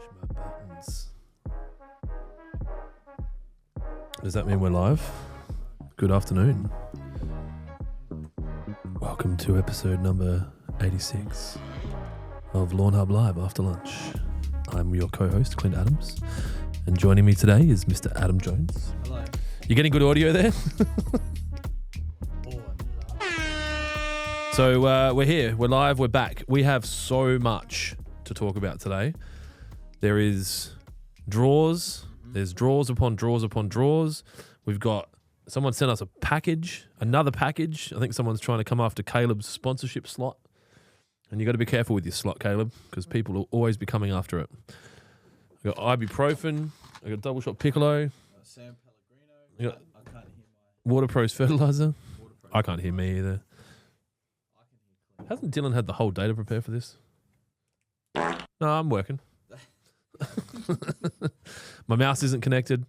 Push my buttons. Does that mean we're live? Good afternoon. Welcome to episode number 86 of Lawnhub Live After Lunch. I'm your co-host, Clint Adams, and joining me today is Mr. Adam Jones. Hello. You getting good audio there? So we're here, we're live, we're back. We have so much to talk about today. There is draws, there's draws upon draws upon draws. We've got, someone sent us a package, another package. I think someone's trying to come after Caleb's sponsorship slot. And you got to be careful with your slot, Caleb, because people will always be coming after it. I got ibuprofen, I got double shot piccolo, Sam Pellegrino. I got I can't hear my Waterpro's fertilizer. Waterproof. I can't hear me either. Hasn't Dylan had the whole day to prepare for this? No, I'm working. My mouse isn't connected.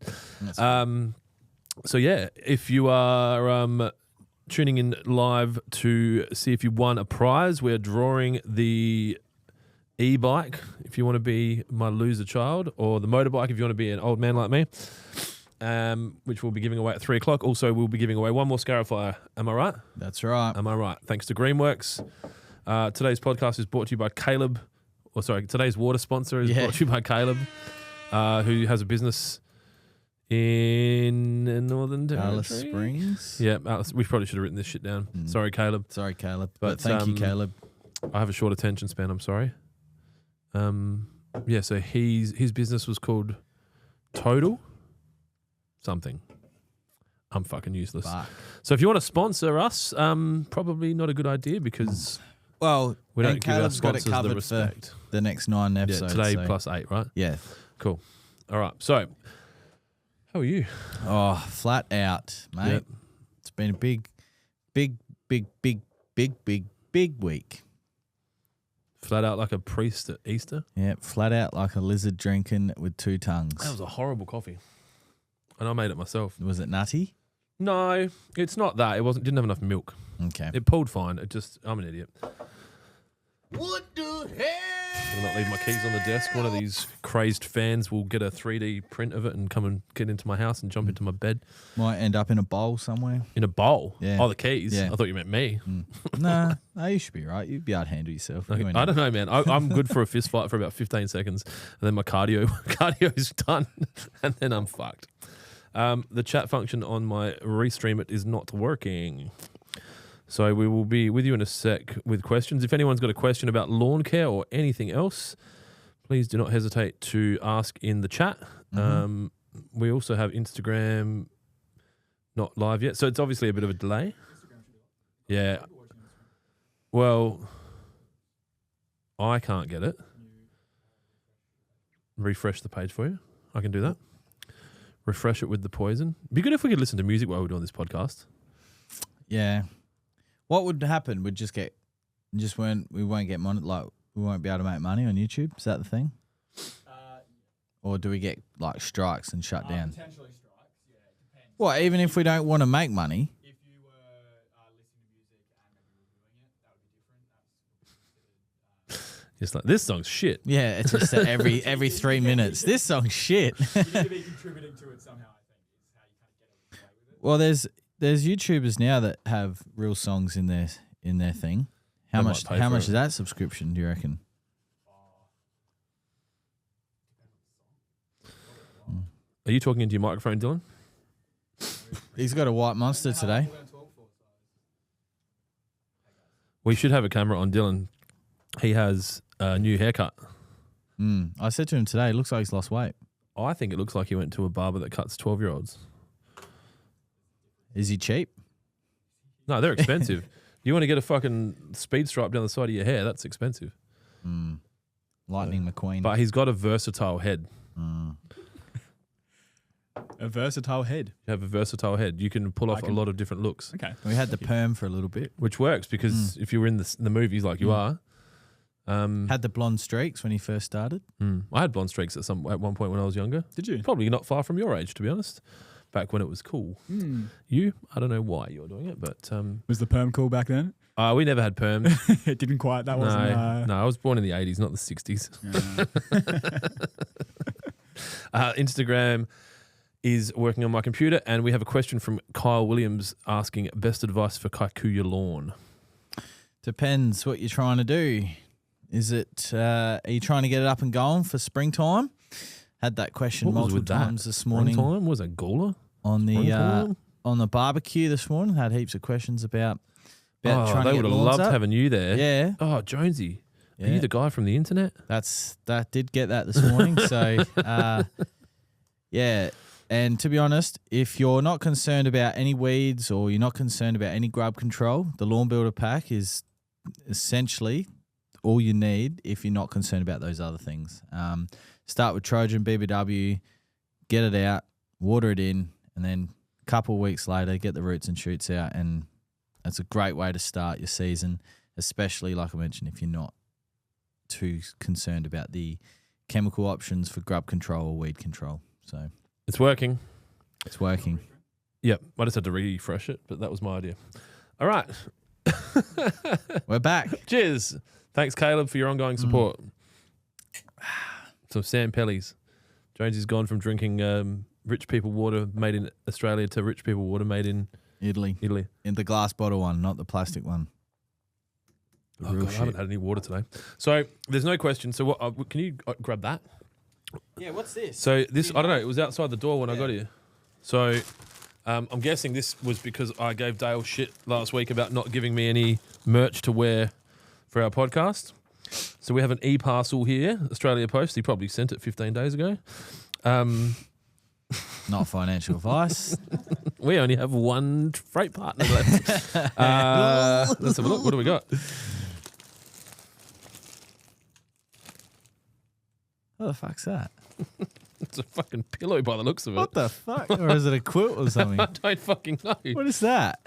So yeah, if you are tuning in live to see if you won a prize, we're drawing the E-Bike if you want to be my loser child, or the motorbike if you want to be an old man like me, which we'll be giving away at 3 o'clock. Also, we'll be giving away one more Scarifier. Am I right? That's right. Am I right? Thanks to Greenworks. Today's podcast is brought to you by Caleb. Or sorry, today's water sponsor is brought to you by Caleb, who has a business in Northern Territory. Alice Springs. Yeah, we probably should have written this shit down. Sorry, Caleb. Sorry, Caleb. But, But thank you, Caleb. I have a short attention span. I'm sorry. Yeah. So his business was called Total something. I'm fucking useless. Fuck. So if you want to sponsor us, probably not a good idea because Well, we don't give our Caleb's got it sponsors the covered respect. for the next 9 Yeah, episodes. today so- plus 8, right? Yeah. Cool. All right. So, how are you? Oh, flat out, mate. Yep. It's been a big week. Flat out like a priest at Easter? Yeah, flat out like a lizard drinking with 2 tongues. That was a horrible coffee. And I made it myself. Was it nutty? No, it's not that. It didn't have enough milk. Okay. It pulled fine. I'm an idiot. What the hell? I'll not leave my keys on the desk. One of these crazed fans will get a 3D print of it and come and get into my house and jump into my bed. Might end up in a bowl somewhere. In a bowl? Yeah. Oh, the keys? Yeah. I thought you meant me. No, you should be right. You'd be able to handle yourself. You ain't- I don't know, man. I'm good for a fist fight for about 15 seconds. And then my cardio is done. And then I'm fucked. The chat function on my restream it is not working. So we will be with you in a sec with questions. If anyone's got a question about lawn care or anything else, please do not hesitate to ask in the chat. We also have Instagram not live yet. So it's obviously a bit of a delay. Yeah. Well, I can't get it. Refresh the page for you. I can do that. Refresh it with the poison. Be good if we could listen to music while we're doing this podcast. Yeah. What would happen? We'd just get, we won't get money, like we won't be able to make money on YouTube. Is that the thing? Or do we get like strikes and shut down? Potentially strikes, yeah, it depends. Well, even if we don't want to make money. If you were listening to music and maybe reviewing it, that would be different. That's considered. It's like, this song's shit. Yeah, it's just every 3 minutes. This song's shit. You need to be contributing to it somehow, I think, is how you kind of get away with it. Well, there's YouTubers now that have real songs in their thing. How They much might pay for is it. that subscription, do you reckon? Are you talking into your microphone, Dylan? He's got a white monster today. We're going to talk for, so. We should have a camera on Dylan. He has a new haircut. I said to him today, it looks like he's lost weight. I think it looks like he went to a barber that cuts 12-year-olds. Is he cheap? No, they're expensive. You want to get a fucking speed stripe down the side of your hair, that's expensive. Lightning McQueen. But he's got a versatile head. A versatile head. You have a versatile head. You can pull off a lot of different looks. Okay. We had the perm for a little bit. Which works because if you were in the movies like you are. Had the blonde streaks when he first started. I had blonde streaks at one point when I was younger. Did you? Probably not far from your age, to be honest. Back when it was cool. You? I don't know why you're doing it, but Was the perm cool back then? We never had perms. It didn't quite. That wasn't. No, I was born in the 80s, not the 60s. Instagram is working on my computer, and we have a question from Kyle Williams asking best advice for Kikuyu lawn. Depends what you're trying to do. Is it, are you trying to get it up and going for springtime? Had that question What was multiple with that? times this morning. Springtime? Was that Gawler? On the Springtime? on the barbecue this morning. Had heaps of questions about Oh, trying they to would get have lawns loved up. having you there. Yeah. Oh, Jonesy. Are Yeah. you the guy from the internet? That did get that this morning. So, yeah. And to be honest, if you're not concerned about any weeds or you're not concerned about any grub control, the Lawn Builder Pack is essentially all you need if you're not concerned about those other things. Start with Trojan BBW, get it out, water it in, and then a couple of weeks later, get the roots and shoots out. And that's a great way to start your season, especially, like I mentioned, if you're not too concerned about the chemical options for grub control or weed control. So It's working. it's working. Yep. I just had to refresh it, but that was my idea. All right. We're back. Cheers. Thanks, Caleb, for your ongoing support. Some Sam Pellies. Jonesy's gone from drinking rich people water made in Australia to rich people water made in Italy. Italy. In the glass bottle one, not the plastic one. The Oh, real God, I haven't shit. had any water today. So there's no question. So what? Can you grab that? Yeah, what's this? So this, I don't know. It was outside the door when I got here. So I'm guessing this was because I gave Dale shit last week about not giving me any merch to wear for our podcast. So we have an e-parcel here, Australia Post. He probably sent it 15 days ago. Not financial advice. We only have one freight partner left. Let's have a look. What do we got? What the fuck's that? It's a fucking pillow by the looks of it. What the fuck? Or is it a quilt or something? I don't fucking know. What is that?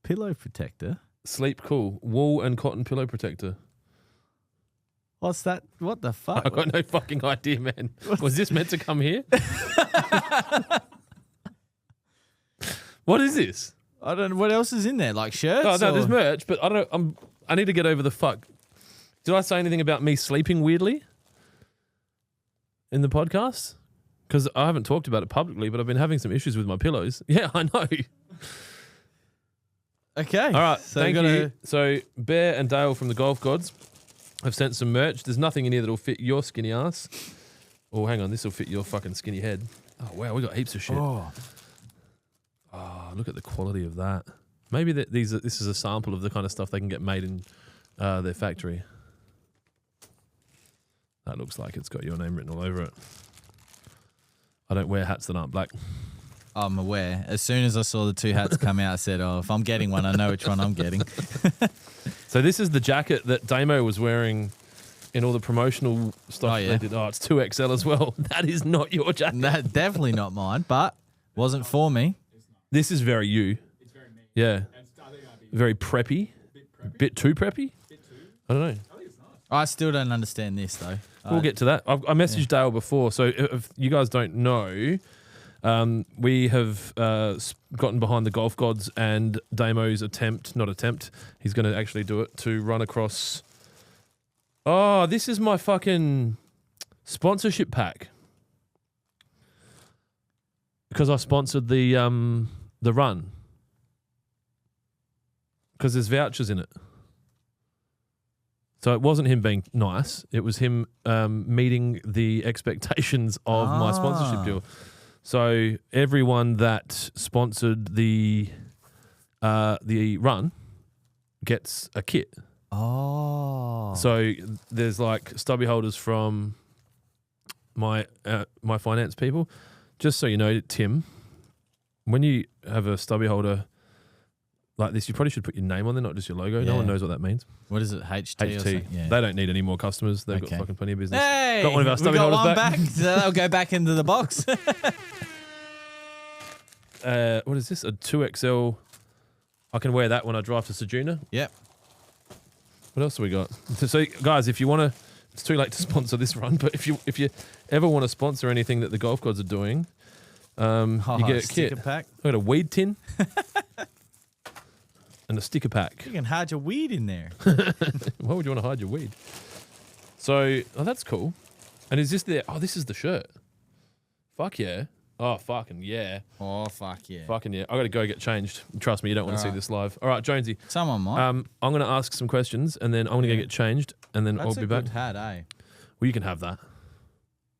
Pillow protector? Sleep Cool. Wool and cotton pillow protector. What's that? What the fuck? I got no fucking idea, man. Was this meant to come here? What is this? I don't know. What else is in there? Like shirts? Oh, no, or- there's merch, but I don't know. I need to get over the fuck. Did I say anything about me sleeping weirdly in the podcast? Because I haven't talked about it publicly, but I've been having some issues with my pillows. Yeah, I know. Okay. All right, So thank you gotta- you. So Bear and Dale from the Golf Gods have sent some merch. There's nothing in here that'll fit your skinny ass. Oh, hang on, this will fit your fucking skinny head. Oh wow, we got heaps of shit. Oh, Look at the quality of that. Maybe this is a sample of the kind of stuff they can get made in their factory. That looks like it's got your name written all over it. I don't wear hats that aren't black. I'm aware. As soon as I saw the two hats come out, I said, "Oh, if I'm getting one, I know which one I'm getting." So this is the jacket that Damo was wearing in all the promotional stuff Oh, yeah. they did. Oh, it's 2XL as well. That is not your jacket. That definitely not mine, but wasn't for me. This is very you. It's very me. Yeah. And I think I'd be Very preppy. a bit preppy. Bit too preppy? Bit too. I don't know. I think it's nice. I still don't understand this though. We'll get to that. I messaged Dale before, so if you guys don't know, we have gotten behind the Golf Gods and Damo's he's going to actually do it, to run across. Oh, this is my fucking sponsorship pack. Because I sponsored the run. Because there's vouchers in it. So it wasn't him being nice. It was him meeting the expectations of my sponsorship deal. So everyone that sponsored the run gets a kit. Oh. So there's like stubby holders from my finance people. Just so you know, Tim, when you have a stubby holder like this, you probably should put your name on there, not just your logo. No Yeah. one knows what that means. What is it? HT or HT. something? Yeah. They don't need any more customers. They've Okay. got fucking plenty of business. Hey, Got one of our we stubby got holders one back. so that'll go back into the box. What is this? A 2XL. I can wear that when I drive to Sejuna. Yep. What else do we got? So, guys, if you want to, it's too late to sponsor this run, but if you ever want to sponsor anything that the Golf Gods are doing, you get a sticker kit. pack. I got a weed tin, a and a sticker pack. You can hide your weed in there. Why would you want to hide your weed? So, that's cool. And is this the... Oh, this is the shirt. Fuck yeah. Oh, fucking yeah. Oh, fuck yeah. Fucking yeah. I got to go get changed. Trust me, you don't want to see this live. All right, Jonesy. Someone might. I'm going to ask some questions, and then I'm going to go get changed, and then I'll That's be a back. good hat, eh? Well, you can have that.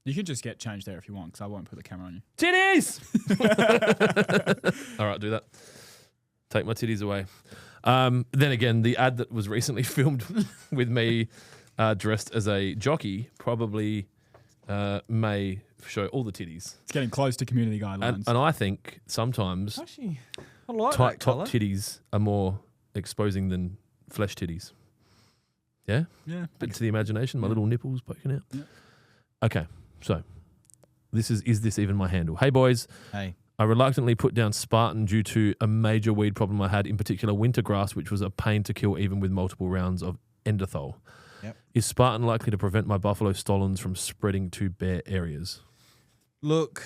You could just get changed there if you want, because I won't put the camera on you. Titties! All right, do that. Take my titties away. Then again, the ad that was recently filmed with me dressed as a jockey probably may show all the titties. It's getting close to community guidelines. And I think sometimes Actually, I like top that colour. titties are more exposing than flesh titties. Yeah? Yeah. Bit to the imagination, my little nipples poking out. Yeah. Okay, so is this even my handle? Hey, boys. Hey. I reluctantly put down Spartan due to a major weed problem I had, in particular winter grass, which was a pain to kill even with multiple rounds of endothol. Yep. Is Spartan likely to prevent my buffalo stolons from spreading to bare areas? Look,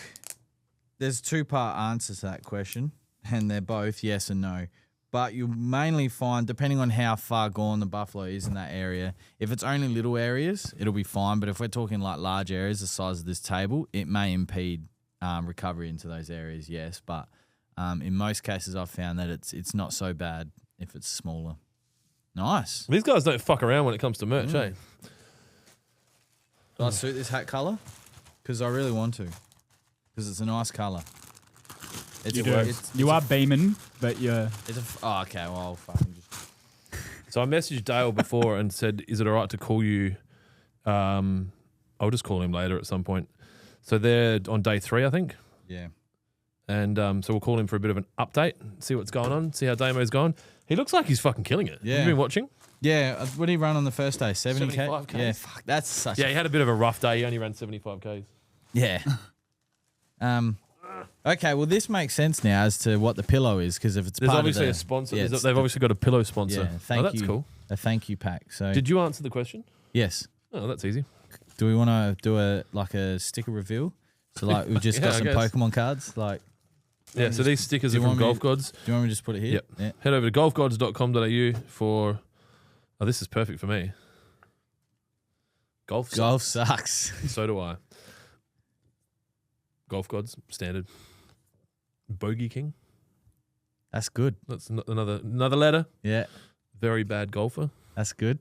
there's 2-part answers to that question, and they're both yes and no. But you mainly find, depending on how far gone the buffalo is in that area, if it's only little areas, it'll be fine. But if we're talking like large areas the size of this table, it may impede recovery into those areas, yes. But in most cases, I've found that it's not so bad if it's smaller. Nice. These guys don't fuck around when it comes to merch, eh? Do I suit this hat colour? Because I really want to. Because it's a nice colour. You are beaming, but you're... Oh, okay. Well, I'll fucking just... So I messaged Dale before and said, is it all right to call you? I'll just call him later at some point. So they're on day 3, I think. Yeah. And so we'll call him for a bit of an update, see what's going on, see how Damo's going. He looks like he's fucking killing it. Yeah. Have you been watching? Yeah. What did he run on the first day? 70K? 75K. Yeah. Fuck. That's such Yeah, he had a bit of a rough day. He only ran 75Ks. Yeah. Okay, well, this makes sense now as to what the pillow is, because if it's There's part obviously of a sponsor. Yeah, They've obviously got a pillow sponsor. Yeah, thank that's you. cool. A thank you pack. So Did you answer the question? yes. Oh, that's easy. Do we want to do a sticker reveal? So like we've just got I some guess. Pokemon cards. Like, Yeah, so these stickers do are you from want me- Golf Gods. do you want me to just put it here? Yep. Yeah. Head over to golfgods.com.au for... Oh, this is perfect for me. Golf sucks. So do I. Golf Gods, standard. Bogey King. That's good. That's another letter. Yeah, Very bad golfer. that's good.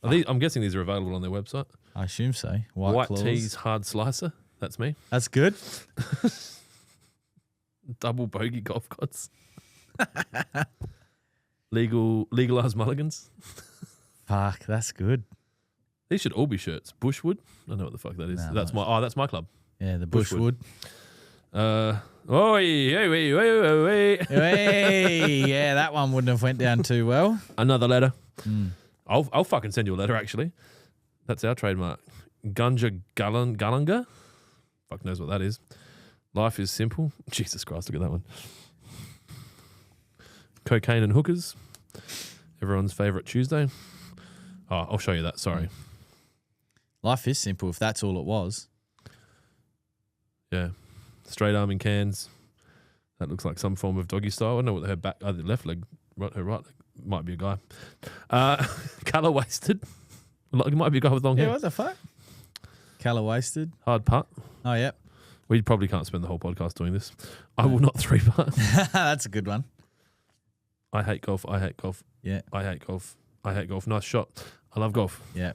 I'm guessing these are available on their website. I assume so. White claws. Tees Hard Slicer. That's me. That's good. Double Bogey Golf Gods. Legalized mulligans. Fuck, that's good. These should all be shirts. Bushwood. I don't know what the fuck that is. No, that's my club. Yeah, the Bushwood. Bushwood. Hey. Hey, yeah, that one wouldn't have went down too well. Another letter. Mm. I'll fucking send you a letter, actually. That's our trademark. Gunja Gallanga. Fuck knows what that is. Life is simple. Jesus Christ, look at that one. Cocaine and hookers. Everyone's favourite Tuesday. Oh, I'll show you that. Sorry. Life is simple if that's all it was. Yeah. Straight arm in cans. That looks like some form of doggy style. I don't know what her back, either left leg, her right leg. Might be a guy. Colour wasted. It might be a guy with long Yeah, hair. what the fuck? Colour wasted. Hard putt. Oh, yep. We probably can't spend the whole podcast doing this. I will not 3-putt. That's a good one. I hate golf. I hate golf. Yeah. I hate golf. I hate golf. Nice shot. I love golf. Yeah.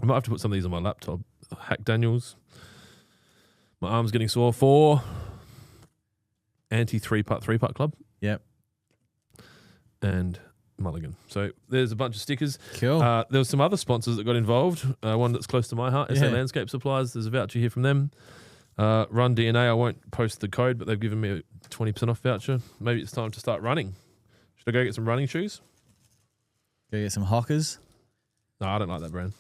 I might have to put some of these on my laptop. Hack Daniels. My arm's getting sore. 4. Anti 3-putt club. Yep. And Mulligan. So there's a bunch of stickers. Cool. There was some other sponsors that got involved. One that's close to my heart, SA Yeah. Landscape Supplies. There's a voucher here from them. Run DNA. I won't post the code, but they've given me a 20% off voucher. Maybe it's time to start running. Should I go get some running shoes? Go get some Hockers. No, I don't like that brand.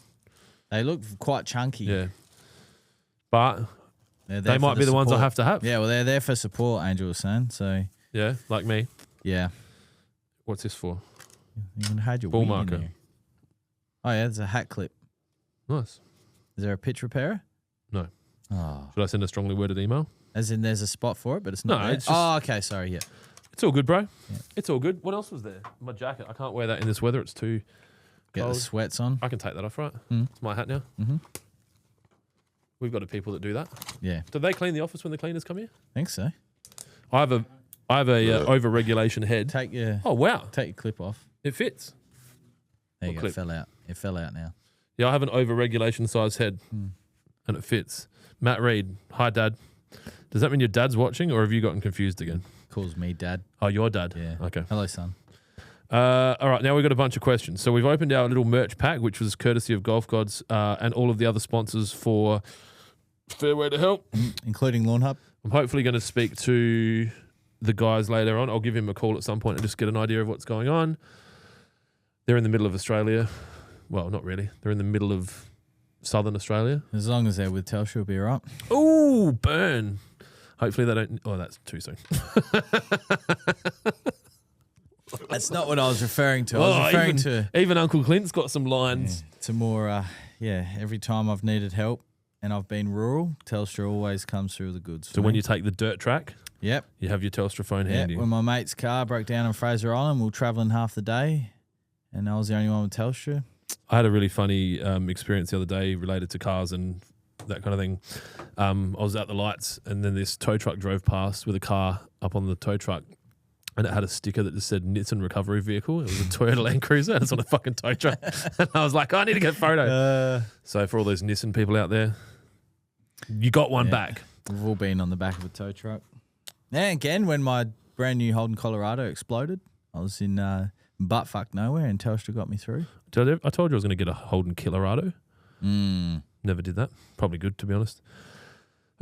They look quite chunky. Yeah. But They're there they for might be the ones I support. have to have. Yeah, well, they're there for support, Angel was saying. So, Yeah, like me. yeah. What's this for? You can hide your Ball weed in marker. there. Oh, yeah, there's a hat clip. Nice. Is there a pitch repairer? No. Oh. Should I send a strongly worded email? As in there's a spot for it, but it's not No, there? it's just- Oh, okay, sorry, yeah. It's all good, bro. It's all good. What else was there? My jacket. I can't wear that in this weather. It's too Get cold. the sweats on. I can take that off, right? Mm. It's my hat now. Mm-hmm. We've got people that do that. Yeah, Do they clean the office when the cleaners come here? I think so. I have a over-regulation head. Take your Oh, wow. clip off. It fits. There you What go. clip? Fell out. It fell out now. Yeah, I have an over-regulation size head, and it fits. Matt Reed. Hi, Dad. Does that mean your dad's watching, or have you gotten confused again? Calls me dad. Oh, your dad. Yeah. Okay. Hello, son. All right, now we've got a bunch of questions. So we've opened our little merch pack, which was courtesy of Golf Gods and all of the other sponsors for Fairway to Help. Including Lawnhub. I'm hopefully going to speak to the guys later on. I'll give him a call at some point and just get an idea of what's going on. They're in the middle of Australia. Well, not really. They're in the middle of southern Australia. As long as they're with Telstra, we'll be all right. Ooh, burn. Hopefully they don't. Oh, that's too soon. That's not what I was referring to. I was referring even Uncle Clint's got some lines. to more, every time I've needed help and I've been rural, Telstra always comes through the goods. So when you take the dirt track, Yep. you have your Telstra phone handy. When my mate's car broke down on Fraser Island, we were travelling half the day and I was the only one with Telstra. I had a really funny experience the other day related to cars and that kind of thing. I was at the lights and then this tow truck drove past with a car up on the tow truck and it had a sticker that just said Nissan Recovery Vehicle. It was a Toyota Land Cruiser and it's on a fucking tow truck. And I was like, I need to get a photo. So for all those Nissan people out there, you got one back. We've all been on the back of a tow truck. And again, when my brand new Holden Colorado exploded, I was in buttfuck nowhere and Telstra got me through. I told you I was going to get a Holden Colorado. Never did that. Probably good, to be honest.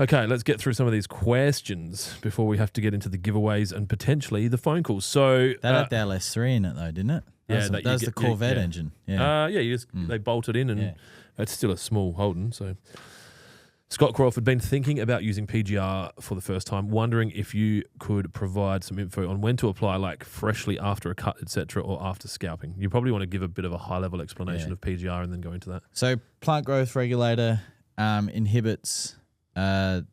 Okay, let's get through some of these questions before we have to get into the giveaways and potentially the phone calls. So That had the LS3 in it though, didn't it? Yeah, that was the Corvette engine. Yeah. You just they bolted in and it's still a small Holden. So Scott Crawford been thinking about using PGR for the first time, wondering if you could provide some info on when to apply, like freshly after a cut, etc., or after scalping. You probably want to give a bit of a high-level explanation of PGR and then go into that. So plant growth regulator inhibits the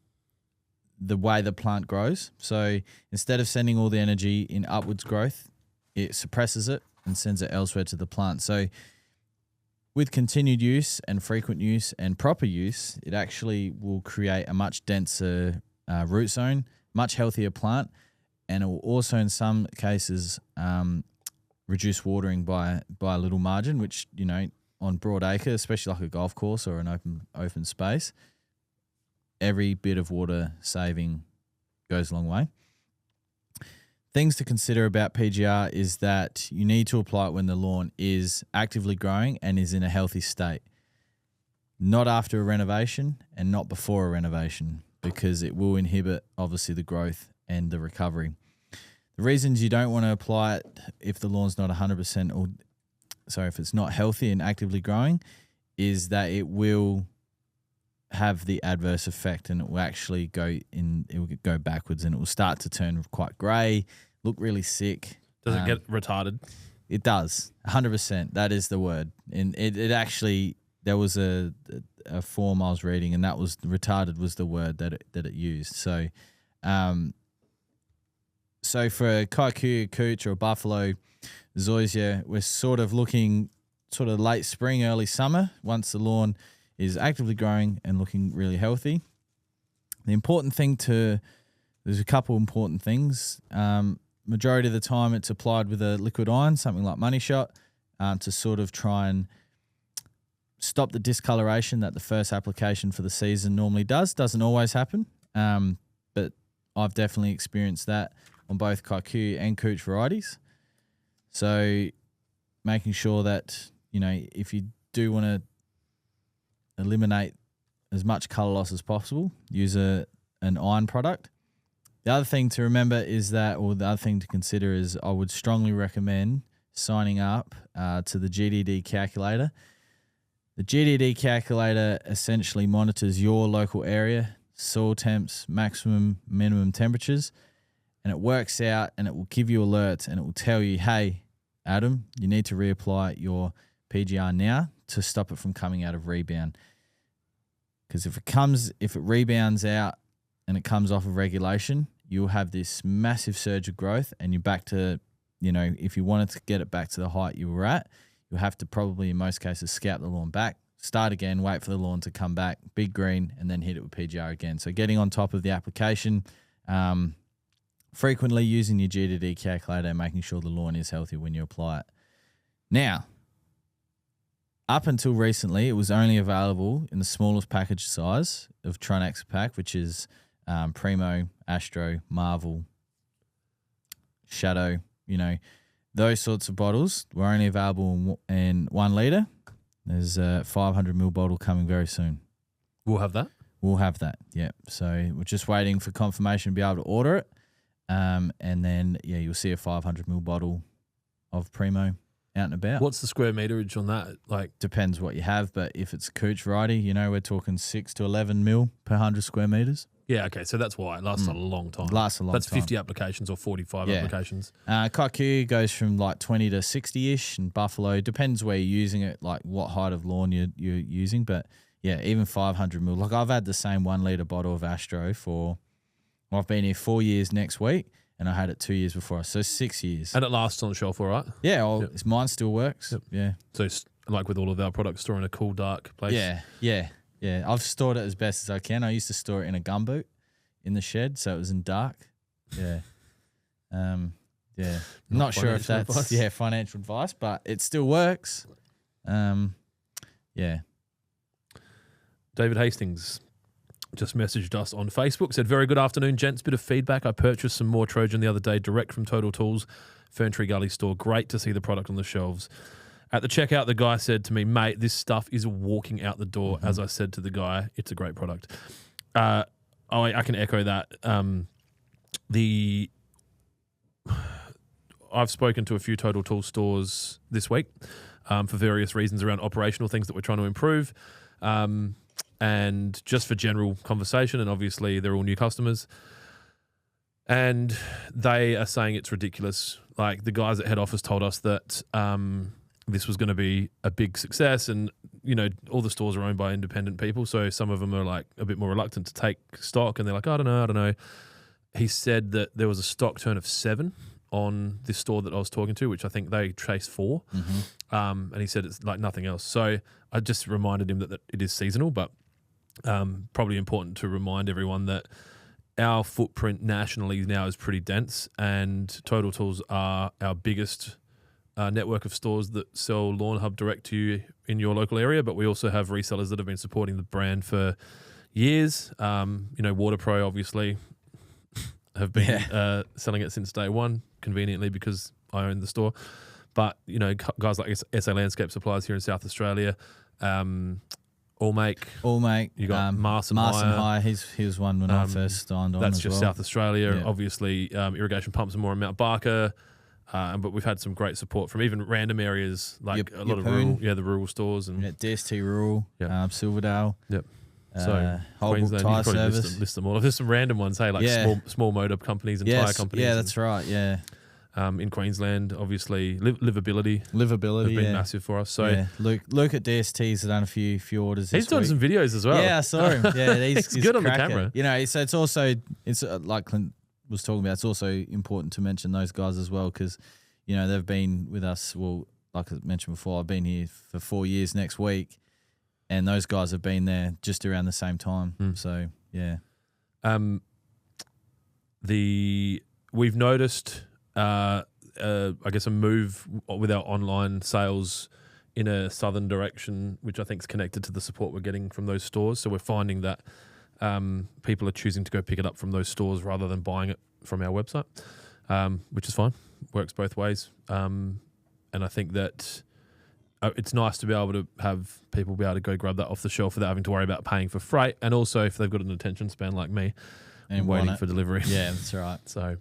way the plant grows. So instead of sending all the energy in upwards growth, it suppresses it and sends it elsewhere to the plant. So with continued use and frequent use and proper use, it actually will create a much denser root zone, much healthier plant, and it will also in some cases reduce watering by a little margin, which, you know, on broad acre, especially like a golf course or an open space, every bit of water saving goes a long way. Things to consider about PGR is that you need to apply it when the lawn is actively growing and is in a healthy state. Not after a renovation and not before a renovation, because it will inhibit obviously the growth and the recovery. The reasons you don't want to apply it if the lawn's not 100% if it's not healthy and actively growing, is that it will have the adverse effect and it will actually go backwards and it will start to turn quite grey, look really sick. Does it get retarded? It does, 100%. That is the word. And it actually, there was a form I was reading and that was retarded was the word that it used. So, so for a Kikuyu, Cooch or a Buffalo Zoysia, we're sort of looking sort of late spring, early summer, once the lawn is actively growing and looking really healthy. The important thing there's a couple important things. Majority of the time it's applied with a liquid iron, something like Money Shot, to sort of try and stop the discoloration that the first application for the season normally does. Doesn't always happen, but I've definitely experienced that on both Kikuyu and Cooch varieties. So making sure that, you know, if you do want to eliminate as much colour loss as possible, use an iron product. The other thing to remember is that, or the other thing to consider is I would strongly recommend signing up to the GDD calculator. The GDD calculator essentially monitors your local area, soil temps, maximum, minimum temperatures, and it works out and it will give you alerts and it will tell you, hey, Adam, you need to reapply your PGR now to stop it from coming out of rebound. Because if it rebounds out and it comes off of regulation, you'll have this massive surge of growth, and you're back to, if you wanted to get it back to the height you were at, you'll have to probably in most cases scalp the lawn back, start again, wait for the lawn to come back, big green, and then hit it with PGR again. So getting on top of the application, frequently using your G2D calculator and making sure the lawn is healthy when you apply it. Now, up until recently, it was only available in the smallest package size of Tronex pack, which is Primo, Astro, Marvel, Shadow, those sorts of bottles were only available in 1 litre. There's a 500ml bottle coming very soon. We'll have that? We'll have that, yeah. So we're just waiting for confirmation to be able to order it. And then, you'll see a 500ml bottle of Primo out and about. What's the square meterage on that? Depends what you have, but if it's a Cooch variety, we're talking 6 to 11 mil per 100 square meters. Yeah, okay, so that's why it lasts a long time. Lasts a long time. That's 50 applications or 45 applications. Kaiku goes from 20 to 60-ish, and Buffalo, depends where you're using it, what height of lawn you're using, but yeah, even 500 mil. I've had the same 1 litre bottle of Astro I've been here 4 years next week, and I had it 2 years before, so 6 years. And it lasts on the shelf, all right? Yeah, mine still works. Yep. Yeah. So it's like with all of our products, store in a cool, dark place. Yeah. I've stored it as best as I can. I used to store it in a gumboot in the shed, so it was in dark. Yeah. Not sure if that's financial advice, but it still works. Yeah. David Hastings just messaged us on Facebook, said, very good afternoon, gents. Bit of feedback. I purchased some more Trojan the other day direct from Total Tools, Ferntree Gully store. Great to see the product on the shelves. At the checkout, the guy said to me, mate, this stuff is walking out the door. As I said to the guy, it's a great product. I can echo that. I've spoken to a few Total Tools stores this week for various reasons around operational things that we're trying to improve. And just for general conversation, and obviously they're all new customers. And they are saying it's ridiculous. The guys at head office told us that this was going to be a big success, and all the stores are owned by independent people, so some of them are a bit more reluctant to take stock, and they're like, I don't know. He said that there was a stock turn of 7 on this store that I was talking to, which I think they chased 4. And he said it's like nothing else. So I just reminded him that it is seasonal, but probably important to remind everyone that our footprint nationally now is pretty dense, and Total Tools are our biggest network of stores that sell Lawnhub direct to you in your local area, but we also have resellers that have been supporting the brand for years. WaterPro obviously have been selling it since day one, conveniently because I own the store. But, guys like SA Landscape Supplies here in South Australia, Allmake. You got Mars and Hire. He was one when I first signed on. That's as just well. South Australia. Yeah. Obviously, Irrigation Pumps and more in Mount Barker. But we've had some great support from even random areas like a lot of rural, the rural stores and DST Rural, Silverdale. Yep. So Holbrook Tyre Service. List them all. There's some random ones. Hey, small motor companies and tyre companies. Yeah, that's right. Yeah. In Queensland, obviously, livability have been massive for us. So Luke at DST's done a few orders. He's done some videos as well. Yeah, I saw him. Yeah, he's good on the cracker. camera. So it's also like Clint was talking about. It's also important to mention those guys as well because they've been with us. Well, like I mentioned before, I've been here for 4 years next week, and those guys have been there just around the same time. So yeah, we've noticed. I guess a move with our online sales in a southern direction, which I think is connected to the support we're getting from those stores. So we're finding that people are choosing to go pick it up from those stores rather than buying it from our website, which is fine. Works both ways. And I think that it's nice to be able to have people be able to go grab that off the shelf without having to worry about paying for freight. And also if they've got an attention span like me and waiting for delivery. Yeah, that's right. So...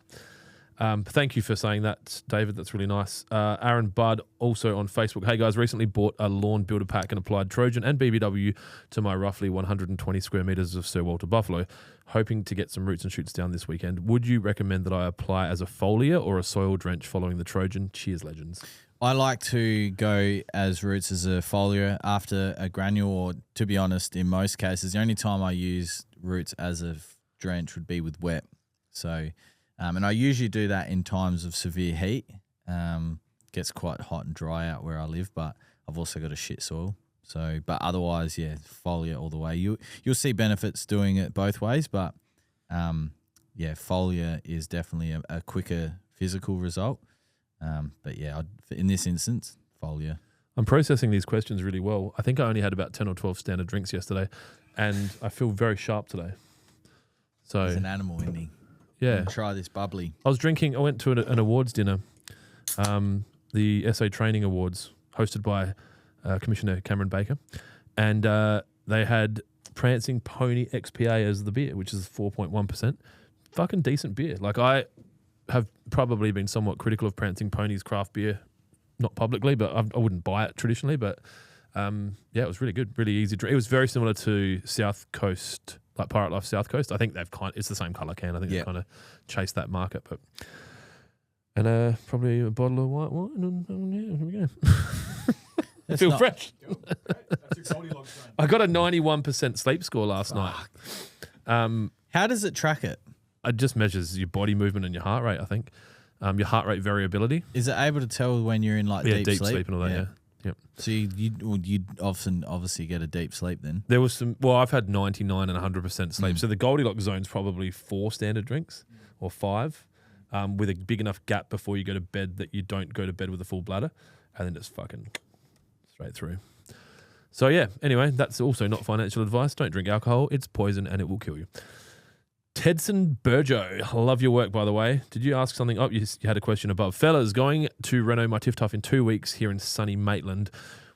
thank you for saying that, David. That's really nice. Aaron Budd also on Facebook. Hey guys, recently bought a lawn builder pack and applied Trojan and BBW to my roughly 120 square meters of Sir Walter Buffalo, hoping to get some roots and shoots down this weekend. Would you recommend that I apply as a foliar or a soil drench following the Trojan? Cheers, legends. I like to go as roots as a foliar after a granule, or to be honest, in most cases, the only time I use roots as a drench would be with wet. So, and I usually do that in times of severe heat. Gets quite hot and dry out where I live, but I've also got a shit soil. So, but otherwise, yeah, foliar all the way. You'll see benefits doing it both ways, but yeah, foliar is definitely a quicker physical result. But yeah, in this instance, foliar. I'm processing these questions really well. I think I only had about 10 or 12 standard drinks yesterday, and I feel very sharp today. So He's an animal, isn't he? yeah, Try this bubbly. I went to an awards dinner, the SA Training Awards, hosted by Commissioner Cameron Baker, and they had Prancing Pony XPA as the beer, which is 4.1%. Fucking decent beer. Like, I have probably been somewhat critical of Prancing Pony's craft beer, not publicly, but I wouldn't buy it traditionally. But yeah, it was really good, really easy to drink. It was very similar to South Coast, like Pirate Life South Coast. I think it's the same colour can. I think they've kind of chased that market. But and probably a bottle of white wine. And yeah, here we go. I feel fresh. That's your Goldilocks zone. I got a 91% sleep score last night. How does it track it? It just measures your body movement and your heart rate, I think. Your heart rate variability. Is it able to tell when you're in like deep sleep? And all that, yeah. Yep. So you'd often obviously get a deep sleep then. There was I've had 99 and 100% sleep. So the Goldilocks zone's probably 4 standard drinks or 5 with a big enough gap before you go to bed that you don't go to bed with a full bladder, and then just fucking straight through. So yeah, anyway, that's also not financial advice. Don't drink alcohol. It's poison and it will kill you. Tedson Burjo, I love your work, by the way. Did you ask something? Oh, you had a question above. Fellas, going to Renault My Tiff Tuff in 2 weeks here in sunny Maitland.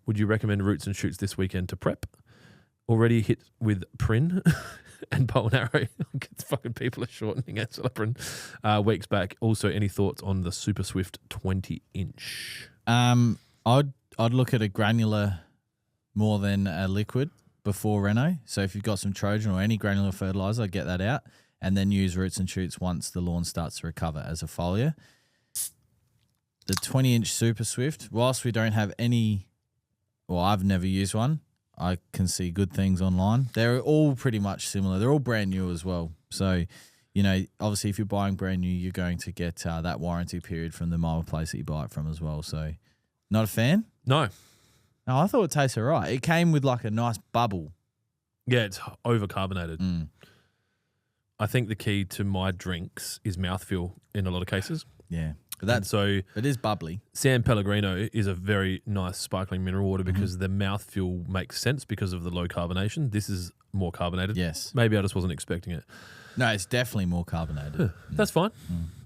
Would you recommend Roots and Shoots this weekend to prep? Already hit with Prin and bow and arrow. Fucking people are shortening Angela Prin weeks back. Also, any thoughts on the Super Swift 20-inch? I'd look at a granular more than a liquid before Renault. So if you've got some Trojan or any granular fertilizer, get that out. And then use Roots and Shoots once the lawn starts to recover as a foliar. The 20-inch Super Swift, whilst we don't have any, well, I've never used one. I can see good things online. They're all pretty much similar. They're all brand new as well. So, you know, obviously if you're buying brand new, you're going to get that warranty period from the mile place that you buy it from as well. So, not a fan? No. No, I thought it tasted all right. It came with like a nice bubble. Yeah, it's over-carbonated. I think the key to my drinks is mouthfeel in a lot of cases. Yeah. But it is bubbly. San Pellegrino is a very nice sparkling mineral water because the mouthfeel makes sense because of the low carbonation. This is more carbonated. Yes. Maybe I just wasn't expecting it. No, it's definitely more carbonated. That's fine.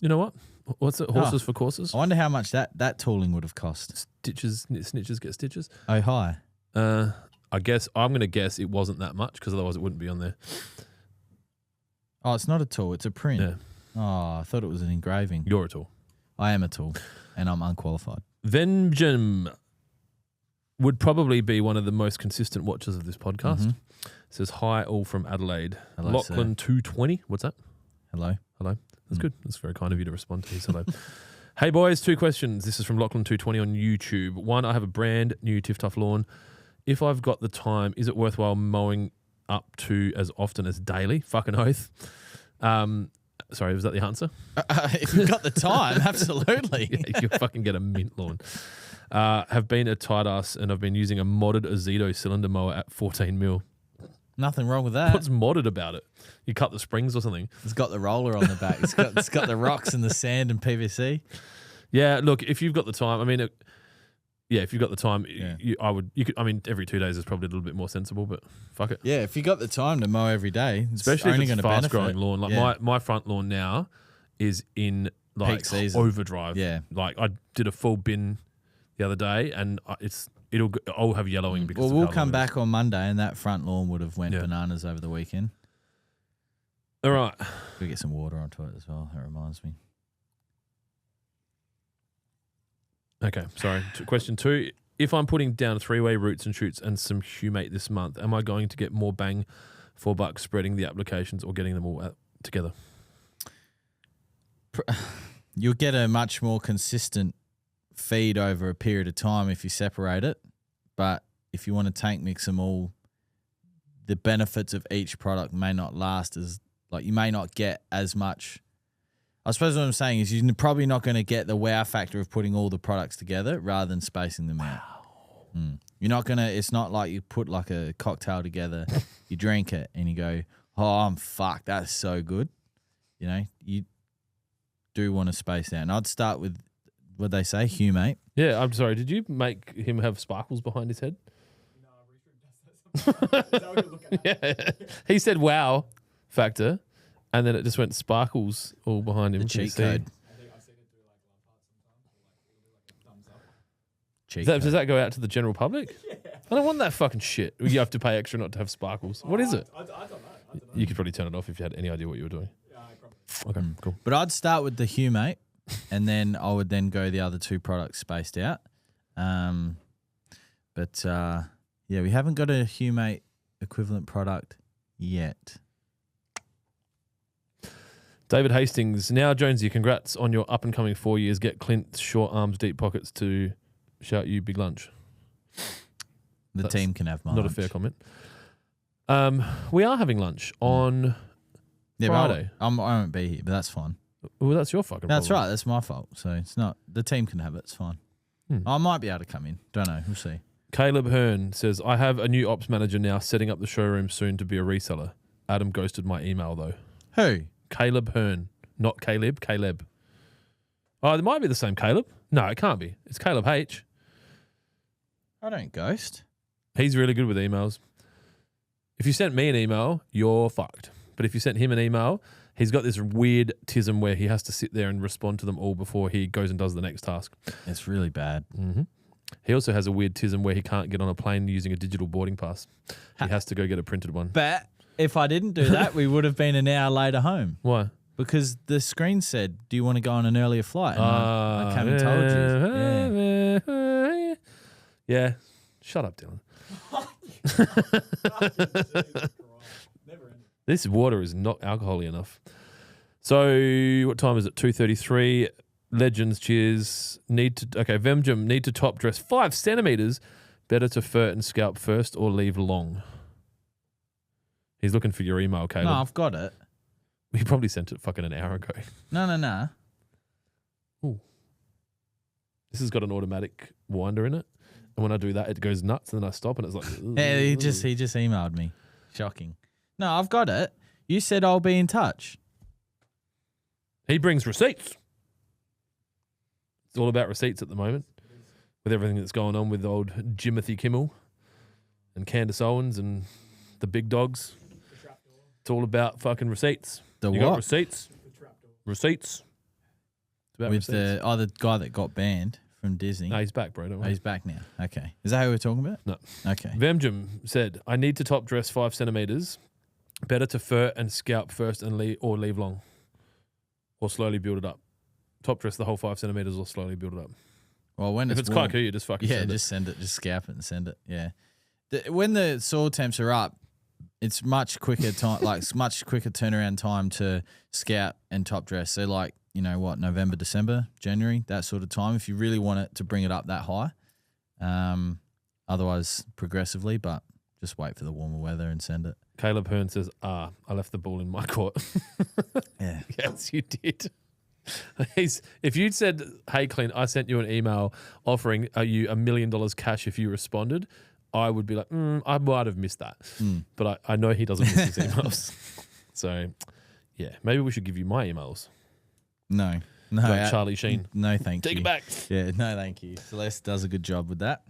You know what? What's it? Horses for courses? I wonder how much that tooling would have cost. Snitches get stitches. Oh, hi. I guess I'm going to guess it wasn't that much because otherwise it wouldn't be on there. Oh, it's not a tool. It's a print. Yeah. Oh, I thought it was an engraving. You're a tool. I am a tool, and I'm unqualified. Venjum would probably be one of the most consistent watchers of this podcast. It says, hi, all from Adelaide. Hello, Lachlan 220. What's that? Hello. That's good. That's very kind of you to respond to his hello. Hey, boys, 2 questions. This is from Lachlan 220 on YouTube. 1, I have a brand new Tiff Tuff lawn. If I've got the time, is it worthwhile mowing up to as often as daily? Fucking oath. Sorry, was that the answer? If you've got the time, absolutely. Yeah, you fucking get a mint lawn. Have been a tight ass and I've been using a modded Azedo cylinder mower at 14 mil. Nothing wrong with that. What's modded about it? You cut the springs or something? It's got the roller on the back. It's got the rocks and the sand and PVC. Yeah, look, if you've got the time, I mean, if you've got the time, Yeah. I mean, every 2 days is probably a little bit more sensible, but fuck it. Yeah, if you got the time to mow every day, it's Especially only if it's a going to fast-growing lawn. Like my front lawn now is in like Peak season. overdrive. Yeah. Like I did a full bin the other day, and I'll have yellowing because. Well, of we'll how come long it is. back on Monday, and that front lawn would have went bananas over the weekend. All right. We get some water onto it as well. That reminds me. Okay, sorry. Question 2. If I'm putting down 3-way Roots and Shoots and some Humate this month, am I going to get more bang for buck spreading the applications or getting them all out together? You'll get a much more consistent feed over a period of time if you separate it. But if you want to tank mix them all, the benefits of each product may not last as, like, you may not get as much I suppose what I'm saying is you're probably not going to get the wow factor of putting all the products together rather than spacing them out. You're not going to, it's not like you put like a cocktail together, you drink it and you go, oh, I'm fucked. That's so good. You know, you do want to space out. And I'd start with, what they say, humate. Yeah, I'm sorry. Did you make him have sparkles behind his head? No, Restream does that sometimes. Is that what you're looking at? Yeah. He said wow factor, and then it just went sparkles all behind him. The Can you cheat see? code. I think I've seen it do like Lawnhub sometimes, or like it'll do like a thumbs up. Cheat Does code. that go out to the general public? Yeah. I don't want that fucking shit. You have to pay extra not to have sparkles. What is it? I don't know. I don't know. You could probably turn it off if you had any idea what you were doing. Yeah, I probably. Okay, cool. But I'd start with the humate, and then I would then go the other two products spaced out. Yeah, we haven't got a humate equivalent product yet. David Hastings. Now, Jonesy, congrats on your up and coming 4 years. Get Clint's short arms, deep pockets to shout you big lunch. The That's team can have mine. Not a fair comment. We are having lunch on Friday. I won't be here, but that's fine. Well, that's your fucking That's problem. right. That's my fault. So it's not, the team can have it. It's fine. I might be able to come in. Don't know. We'll see. Caleb Hearn says, I have a new ops manager now setting up the showroom soon to be a reseller. Adam ghosted my email, though. Who? Caleb Hearn. Not Caleb. Caleb. Oh, it might be the same Caleb. No, it can't be. It's Caleb H. I don't ghost. He's really good with emails. If you sent me an email, you're fucked. But if you sent him an email, he's got this weird tism where he has to sit there and respond to them all before he goes and does the next task. It's really bad. Mm-hmm. He also has a weird tism where he can't get on a plane using a digital boarding pass. He has to go get a printed one. But if I didn't do that, we would have been an hour later home. Why? Because the screen said, do you want to go on an earlier flight? And I came and told you. Yeah. Yeah. Shut up, Dylan. Never ending. This water is not alcohol-y enough. So what time is it? 2:33. Legends, cheers. Vemjum, need to top dress 5 centimeters. Better to fur and scalp first or leave long. He's looking for your email, Caleb. No, I've got it. We probably sent it fucking an hour ago. No. This has got an automatic winder in it. And when I do that, it goes nuts and then I stop and it's like... Yeah, he just emailed me. Shocking. No, I've got it. You said I'll be in touch. He brings receipts. It's all about receipts at the moment with everything that's going on with old Jimothy Kimmel and Candace Owens and the big dogs. It's all about fucking receipts. The You what? got receipts? Receipts. It's about With receipts. the guy that got banned from Disney. No, he's back, bro. Don't Oh, worry. he's back now. Okay. Is that who we're talking about? No. Okay. Vemjum said, I need to top dress 5 centimeters. Better to fur and scalp first and leave long. Or slowly build it up. Top dress the whole 5 centimeters or slowly build it up. Well, when If it's it's warm, quite cool, you just fucking send it. just send it. Just scalp it and send it. Yeah. When the soil temps are up, it's much quicker time, it's much quicker turnaround time to scout and top dress. So like, November, December, January, that sort of time. If you really want it to bring it up that high, otherwise progressively, but just wait for the warmer weather and send it. Caleb Hearn says, I left the ball in my court. Yeah. Yes, you did. If you'd said, hey, Clint, I sent you an email offering you $1 million cash if you responded, I would be like, I might have missed that. But I know he doesn't miss his emails. So, yeah, maybe we should give you my emails. No. Like Charlie Sheen. No, thank you. Take it back. Yeah, no, thank you. Celeste does a good job with that.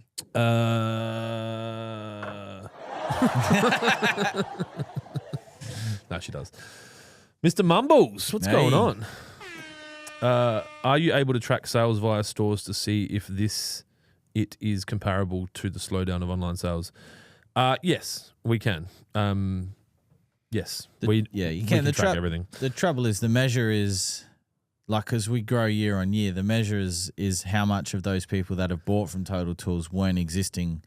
No, she does. Mr. Mumbles, what's going on? Are you able to track sales via stores to see if it is comparable to the slowdown of online sales? Yes, we can. Yes, you can. track everything. The trouble is the measure is as we grow year on year, the measure is how much of those people that have bought from Total Tools weren't existing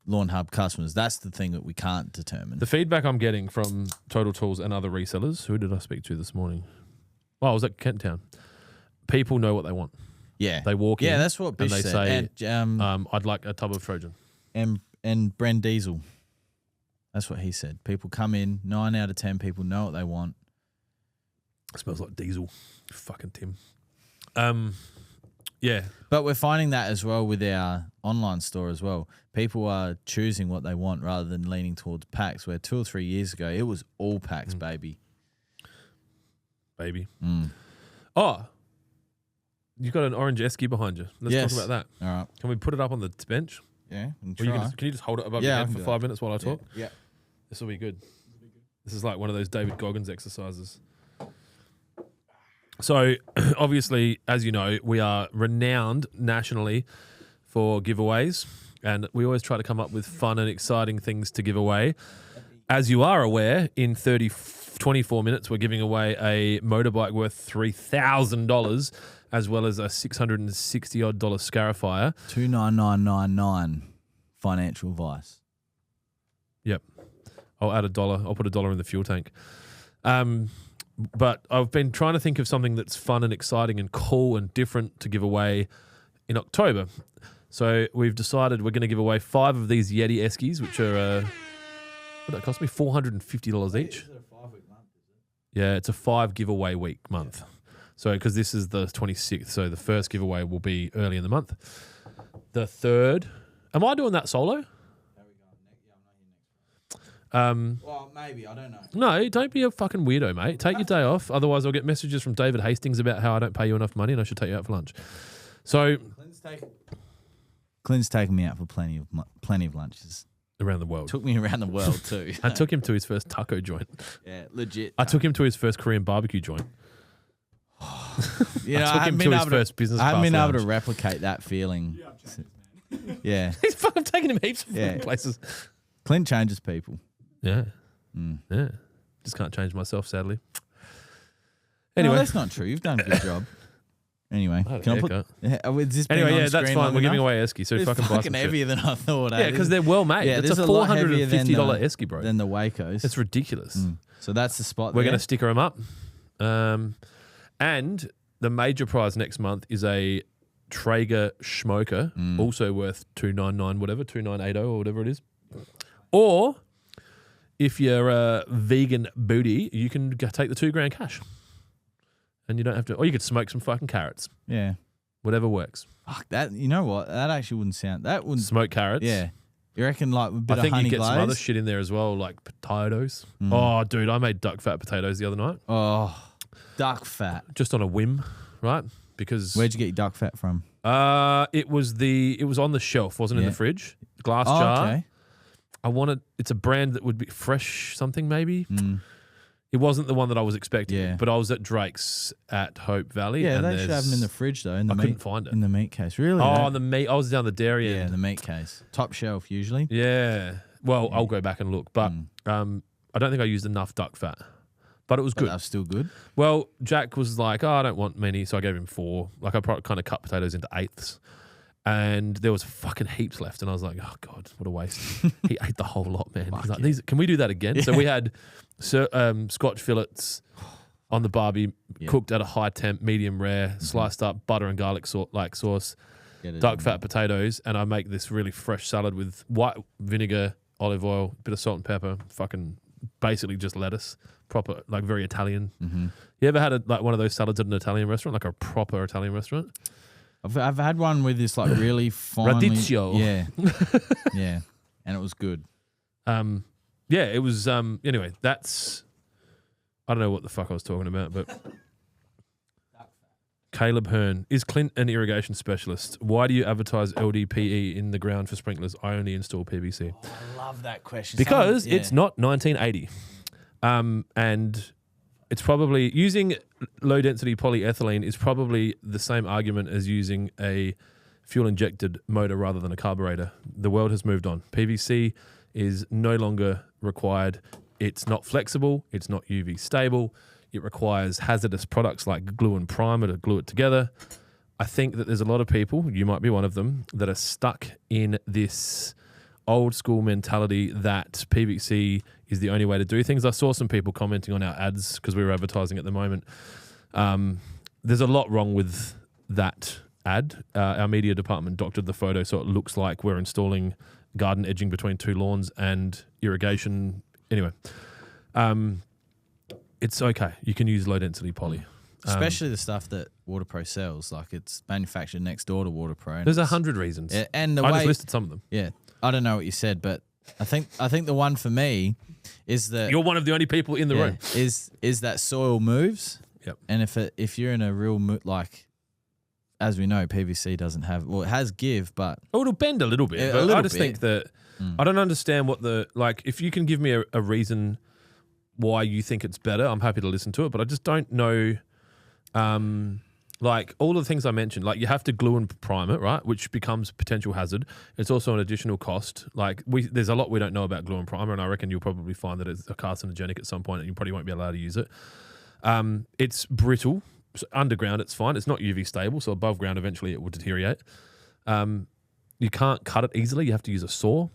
Lawn Hub customers. That's the thing that we can't determine. The feedback I'm getting from Total Tools and other resellers, who did I speak to this morning? Oh, I was at Kent Town. People know what they want. Yeah. They walk in. Yeah, that's what and Bish they said. say, And, I'd like a tub of Trojan. and Bren Diesel. That's what he said. People come in, 9 out of 10 people know what they want. Smells like diesel. Fucking Tim. Yeah. But we're finding that as well with our online store as well. People are choosing what they want rather than leaning towards packs, where 2 or 3 years ago, it was all packs, baby. Oh, you've got an orange esky behind you. Let's talk about that. All right. Can we put it up on the bench? Yeah. Can you just hold it above your head for 5 minutes while I talk? Yeah. This will be good. This is like one of those David Goggins exercises. So, obviously, as you know, we are renowned nationally for giveaways, and we always try to come up with fun and exciting things to give away. As you are aware, in 24 minutes, we're giving away a motorbike worth $3,000, as well as a $660-odd Scarifier. 29999 financial advice. Yep. I'll add $1. I'll put $1 in the fuel tank. But I've been trying to think of something that's fun and exciting and cool and different to give away in October. So we've decided we're going to give away 5 of these Yeti Eskies, which are, what that cost me? $450 each. Yeah, it's a 5 giveaway week month. So because this is the 26th, so the first giveaway will be early in the month. The third, am I doing that solo? Well, maybe. I don't know. No, don't be a fucking weirdo, mate. Take your day off. Otherwise, I'll get messages from David Hastings about how I don't pay you enough money and I should take you out for lunch. So, Clint's taken me out for plenty of lunches. Around the world. Took me around the world too. I took him to his first taco joint. Yeah, legit. I took him to his first Korean barbecue joint. Yeah, I took him to his first business class I haven't been able to lounge. replicate that feeling. Yeah. He's fucking taking him heaps of fucking places. Clint changes people. Yeah. Yeah. Just can't change myself, sadly. Anyway. No, that's not true. You've done a good job. Anyway, can I put? Anyway, yeah, that's fine. We're giving away Esky, so it's fucking buy fucking some heavier shit. than I thought. Yeah, because they're well made. Yeah, it's a a lot heavier $450 Esky, bro. Than the Wacos. It's ridiculous. So that's the spot. We're going to sticker them up. And the major prize next month is a Traeger Schmoker, also worth $299, whatever, $2,980 or whatever it is. Or if you're a vegan booty, you can take the $2,000 cash. And you don't have to, or you could smoke some fucking carrots. Yeah. Whatever works. Fuck that. You know what? That actually wouldn't sound. That wouldn't. Smoke carrots. Yeah. You reckon like a bit I think of honey you get glaze? some other shit in there as well, like potatoes. Oh, dude, I made duck fat potatoes the other night. Oh, duck fat. Just on a whim, right? Because Where'd you get your duck fat from? it was on the shelf, wasn't in the fridge. Glass jar. Okay. It's a brand that would be fresh something maybe. It wasn't the one that I was expecting, but I was at Drake's at Hope Valley. Yeah, and they should have them in the fridge though. I couldn't find it. In the meat case. Really? Oh, the meat. I was down the dairy Yeah, end. the meat case. Top shelf usually. Yeah. Well, I'll go back and look. But I don't think I used enough duck fat. But it was good. That's still good. Well, Jack was like, I don't want many. So I gave him 4. Like I kind of cut potatoes into 1/8. And there was fucking heaps left. And I was like, oh, God, what a waste. He ate the whole lot, man. He's like, can we do that again? Yeah. So we had Scotch fillets on the barbie, cooked at a high temp, medium rare, sliced up butter and garlic sauce, duck fat potatoes. And I make this really fresh salad with white vinegar, olive oil, bit of salt and pepper, fucking basically just lettuce. Proper, like very Italian. You ever had one of those salads at an Italian restaurant, like a proper Italian restaurant? I've had one with this like really finely. Radicchio. Yeah. Yeah. And it was good. Yeah, it was anyway, that's I don't know what the fuck I was talking about, but Caleb Hearn, is Clint an irrigation specialist? Why do you advertise LDPE in the ground for sprinklers? I only install PVC. Oh, I love that question. Because it's not 1980. And it's probably using low density polyethylene is probably the same argument as using a fuel injected motor rather than a carburetor. The world has moved on. PVC is no longer required. It's not flexible. It's not UV stable. It requires hazardous products like glue and primer to glue it together. I think that there's a lot of people, you might be one of them, that are stuck in this old school mentality that PVC is the only way to do things. I saw some people commenting on our ads because we were advertising at the moment. There's a lot wrong with that ad. Our media department doctored the photo so it looks like we're installing garden edging between 2 lawns and irrigation. Anyway, it's okay. You can use low density poly. Especially the stuff that WaterPro sells. Like it's manufactured next door to WaterPro. and There's it's- 100 reasons. Yeah, and the I way, just listed some of them. yeah, I don't know what you said, but I think the one for me is that You're one of the only people in the room. is that soil moves. Yep. And if you're in a real like, as we know, PVC doesn't have, well, it has give, but Oh, it'll bend a little bit. Yeah, a but little I just bit. think that I don't understand what if you can give me a reason why you think it's better, I'm happy to listen to it, but I just don't know. Like all of the things I mentioned, like you have to glue and prime it, right? Which becomes a potential hazard. It's also an additional cost. Like there's a lot we don't know about glue and primer, and I reckon you'll probably find that it's a carcinogenic at some point, and you probably won't be allowed to use it. It's brittle. So underground, it's fine. It's not UV stable, so above ground, eventually it will deteriorate. You can't cut it easily. You have to use a saw.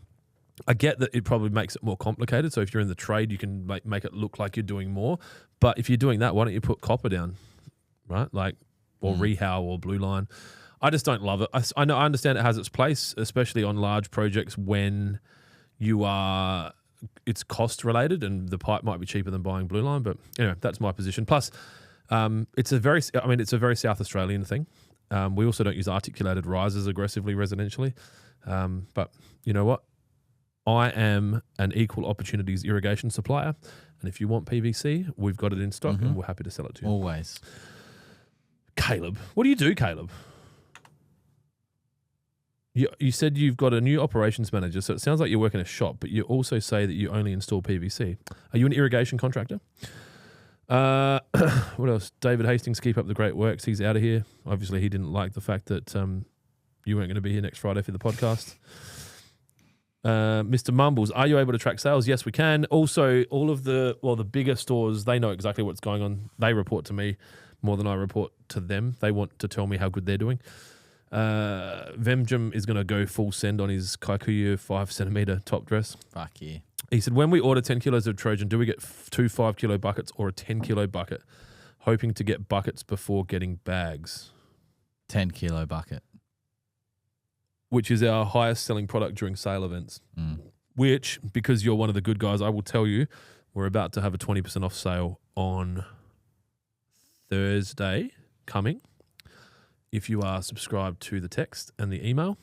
I get that it probably makes it more complicated. So if you're in the trade, you can make it look like you're doing more. But if you're doing that, why don't you put copper down, right? Like, or rehow or blue line. I just don't love it. I know, I understand it has its place, especially on large projects when it's cost related and the pipe might be cheaper than buying blue line. But anyway, that's my position. Plus, it's a very South Australian thing. We also don't use articulated risers aggressively residentially. But you know what? I am an equal opportunities irrigation supplier. And if you want PVC, we've got it in stock and we're happy to sell it to you. always. Caleb. What do you do, Caleb? You said you've got a new operations manager, so it sounds like you work in a shop, but you also say that you only install PVC. Are you an irrigation contractor? What else? David Hastings, keep up the great works. He's out of here. Obviously, he didn't like the fact that you weren't going to be here next Friday for the podcast. Mr. Mumbles, are you able to track sales? Yes, we can. Also, all of the bigger stores, they know exactly what's going on. They report to me more than I report to them. They want to tell me how good they're doing. Vemjum is going to go full send on his Kikuyu 5 centimeter top dress. Fuck yeah. He said, when we order 10 kilos of Trojan, do we get 2 5 kilo buckets or a 10 kilo bucket? Hoping to get buckets before getting bags. 10 kilo bucket. Which is our highest selling product during sale events. Which, because you're one of the good guys, I will tell you, we're about to have a 20% off sale on Thursday coming. If you are subscribed to the text and the email,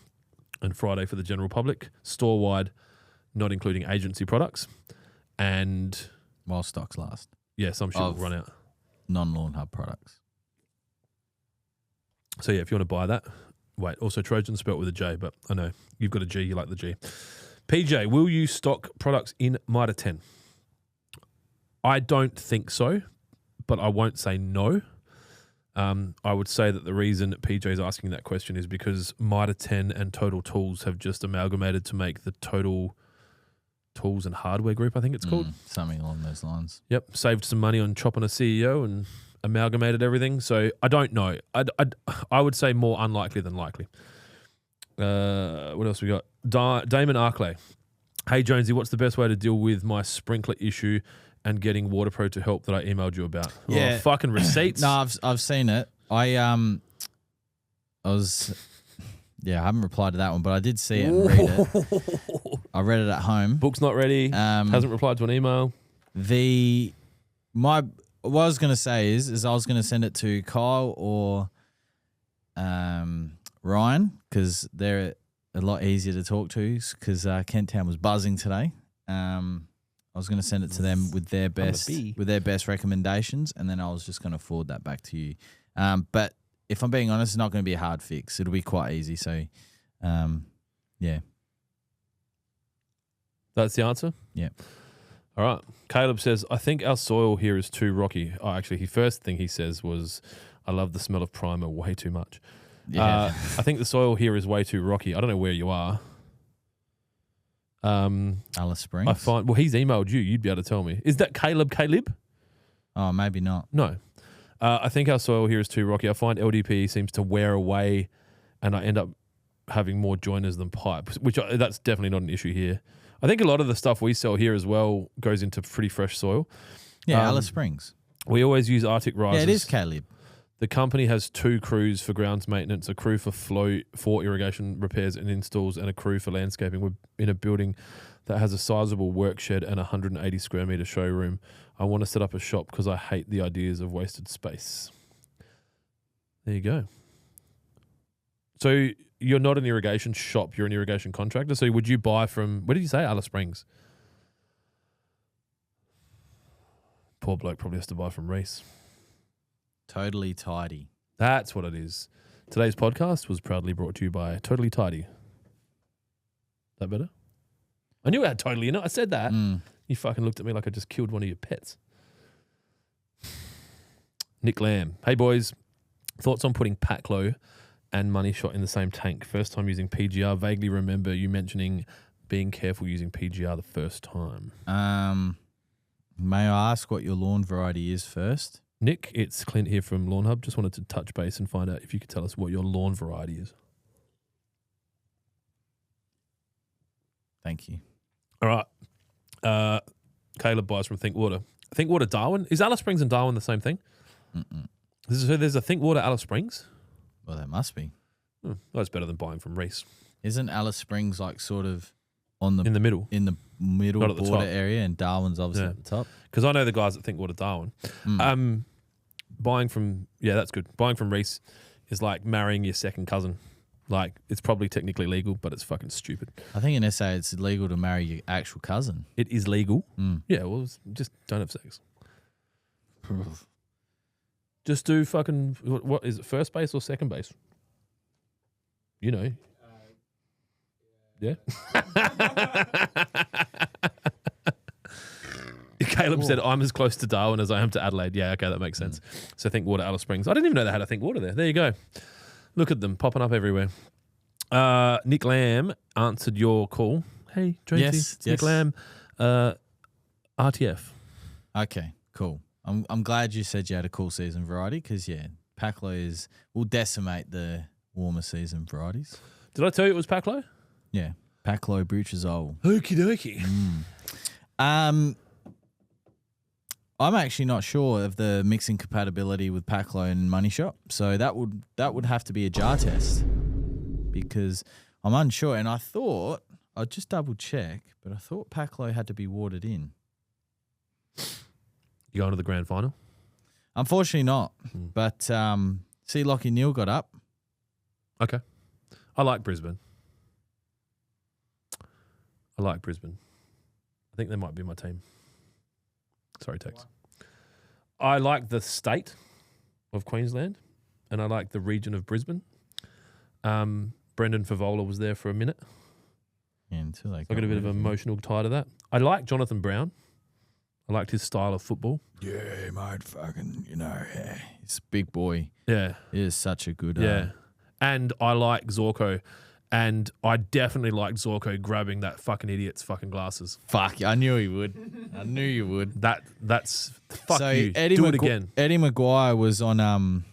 and Friday for the general public, store-wide, not including agency products. And While stocks last. yeah, some shit will Of- run out. Non-Lawnhub products. So yeah, if you want to buy that, wait, also Trojan spelt with a J, but I know you've got a G, you like the G. PJ, will you stock products in Mitre 10? I don't think so, but I won't say no. I would say that the reason PJ is asking that question is because Mitre 10 and Total Tools have just amalgamated to make the Total Tools and Hardware Group, I think it's called. Something along those lines. Yep, saved some money on chopping a CEO and amalgamated everything. So I don't know. I would say more unlikely than likely. What else we got? Damon Arkley. Hey, Jonesy, what's the best way to deal with my sprinkler issue and getting WaterPro to help that I emailed you about? Yeah. Oh, fucking receipts. No, I've seen it. I haven't replied to that one, but I did see it and read it. I read it at home. Book's not ready. Hasn't replied to an email. What I was going to say is I was going to send it to Kyle or Ryan because they're a lot easier to talk to because Kent Town was buzzing today. I was going to send it to them with their best recommendations, and then I was just going to forward that back to you. But if I'm being honest, it's not going to be a hard fix. It'll be quite easy. So, yeah. That's the answer? Yeah. All right. Caleb says, I think our soil here is too rocky. Oh, actually, the first thing he says was, I love the smell of primer way too much. Yeah. I think the soil here is way too rocky. I don't know where you are. Alice Springs. I find, well, he's emailed you. You'd be able to tell me. Is that Caleb? Oh, maybe not. No. I think our soil here is too rocky. I find LDPE seems to wear away and I end up having more joiners than pipe, which that's definitely not an issue here. I think a lot of the stuff we sell here as well goes into pretty fresh soil. Yeah, Alice Springs. We always use Arctic risers. Yeah, it is Caleb. The company has 2 crews for grounds maintenance, a crew for irrigation repairs and installs, and a crew for landscaping. We're in a building that has a sizable work shed and a 180 square meter showroom. I want to set up a shop because I hate the ideas of wasted space. There you go. So you're not an irrigation shop, you're an irrigation contractor. So would you buy from, where did you say? Alice Springs. Poor bloke probably has to buy from Reese. Totally tidy. That's what it is. Today's podcast was proudly brought to you by Totally Tidy. That better? I knew it had totally in it. I said that. You fucking looked at me like I just killed one of your pets. Nick Lamb. Hey, boys. Thoughts on putting Paclo and Money Shot in the same tank? First time using PGR. Vaguely remember you mentioning being careful using PGR the first time. May I ask what your lawn variety is first? Nick, it's Clint here from Lawnhub. Just wanted to touch base and find out if you could tell us what your lawn variety is. Thank you. All right. Caleb buys from Thinkwater. Thinkwater Darwin. Is Alice Springs and Darwin the same thing? So there's a Thinkwater Alice Springs? Well, that must be. That's better than buying from Reese. Isn't Alice Springs like sort of In the middle. in the middle Not at the border top. area, and Darwin's obviously at the top? Because I know the guys that Thinkwater Darwin. Buying from, that's good. Buying from Reese is like marrying your second cousin. Like, it's probably technically legal, but it's fucking stupid. I think in SA it's illegal to marry your actual cousin. It is legal. Yeah, well, just don't have sex. Just do fucking, what is it, first base or second base? You know. Yeah. Caleb said, I'm as close to Darwin as I am to Adelaide. Yeah, okay, that makes sense. So Thinkwater, Alice Springs. I didn't even know they had a Thinkwater there. There you go. Look at them popping up everywhere. Nick Lamb answered your call. Hey, Tracy. Yes, It's Nick Lamb. RTF. Okay, cool. I'm glad you said you had a cool season variety because, Paclo will decimate the warmer season varieties. Did I tell you it was Paclo? Yeah, Paclo Bruchazole. Okie dokie. I'm actually not sure of the mixing compatibility with Paclo and Money Shot, so that would have to be a jar test because I'm unsure. And I thought I'd just double check, but I thought Paclo had to be watered in. You going to the grand final? Unfortunately, not. But see, Lockie Neal got up. Okay. I like Brisbane. I think they might be my team. Sorry, Tex. I like the state of Queensland, and I like the region of Brisbane. Brendan Favola was there for a minute. Yeah, until they I got a bit of an emotional tie to that. I like Jonathan Brown. I liked his style of football. Yeah, mate, fucking, he's a big boy. Yeah. He is such a good... Yeah. And I like Zorko. And I definitely liked Zorko grabbing that fucking idiot's fucking glasses. Fuck, I knew he would. I knew you would. That's fuck so you. Eddie Do it again. Eddie Maguire was on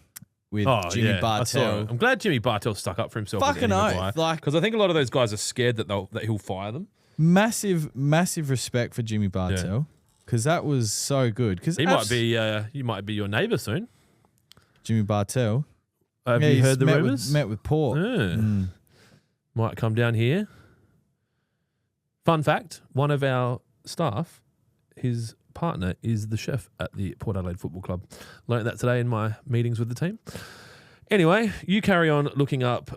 with Jimmy Bartell. I'm glad Jimmy Bartell stuck up for himself. Fucking oath, because I think a lot of those guys are scared that he'll fire them. Massive respect for Jimmy Bartell because that was so good. Because he might be your neighbour soon. Jimmy Bartell. Have you heard the rumours? Met with Port. Might come down here. Fun fact, one of our staff, his partner is the chef at the Port Adelaide Football Club. Learned that today in my meetings with the team. Anyway, you carry on looking up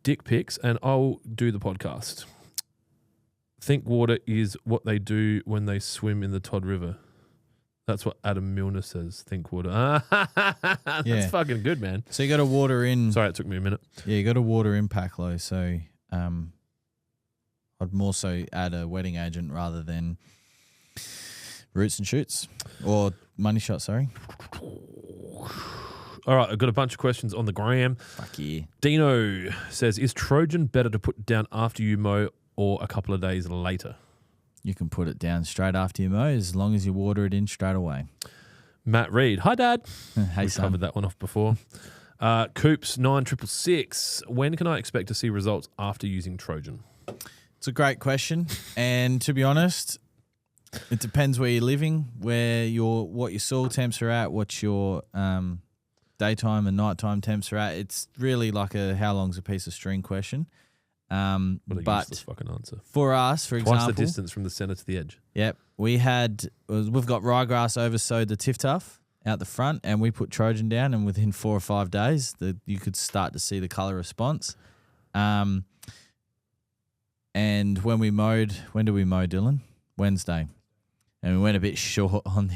dick pics and I'll do the podcast. Thinkwater is what they do when they swim in the Todd River. That's what Adam Milner says, Thinkwater. That's fucking good, man. So you got to water in. Sorry, it took me a minute. Yeah, you got to water in Paclo. So I'd more so add a wetting agent rather than roots and shoots or Money Shot, sorry. All right, I've got a bunch of questions on the gram. Fuck yeah. Dino says, is Trojan better to put down after you mow or a couple of days later? You can put it down straight after you mow as long as you water it in straight away. Matt Reed. Hi, Dad. Hey, we son. covered that one off before. Coops 9666. When can I expect to see results after using Trojan? It's a great question. And to be honest, it depends where you're living, what your soil temps are at, what your daytime and nighttime temps are at. It's really like a how long's a piece of string question. What a But useless fucking answer. for us, for Twice example, the distance from the centre to the edge. Yep, we've got ryegrass oversowed the tiff-tuff out the front, and we put Trojan down, and within 4 or 5 days, you could start to see the colour response. And when we mowed, when did we mow, Dylan? Wednesday, and we went a bit short on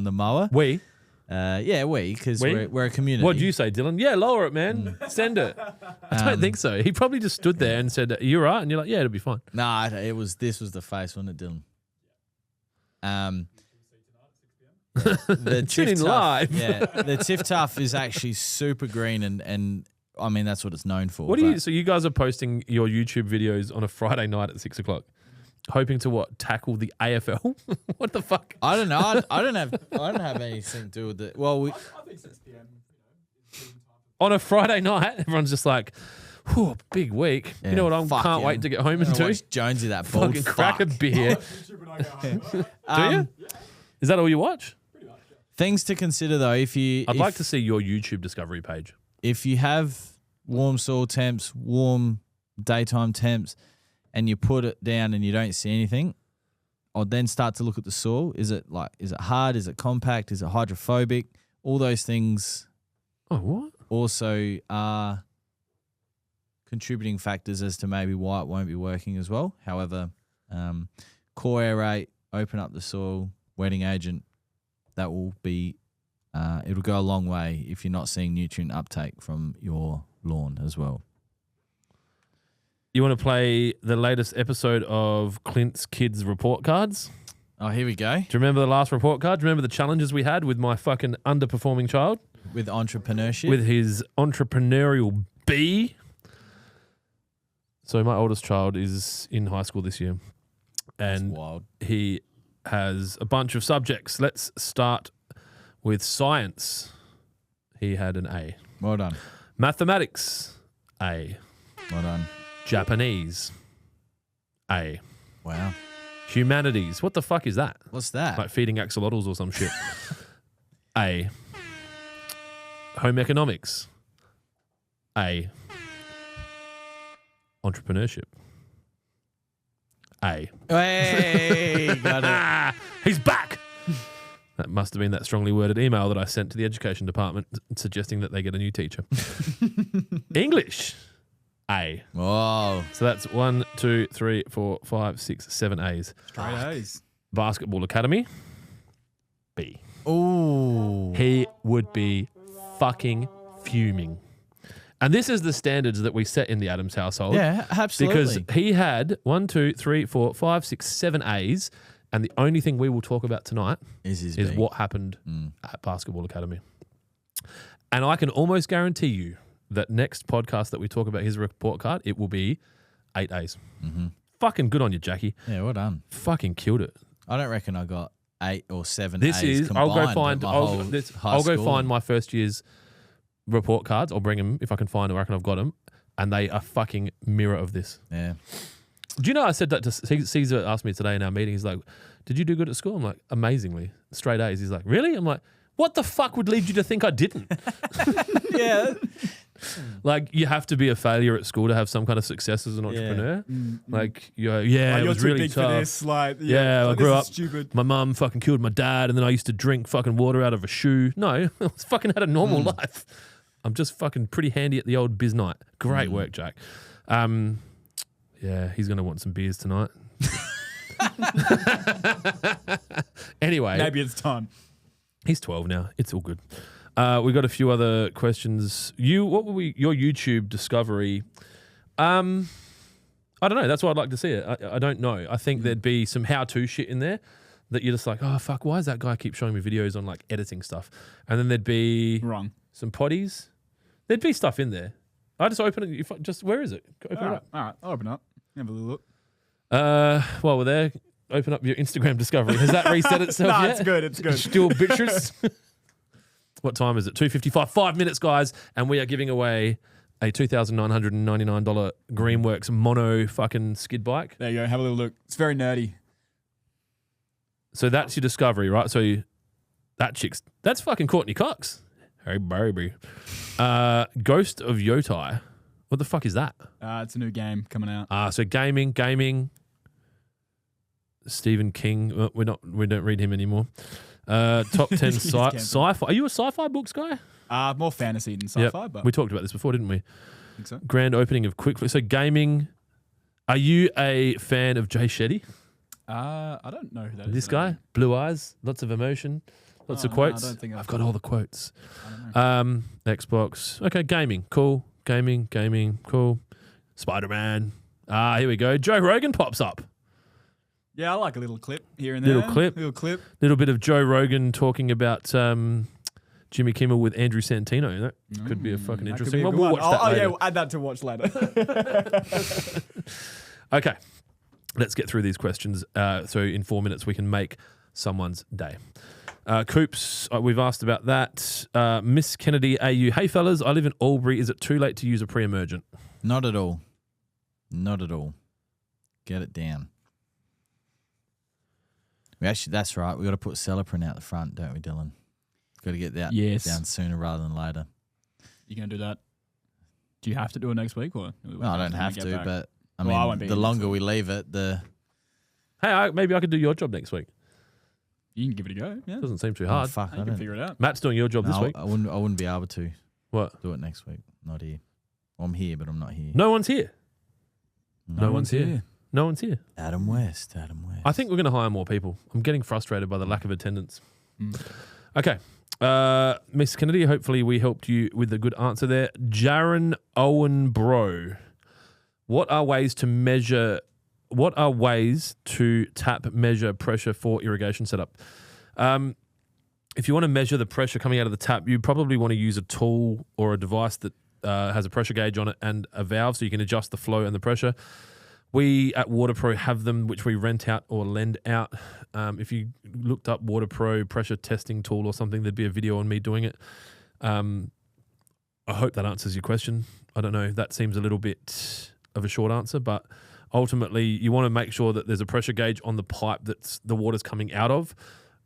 the mower. Because we're a community. What'd you say, Dylan? Yeah, lower it, man. Send it. I don't think so. He probably just stood there and said, "Are you right?" And you're like, "Yeah, it'll be fine." Nah, this was the face, wasn't it, Dylan? The Tune in tiff-tuff, live. yeah, the tiff-tuff is actually super green, and I mean that's what it's known for. So you guys are posting your YouTube videos on a Friday night at 6 o'clock, hoping to tackle the AFL? What the fuck? I don't know. I don't have anything to do with it. Well, I think 6 p.m. Is decent time on a Friday night, everyone's just like, whew, big week. Yeah, you know what? I fuck can't yeah. wait to get home and do. watch Jonesy that bald Fucking crack a fuck. beer. YouTube when I get home. Do you? Is that all you watch? Pretty much, yeah. Things to consider though, I'd like to see your YouTube discovery page. if you have warm soil temps, warm daytime temps, and you put it down and you don't see anything, I'll then start to look at the soil. Is it hard? Is it compact? Is it hydrophobic? All those things Oh, what? also are contributing factors as to maybe why it won't be working as well. However, core aerate, open up the soil, wetting agent, that will be, it'll go a long way if you're not seeing nutrient uptake from your lawn as well. You want to play the latest episode of Clint's Kids report cards? Oh, here we go. Do you remember the last report card? Do you remember the challenges we had with my fucking underperforming child? With entrepreneurship. With his entrepreneurial B. So my oldest child is in high school this year. That's And wild. he has a bunch of subjects. Let's start with science. He had an A. Well done. Mathematics, A. Well done. Japanese, A. Wow. Humanities, what the fuck is that? What's that? Like feeding axolotls or some shit. A. Home economics, A. Entrepreneurship, A. Hey, got it. He's back. That must have been that strongly worded email that I sent to the education department suggesting that they get a new teacher. English, A. Whoa. So that's 1, 2, 3, 4, 5, 6, 7 A's. Straight A's. Basketball Academy, B. Ooh. He would be fucking fuming. And this is the standards that we set in the Adams household. Yeah, absolutely. Because he had 1, 2, 3, 4, 5, 6, 7 A's. And the only thing we will talk about tonight is is what happened at Basketball Academy. And I can almost guarantee you that next podcast that we talk about his report card, it will be 8 A's. Mm-hmm. Fucking good on you, Jackie. Yeah, well done. Fucking killed it. I don't reckon I got 8 or 7 This A's is, I'll go combined find, at my I'll, whole this, high I'll go school. find my first year's report cards. I'll bring them if I can find them. I reckon I've got them. And they are fucking mirror of this. Yeah. Do you know I said that to Caesar asked me today in our meeting. He's like, did you do good at school? I'm like, amazingly. Straight A's. He's like, really? I'm like, what the fuck would lead you to think I didn't? Yeah. Like, you have to be a failure at school to have some kind of success as an entrepreneur. Like, it You're was too really big tough. for this. Like, Yeah, I like, grew this up. is stupid. My mum fucking killed my dad, and then I used to drink fucking water out of a shoe. No, I fucking had a normal life. I'm just fucking pretty handy at the old biz night. Great work, Jack. Yeah, he's going to want some beers tonight. Anyway. Maybe it's time. He's 12 now. It's all good. We got a few other questions. Your YouTube discovery? I don't know. That's why I'd like to see it. I don't know. I think there'd be some how-to shit in there that you're just like, oh fuck, why does that guy keep showing me videos on like editing stuff? And then there'd be Wrong. some potties. There'd be stuff in there. I just open it. Just where is it? Open All it right. up. All right. I'll open up. Have a little look. While we're there, open up your Instagram discovery. Has that reset itself Nah, yet? it's good. It's good. Still bitches. What time is it? 2:55. 5 minutes, guys, and we are giving away a $2,999 Greenworks mono fucking skid bike. There you go. Have a little look. It's very nerdy. So that's your discovery, right? So that's fucking Courtney Cox. Hey, baby. Ghost of Yotai. What the fuck is that? It's a new game coming out. So gaming. Stephen King. We don't read him anymore. Top 10 sci-fi. Are you a sci-fi books guy? More fantasy than sci-fi, but We talked about this before, didn't we? I think so. Grand opening of Quick. So gaming. Are you a fan of Jay Shetty? I don't know who that is. This guy, blue eyes, lots of emotion, lots of quotes. No, I don't think I've got all the quotes. I don't know. Xbox. Okay, gaming. Cool. Gaming. Cool. Spider-Man. Here we go. Joe Rogan pops up. Yeah, I like a little clip here and there. Little clip. Little bit of Joe Rogan talking about Jimmy Kimmel with Andrew Santino. That could be a fucking interesting one. We'll watch that later. Yeah, we'll add that to watch later. Okay, let's get through these questions. So in 4 minutes, we can make someone's day. Coops, we've asked about that. Miss Kennedy AU, hey fellas, I live in Albury. Is it too late to use a pre-emergent? Not at all. Get it down. That's right. We got to put Celeprint out the front, don't we, Dylan? Got to get that down sooner rather than later. You gonna do that? Do you have to do it next week, or? No, I don't have to, but I won't be the longer we leave it, the Hey, maybe I could do your job next week. You can give it a go. Yeah, Doesn't seem too hard. fuck, you can figure it out. Matt's doing your job this week. I wouldn't be able to. What? Do it next week. Not here. Well, I'm here, but I'm not here. No one's here. No one's here. No one's here. Adam West. I think we're going to hire more people. I'm getting frustrated by the lack of attendance. Okay. Miss Kennedy, hopefully we helped you with a good answer there. Jaron Owen Bro. What are ways to tap measure pressure for irrigation setup? If you want to measure the pressure coming out of the tap, you probably want to use a tool or a device that has a pressure gauge on it and a valve so you can adjust the flow and the pressure. We at WaterPro have them, which we rent out or lend out. If you looked up WaterPro pressure testing tool or something, there'd be a video on me doing it. I hope that answers your question. I don't know. That seems a little bit of a short answer, but ultimately you want to make sure that there's a pressure gauge on the pipe that's the water's coming out of.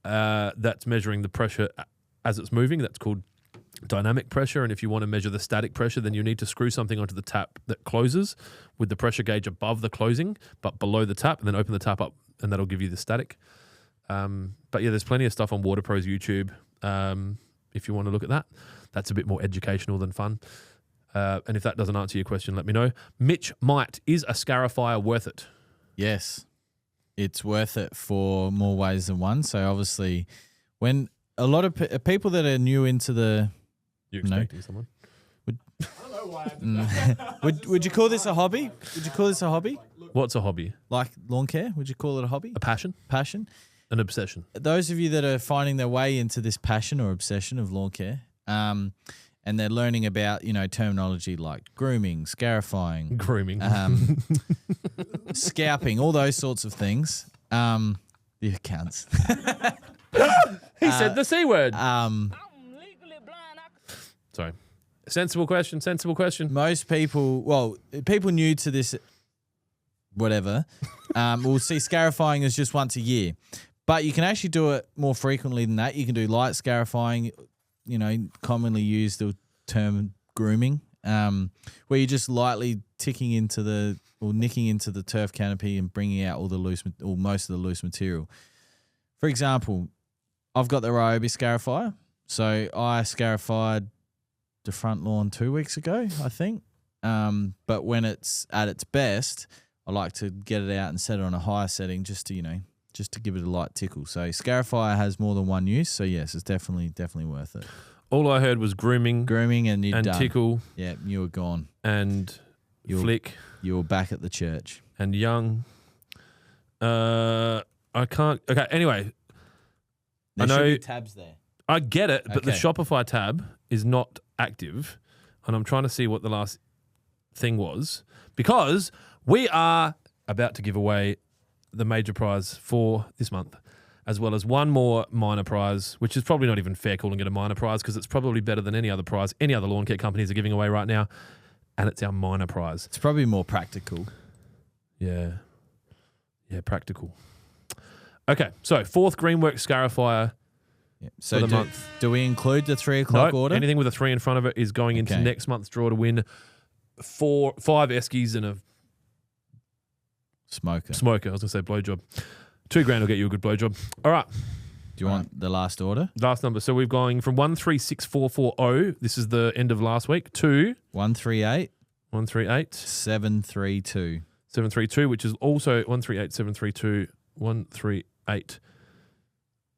That's measuring the pressure as it's moving. That's called dynamic pressure. And if you want to measure the static pressure, then you need to screw something onto the tap that closes with the pressure gauge above the closing, but below the tap, and then open the tap up, and that'll give you the static. But yeah, there's plenty of stuff on WaterPro's YouTube. If you want to look at that, that's a bit more educational than fun. And if that doesn't answer your question, let me know. Mitch Might, is a scarifier worth it? Yes, it's worth it for more ways than one. So obviously, when a lot of people that are new into the, You expecting someone? I don't know why I did that. would you call this a hobby? Would you call this a hobby? What's a hobby? Like lawn care? Would you call it a hobby? A passion? Passion? An obsession? Those of you that are finding their way into this passion or obsession of lawn care, and they're learning about, terminology like grooming, scarifying, scalping, all those sorts of things. The accounts. He said the C word. Sorry. Sensible question. Most people, people new to this, whatever, will see scarifying as just once a year. But you can actually do it more frequently than that. You can do light scarifying, commonly used the term grooming, where you're just lightly nicking into the turf canopy and bringing out all the loose, or most of the loose material. For example, I've got the Ryobi scarifier. So I scarified the front lawn 2 weeks ago, I think. But when it's at its best, I like to get it out and set it on a higher setting just to give it a light tickle. So scarifier has more than one use. So yes, it's definitely worth it. All I heard was grooming and you're done. Tickle. Yeah, you were gone. And flick. You were back at the church. And young. I can't. Okay, anyway. There should be tabs there. I get it, but the Okay. Shopify tab is not active. And I'm trying to see what the last thing was. Because we are about to give away the major prize for this month, as well as one more minor prize, which is probably not even fair calling it a minor prize because it's probably better than any other prize any other lawn care companies are giving away right now. And it's our minor prize. It's probably more practical. Yeah. Yeah, practical. Okay, so fourth Greenworks scarifier Yeah. So for the month. do we include the 3 o'clock No, order? anything with a 3 in front of it is going into Okay. next month's draw to win 5 Eskies and a Smoker. smoker. I was going to say blowjob. $2,000 will get you a good blowjob. All right. Do you want the last order? Last number. So we're going from 136440. This is the end of last week. To 138 138 732. 732, which is also 138 732. 138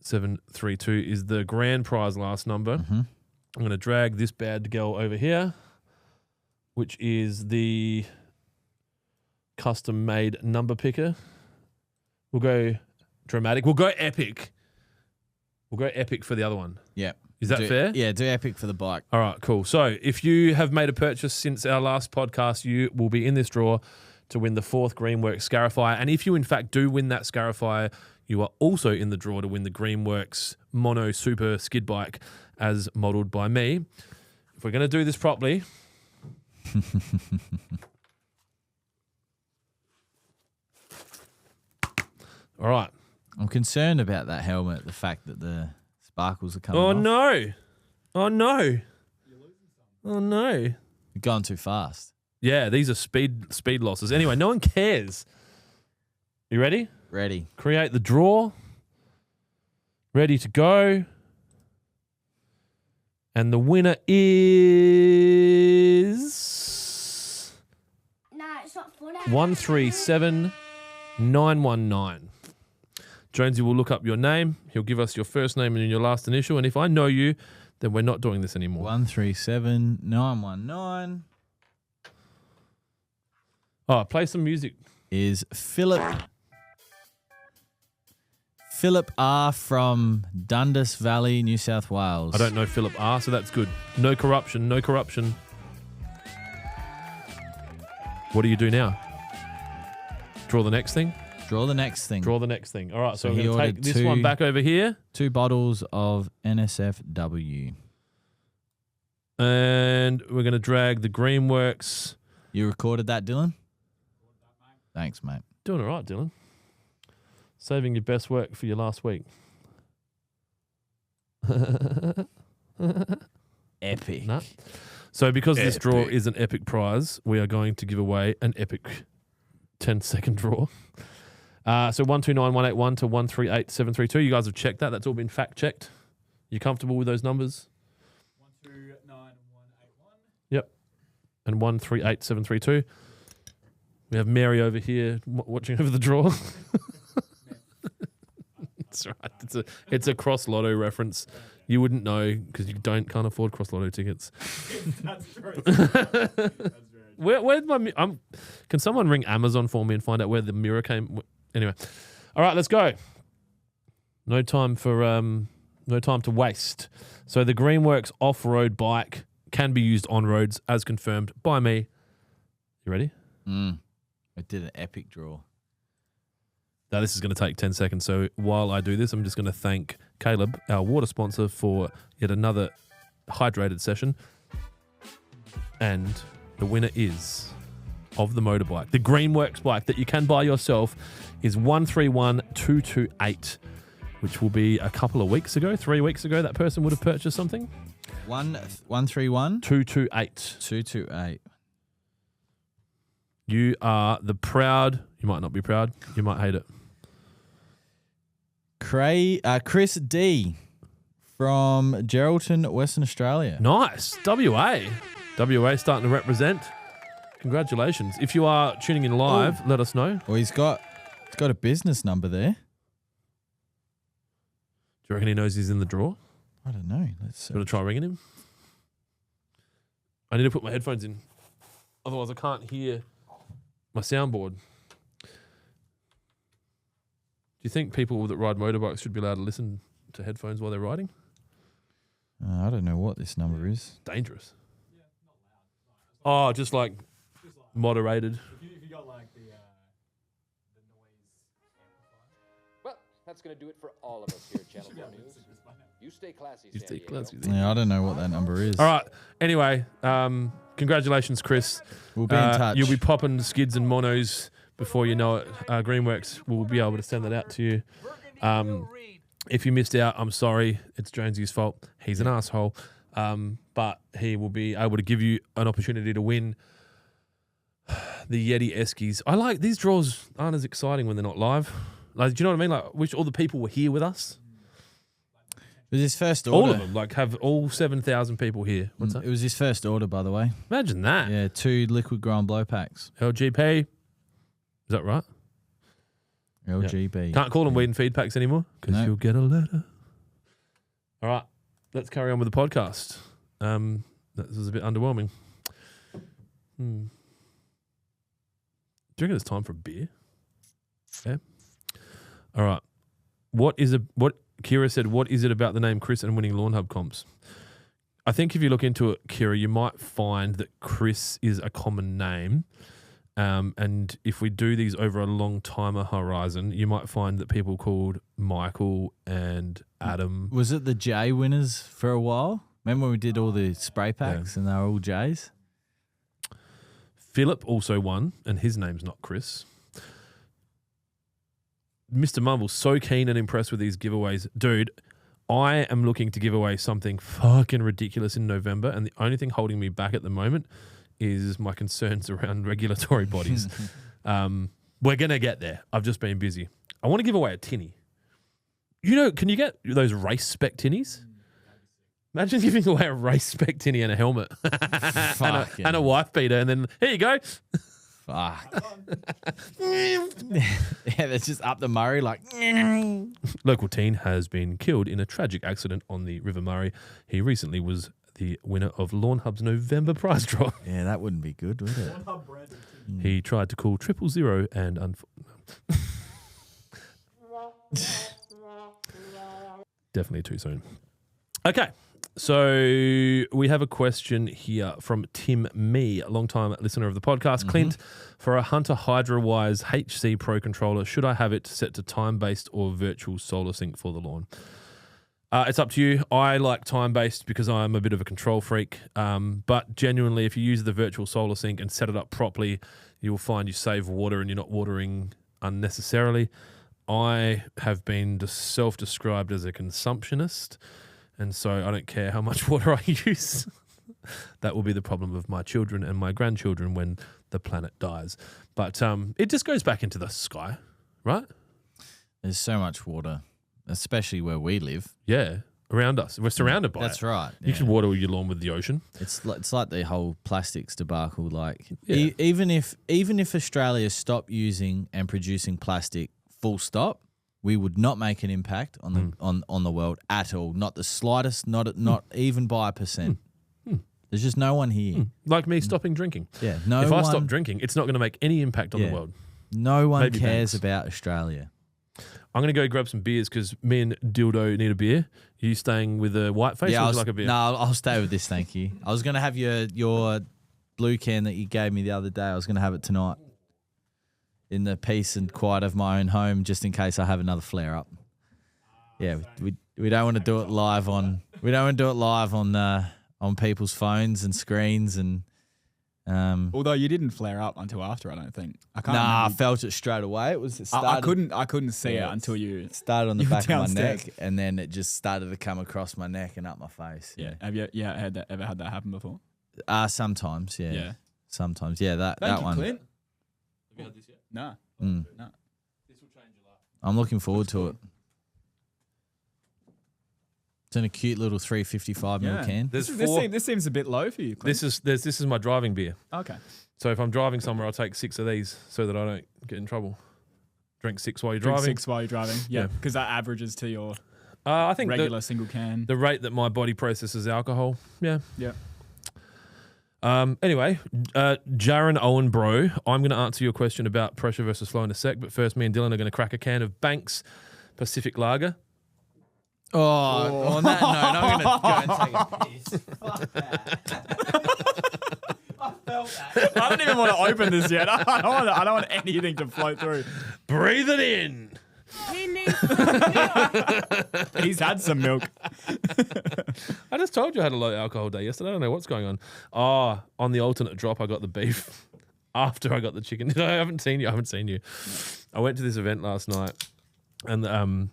732 is the grand prize last number. Mm-hmm. I'm going to drag this bad girl over here, which is the custom-made number picker. We'll go dramatic. We'll go epic. We'll go epic for the other one. Yeah. Is that fair? Yeah, do epic for the bike. All right, cool. So if you have made a purchase since our last podcast, you will be in this draw to win the 4th Greenworks Scarifier. And if you, in fact, do win that Scarifier, you are also in the draw to win the Greenworks Mono Super Skid Bike as modelled by me. If we're going to do this properly... All right. I'm concerned about that helmet, the fact that the sparkles are coming Oh, off. no. Oh, no. Oh, no. You're going too fast. Yeah, these are speed losses. Anyway, no one cares. You ready? Ready. Create the draw. Ready to go. And the winner is No, it's not funny. 137919. Jonesy will look up your name. He'll give us your first name and your last initial. And if I know you, then we're not doing this anymore. 137919 Oh, play some music. is Philip R. from Dundas Valley, New South Wales. I don't know Philip R, so that's good. No corruption, no corruption. What do you do now? Draw the next thing? Draw the next thing. Draw the next thing. All right, so So we're he going to take ordered this one back over here. 2 bottles of NSFW. And we're going to drag the Greenworks. You recorded that, Dylan? Thanks, mate. Doing all right, Dylan. Saving your best work for your last week. Epic. No. So because this draw is an epic prize, we are going to give away an epic 10-second draw. So 129181 to 138732. You guys have checked that. That's all been fact checked. You comfortable with those numbers? 129181. Yep. And 138732. We have Mary over here watching over the draw. That's right. It's a Cross Lotto reference. You wouldn't know because you can't afford Cross Lotto tickets. That's true. That's very true. Where's my? Can someone ring Amazon for me and find out where the mirror came? Anyway, all right, let's go. No time to waste. So the Greenworks off-road bike can be used on roads, as confirmed by me. You ready? I did an epic draw. Now, this is going to take 10 seconds. So while I do this, I'm just going to thank Caleb, our water sponsor, for yet another hydrated session. And the winner is of the motorbike. The Greenworks bike that you can buy yourself is 131228, which will be a couple of weeks ago, 3 weeks ago, that person would have purchased something. 131 228. 228. You are the proud, you might not be proud, you might hate it. Chris D from Geraldton, Western Australia. Nice. WA starting to represent. Congratulations. If you are tuning in live, let us know. Well, he's got a business number there. Do you reckon he knows he's in the draw? I don't know. Let's Gonna try ringing him? I need to put my headphones in. Otherwise I can't hear my soundboard. Do you think people that ride motorbikes should be allowed to listen to headphones while they're riding? I don't know what this number is. Dangerous. Oh, just like moderated. If you got like the noise amplifier. Well, that's going to do it for all of us here at Channel 4 News. You stay classy, You San stay Diego. classy. Yeah, I don't know what that number is. All right. Anyway, congratulations, Chris. We'll be in touch. You'll be popping skids and monos before you know it. Greenworks will be able to send that out to you. If you missed out, I'm sorry. It's Jonesy's fault. He's an asshole. But he will be able to give you an opportunity to win The Yeti Eskies. I like these draws aren't as exciting when they're not live. Like, do you know what I mean? Like, wish all the people were here with us. It was his first order. All of them. Like, have all 7,000 people here. What's that? It was his first order, by the way. Imagine that. Yeah, 2 liquid grind blow packs. LGP. Is that right? LGB. Can't call them weed and feed packs anymore because No. you'll get a letter. All right. Let's carry on with the podcast. That was a bit underwhelming. Do you reckon it's time for a beer? Yeah. All right. What Kira said, what is it about the name Chris and winning Lawnhub comps? I think if you look into it, Kira, you might find that Chris is a common name. And if we do these over a long timer horizon, you might find that people called Michael and Adam. Was it the J winners for a while? Remember when we did all the spray packs and they were all J's? Philip also won, and his name's not Chris. Mr. Mumble's so keen and impressed with these giveaways. Dude, I am looking to give away something fucking ridiculous in November, and the only thing holding me back at the moment is my concerns around regulatory bodies. We're going to get there. I've just been busy. I want to give away a tinny. You know, can you get those race spec tinnies? Imagine giving away a race spec tinny and a helmet and a wife beater, and then here you go. Fuck. Yeah, that's just up the Murray like. Local teen has been killed in a tragic accident on the River Murray. He recently was the winner of Lawnhub's November prize draw. Yeah, that wouldn't be good, would it? He tried to call 000 and definitely too soon. Okay. So we have a question here from Tim Me, a long-time listener of the podcast. Clint, for a Hunter HydraWise HC Pro controller, should I have it set to time-based or virtual solar sync for the lawn? It's up to you. I like time-based because I'm a bit of a control freak. But genuinely, if you use the virtual solar sync and set it up properly, you'll find you save water and you're not watering unnecessarily. I have been self-described as a consumptionist, and so I don't care how much water I use. That will be the problem of my children and my grandchildren when the planet dies. But it just goes back into the sky, right? There's so much water, especially where we live. Yeah, around us. We're surrounded by That's it. right. You can water your lawn with the ocean. It's like the whole plastics debacle. Like Yeah. even if Australia stopped using and producing plastic, full stop, we would not make an impact on the on the world at all. Not the slightest. Not even by a percent. There's just no one here. Like me stopping drinking. Yeah, no If one. I stop drinking, it's not going to make any impact on the world. No one Maybe cares banks. about Australia. I'm going to go grab some beers because me and Dildo need a beer. Are you staying with a white face or would you like a beer? No, I'll stay with this. Thank you. I was gonna have your blue can that you gave me the other day. I was gonna have it tonight in the peace and quiet of my own home, just in case I have another flare up. Yeah, we don't want to do it live on. We don't want to do it live on people's phones and screens and. Although you didn't flare up until after, I don't think. I can't. I remember. felt it straight away. It started, I couldn't see it until you. It started on the you were back of my downstairs. neck, and then it just started to come across my neck and up my face. Yeah. Have you ever had that happen before? Sometimes, yeah. Yeah. Sometimes, yeah. That Thank you, one. Clint. Have you had this yet? No. Mm. No. This will change your life. I'm looking forward to it. It's in a cute little 355 ml can. There's This, four. this seems a bit low for you, Clint. This is my driving beer. Okay. So if I'm driving somewhere, I'll take 6 of these so that I don't get in trouble. Drink 6 while you're Drink driving. 6 while you're driving. Yeah, Yeah. because that averages to your I think regular single can. the rate that my body processes alcohol. Yeah. Yeah. Anyway, Jaron Owen Bro, I'm going to answer your question about pressure versus flow in a sec, but first me and Dylan are going to crack a can of Banks Pacific Lager. Oh, on that note, I'm going to go and take a piss. Fuck that. I felt that. I don't even want to open this yet. I don't want anything to flow through. Breathe it in. He's had some milk. I just told you I had a low alcohol day yesterday. I don't know what's going on. Oh, on the alternate drop, I got the beef after I got the chicken. I haven't seen you. I went to this event last night, and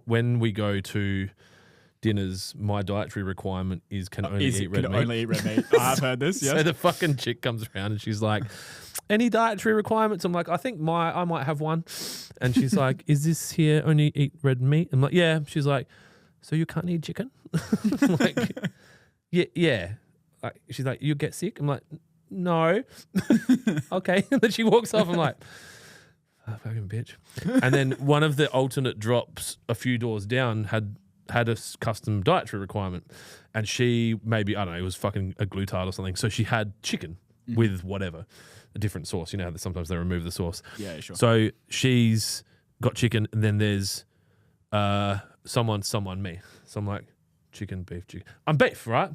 when we go to dinners, my dietary requirement is can only eat red meat. Only eat red meat. I have heard this. Yes. So the fucking chick comes around and she's like, any dietary requirements? I'm like, I think I might have one. And she's like, is this here only eat red meat? I'm like, yeah. She's like, so you can't eat chicken? I'm like, yeah. Like, she's like, you get sick? I'm like, no. Okay. And then she walks off. I'm like, oh, fucking bitch. And then one of the alternate drops a few doors down had a custom dietary requirement. And she maybe, I don't know, it was fucking a glutard or something. So she had chicken with whatever, a different sauce. You know how sometimes they remove the sauce. Yeah, sure. So she's got chicken, and then there's someone, me. So I'm like, chicken, beef, chicken. I'm beef, right?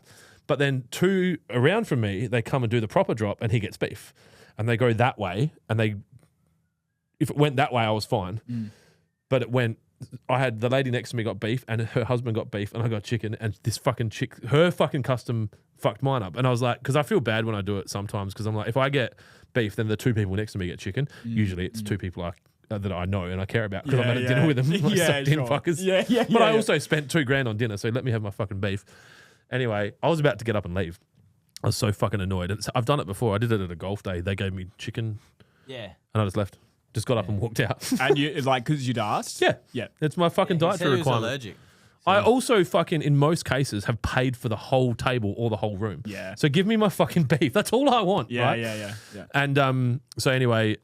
But then 2 around from me, they come and do the proper drop, and he gets beef. And they go that way, and if it went that way, I was fine. But it went, I had the lady next to me got beef, and her husband got beef, and I got chicken, and this fucking chick, her fucking custom fucked mine up. And I was like, because I feel bad when I do it sometimes, because I'm like, if I get beef, then the 2 people next to me get chicken. Usually it's 2 people that I know and I care about, because I'm at a dinner with them. Like, Yeah, dinner sure. fuckers. Yeah. But I also spent $2,000 on dinner, so let me have my fucking beef. Anyway, I was about to get up and leave. I was so fucking annoyed. I've done it before. I did it at a golf day. They gave me chicken. Yeah. And I just left. Just got up and walked out. And you, like, because you'd asked? Yeah. Yeah. It's my fucking He said dietary he was requirement. allergic. I also fucking, in most cases, have paid for the whole table or the whole room. Yeah. So give me my fucking beef. That's all I want, Yeah, right? yeah. And so anyway,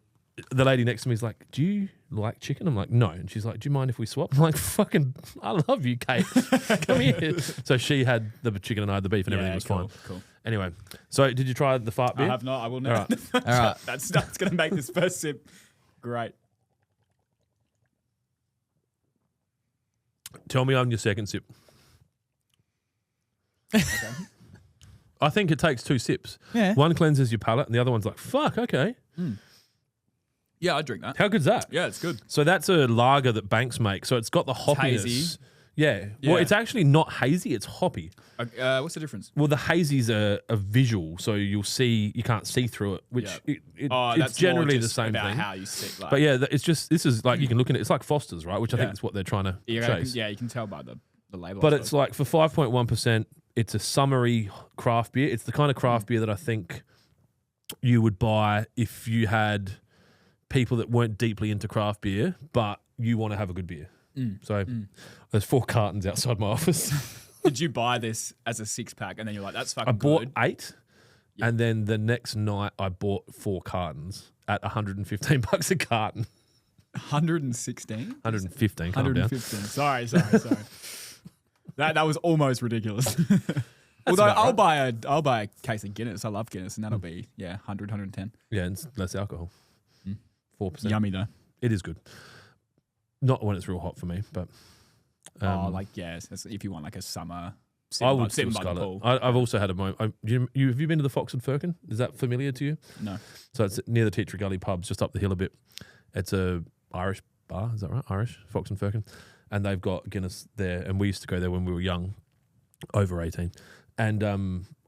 the lady next to me is like, do you like chicken? I'm like, no. And she's like, do you mind if we swap? I'm like, fucking, I love you, Kate. Come here. So she had the chicken and I had the beef, and everything was fine. Cool. Anyway, so did you try the fart beer? I have not. I will now. All right. That's going to make this first sip great. Tell me on your second sip. I think it takes 2 sips. Yeah. One cleanses your palate, and the other one's like, fuck, okay. Yeah, I'd drink that. How good's that? Yeah, it's good. So that's a lager that Banks make. So it's got the hoppiness. hazy. Yeah. Well, Yeah. it's actually not hazy. It's hoppy. What's the difference? Well, the hazy's a visual, so you can't see through it, which Yeah. it's That's generally more the just same about thing. how you sit. Like, But yeah, this is like, you can look at it. It's like Foster's, right? Which I think Yeah. is what they're trying to you chase. can tell by the label. But I it's suppose. like for 5.1%, it's a summery craft beer. It's the kind of craft beer that I think you would buy if you had people that weren't deeply into craft beer, but you want to have a good beer. So there's 4 cartons outside my office. Did you buy this as a 6-pack and then you're like, that's fucking I bought good? 8, and then the next night I bought 4 cartons at $115 a carton. 116? 115, calm down. 115. Sorry. That was almost ridiculous. Although about I'll buy a case of Guinness. I love Guinness, and that'll be 100, 110. Yeah, and it's less alcohol. 4%. Yummy though. It is good. Not when it's real hot for me, but If you want like a summer. I would sitting still by the scull pool. it. I've also had a moment. Have you been to the Fox and Firkin? Is that familiar to you? No. So it's near the Teacher Gully pubs, just up the hill a bit. It's a Irish bar, is that right? Irish, Fox and Firkin. And they've got Guinness there, and we used to go there when we were young, over 18. And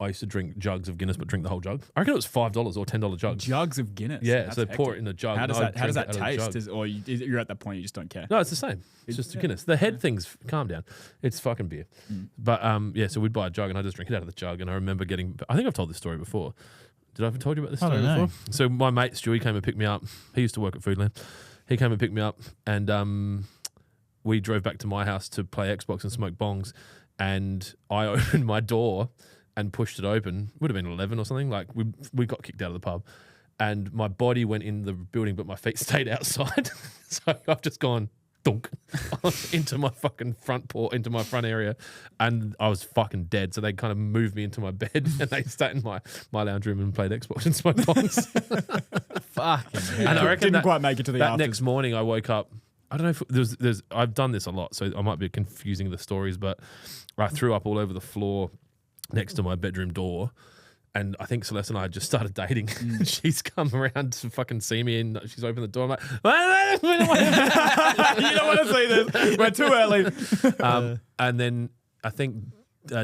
I used to drink jugs of Guinness, but drink the whole jug. I reckon it was $5 or $10 jugs. Jugs of Guinness. Yeah, That's so they pour it hectic. in a jug. How and does I'd that drink it out of taste? the jug. You're at that point you just don't care. No, it's the same. It's just a Guinness. The head things, calm down. It's fucking beer. But so we'd buy a jug and I just drink it out of the jug. And I remember I think I've told this story before. Did I ever told you about this I story don't know. before? So my mate Stewie came and picked me up. He used to work at Foodland. He came and picked me up, and we drove back to my house to play Xbox and smoke bongs. And I opened my door and pushed it open. Would have been 11 or something. Like we got kicked out of the pub, and my body went in the building, but my feet stayed outside. So I've just gone thunk into my fucking into my front area, and I was fucking dead. So they kind of moved me into my bed, and they sat in my lounge room and played Xbox and smoked bongs. Fucking hell. And I reckon Didn't quite make it to the that afters. next morning I woke up. I don't know if there's I've done this a lot, so I might be confusing the stories, but I threw up all over the floor next to my bedroom door. And I think Celeste and I had just started dating. She's come around to fucking see me, and she's opened the door. I'm like, You don't want to see this. We're too early. and then I think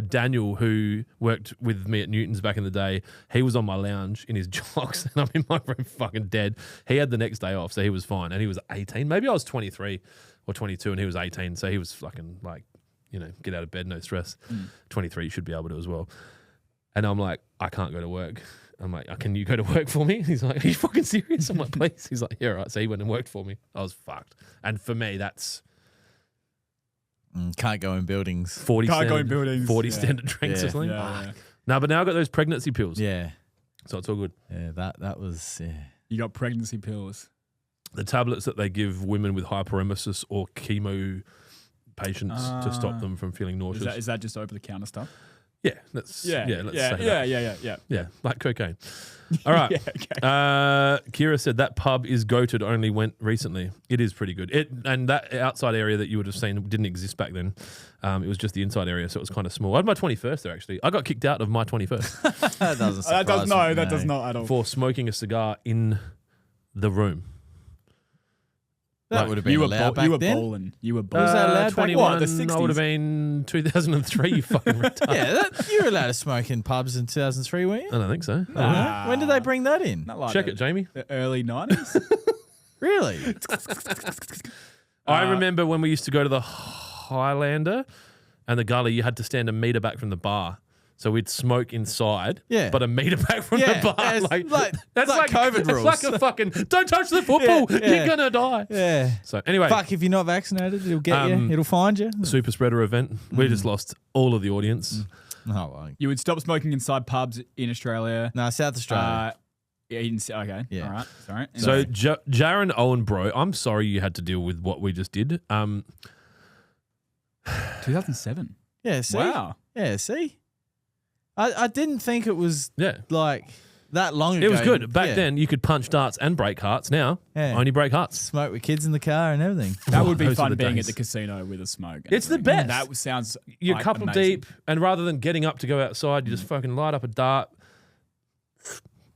Daniel, who worked with me at Newton's back in the day, he was on my lounge in his jocks, and I'm in my room fucking dead. He had the next day off, so he was fine. And he was 18. Maybe I was 23 or 22, and he was 18. So he was fucking like, get out of bed, no stress. 23, you should be able to as well. And I'm like, I can't go to work. I'm like, can you go to work for me? He's like, are you fucking serious? I'm like, please. He's like, yeah, right. So he went and worked for me. I was fucked. And for me, that's Can't go in buildings. 40 Can't go standard, in buildings. 40 Yeah. standard drinks or Yeah. something. Yeah. No, but now I got those pregnancy pills. Yeah. So it's all good. Yeah, that was, yeah. You got pregnancy pills. The tablets that they give women with hyperemesis or chemo patients to stop them from feeling nauseous. Is that just over the counter stuff? Yeah, let's say that. Yeah, like cocaine. All right. Yeah, okay. Kira said that pub is goated, only went recently. It is pretty good. And that outside area that you would have seen didn't exist back then. It was just the inside area, so it was kind of small. I had my 21st there, actually. I got kicked out of my 21st That doesn't surprise that me, does not at all. for smoking a cigar in the room. That would have been allowed back you were then. bowling. You were Was bowling. that allowed back 21, then? The I would have 60s? been 2003, you fucking retard. Yeah, you were allowed to smoke in pubs in 2003, weren't you? I don't think so. Nah. When did they bring that in? Not like Check the- it, Jamie. The early 90s? Really? I remember when we used to go to the Highlander and the Gully, you had to stand a metre back from the bar. So we'd smoke inside, Yeah. but a metre back from Yeah, the bar. it's That's like COVID it's rules. like a fucking, don't touch the football, Yeah, yeah. you're going to die. Yeah. So anyway, Fuck, if you're not vaccinated, it'll get you. It'll find you. super spreader event. We just lost all of the audience. Oh, well. You would stop smoking inside pubs in Australia. No, South Australia. Okay. Yeah. All right. Sorry. So Jaron Owen, bro, I'm sorry you had to deal with what we just did. 2007. Yeah, see? Wow. Yeah, see? I didn't think it was Yeah. like that long ago. It was good. Back Yeah. then, you could punch darts and break hearts. Now, Yeah. only break hearts. Smoke with kids in the car and everything. That would be Those are fun the being days. at the casino with a smoke. and It's the everything. best. That sounds You're like, a couple amazing. deep, and rather than getting up to go outside, you just fucking light up a dart.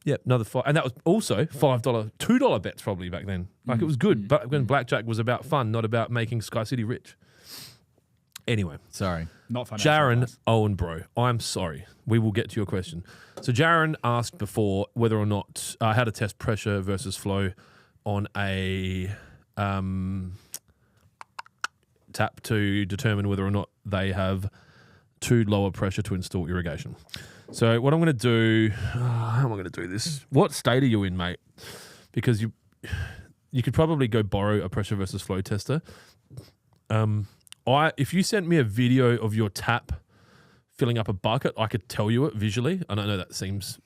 Yep, another five. And that was also $5, $2 bets probably back then. Like it was good. But when blackjack was about fun, not about making Sky City rich. Anyway, Sorry. Not fun. Jaron Owen, bro, I'm sorry. We will get to your question. So Jaron asked before whether or not how to test pressure versus flow on a tap to determine whether or not they have too lower pressure to install irrigation. So what I'm going to do, how am I going to do this? What state are you in, mate? Because you could probably go borrow a pressure versus flow tester. If you sent me a video of your tap filling up a bucket, I could tell you it visually. And I know that seems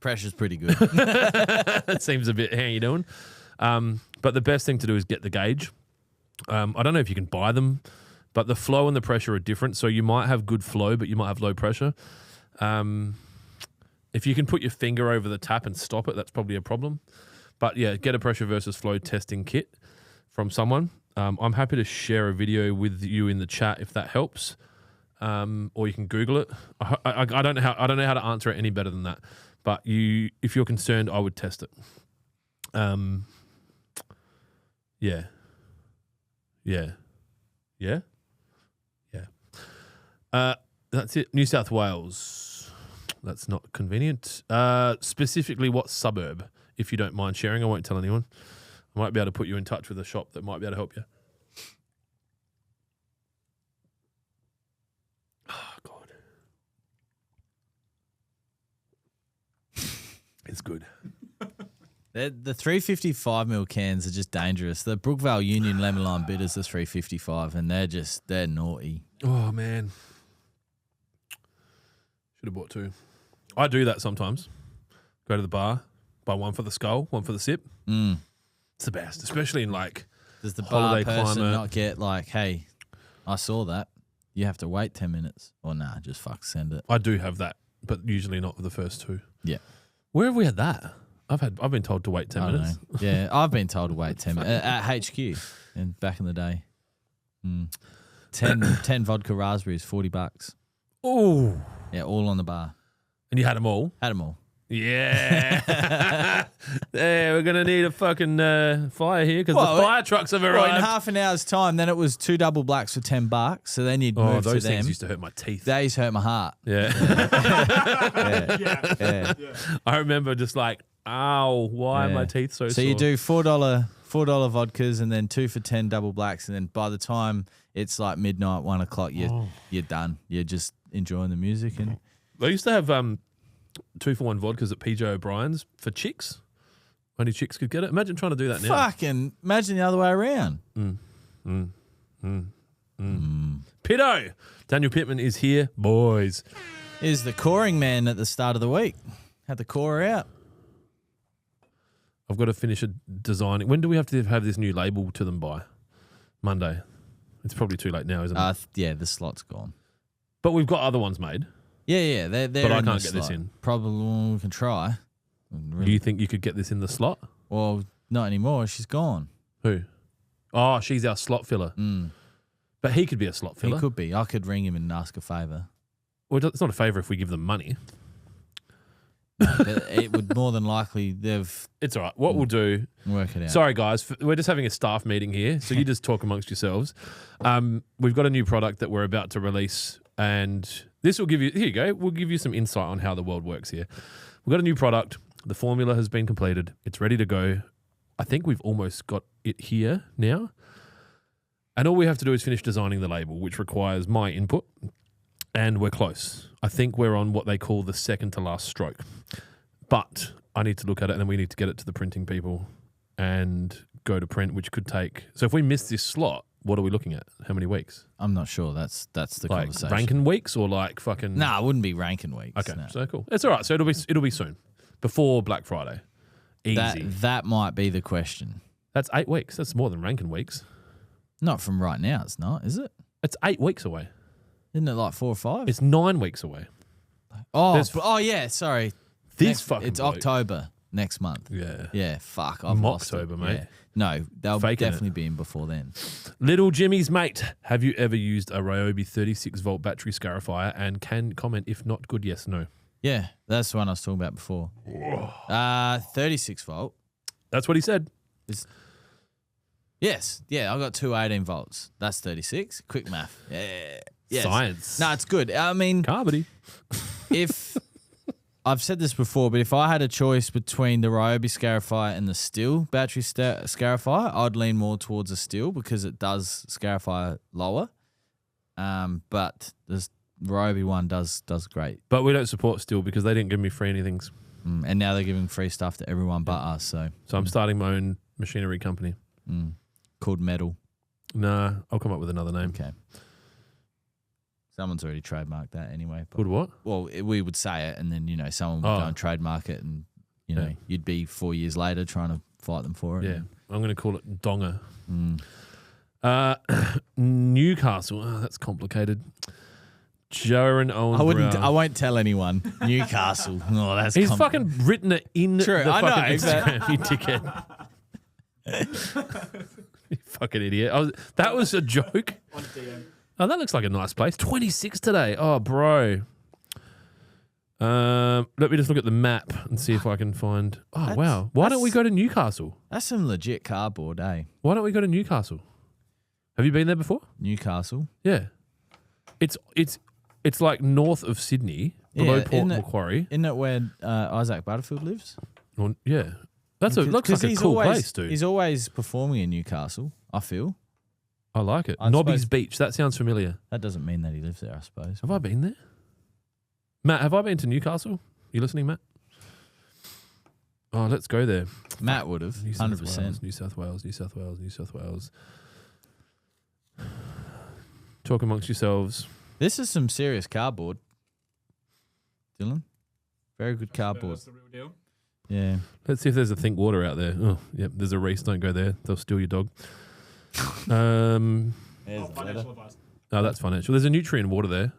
Pressure's pretty good. that seems a bit, how you doing? But the best thing to do is get the gauge. I don't know if you can buy them, but the flow and the pressure are different. So you might have good flow, but you might have low pressure. If you can put your finger over the tap and stop it, that's probably a problem. But yeah, get a pressure versus flow testing kit from someone. I'm happy to share a video with you in the chat if that helps, or you can Google it. I don't know how to answer it any better than that. But if you're concerned, I would test it. Yeah. That's it. New South Wales. That's not convenient. Specifically, what suburb? If you don't mind sharing, I won't tell anyone. I might be able to put you in touch with a shop that might be able to help you. Oh, God. It's good. The 355 ml cans are just dangerous. The Brookvale Union Lemon Lime Bitters are 355 and they're naughty. Oh, man. Should have bought two. I do that sometimes. Go to the bar, buy one for the skull, one for the sip. It's the best, especially in like Does the bar holiday person climate. not get like, hey, I saw that. You have to wait 10 minutes. Or nah, just fuck send it. I do have that, but usually not for the first two. Yeah. Where have we had that? I've been told to wait 10 I don't minutes. know. Yeah, I've been told to wait 10 minutes at HQ and back in the day. 10 vodka raspberries, $40. Oh, Yeah, all on the bar. and you had them all? Had them all. Yeah. Yeah, we're going to need a fucking fire here because Well, the fire trucks have Well, arrived. in half an hour's time, then it was 2 double blacks for $10. So then you'd Oh, move to those them. things used to hurt my teeth. They used to hurt my heart. Yeah. Yeah. I remember just like, ow, why are Yeah. my teeth so So sore? you do $4 vodkas and then 2 for 10 double blacks, and then by the time it's like midnight, 1 o'clock, you're done. You're just enjoying the music and They used to have 2-for-1 vodkas at PJ O'Brien's for chicks. Only chicks could get it. Imagine trying to do that now. Fucking imagine the other way around. Pitto! Daniel Pittman is here, boys. Is the coring man at the start of the week. Had the core out. I've got to finish a designing. When do we have to have this new label to them by? Monday. It's probably too late now, isn't it? Yeah, the slot's gone. But we've got other ones made. Yeah, they're But I in can't the get this slot. in. Probably we can try. Do you think you could get this in the slot? Well, not anymore. She's gone. Who? Oh, she's our slot filler. But he could be a slot filler. He could be. I could ring him and ask a favour. Well, it's not a favour if we give them money. But it would more than likely It's all right. What we'll do... work it out. Sorry, guys. We're just having a staff meeting here, so you just talk amongst yourselves. We've got a new product that we're about to release, and this will give you... Here you go. We'll give you some insight on how the world works here. We've got a new product. The formula has been completed. It's ready to go. I think we've almost got it here now. And all we have to do is finish designing the label, which requires my input, and we're close. I think we're on what they call the second to last stroke. But I need to look at it, and then we need to get it to the printing people and go to print, which could take... So if we miss this slot, what are we looking at? How many weeks? I'm not sure. That's the Like conversation. ranking weeks or like fucking... Nah, it wouldn't be ranking weeks. Okay, no. so cool. It's all right. So it'll be soon. Before Black Friday. Easy. That might be the question. That's 8 weeks. That's more than ranking weeks. Not from right now, it's not, is it? It's 8 weeks away. Isn't it like 4 or 5? It's 9 weeks away. Yeah, sorry. It's bloke. October next month. Yeah. Yeah, fuck. I've lost it. Mocktober, mate. Yeah. No, they'll Faking definitely be in before then. Little Jimmy's mate, have you ever used a Ryobi 36-volt battery scarifier, and can comment if not good, yes, no? Yeah, that's the one I was talking about before. 36 volt. That's what he said. Yes. Yeah, I got two 18 volts. That's 36. Quick math. Yeah. Yes. Science. No, it's good. I mean, Carbody. if I've said this before, but if I had a choice between the Ryobi scarifier and the steel battery scarifier, I'd lean more towards a steel because it does scarify lower. But the Ryobi one does great. But we don't support Still because they didn't give me free anything. And now they're giving free stuff to everyone but us. So I'm starting my own machinery company. Called Metal. Nah, I'll come up with another name. Okay. Someone's already trademarked that anyway. But, Good what? well, we would say it, and then someone would go and trademark it, and you'd be 4 years later trying to fight them for it. Yeah, I'm going to call it Donga. Newcastle. Oh, that's complicated. Jaron Owen. I won't tell anyone. Newcastle. Oh, that's He's fucking written it in True, the I fucking know, Instagram, you dickhead. You fucking idiot. That was a joke. On DM. Oh, that looks like a nice place. 26 today. Oh, bro. Let me just look at the map and see if I can find... Oh, wow. Why don't we go to Newcastle? That's some legit cardboard, eh? Why don't we go to Newcastle? Have you been there before? Newcastle. Yeah. It's like north of Sydney, below Port Macquarie. Isn't it where Isaac Butterfield lives? Well, yeah. Looks like a cool place, dude. He's always performing in Newcastle, I feel. I like it. I Nobby's suppose- Beach. That sounds familiar. That doesn't mean that he lives there, I suppose. Have I been there? Matt, have I been to Newcastle? You listening, Matt? Oh, let's go there. Matt would have, 100%. New South Wales. Talk amongst yourselves. This is some serious cardboard, Dylan. Very good cardboard. That's the real deal. Yeah. Let's see if there's a Think Water out there. Oh, yep, there's a Reese. Don't go there. They'll steal your dog. There's Financial advice. Oh, that's financial. There's a Nutrient Water there.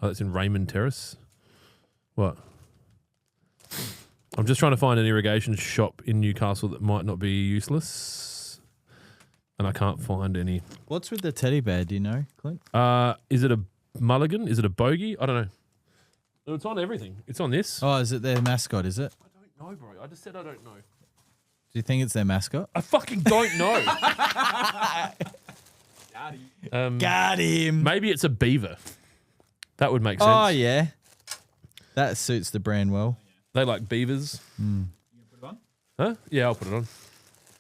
Oh, that's in Raymond Terrace. What? I'm just trying to find an irrigation shop in Newcastle that might not be useless. And I can't find any. What's with the teddy bear? Do you know, Clint? Is it a mulligan? Is it a bogey? I don't know. No, it's on everything. It's on this. Oh, is it their mascot, is it? I don't know, bro. I just said I don't know. Do you think it's their mascot? I fucking don't know. Got him. Maybe it's a beaver. That would make sense. Oh, yeah. That suits the brand well. They like beavers. You gonna put it on? Huh? Yeah, I'll put it on.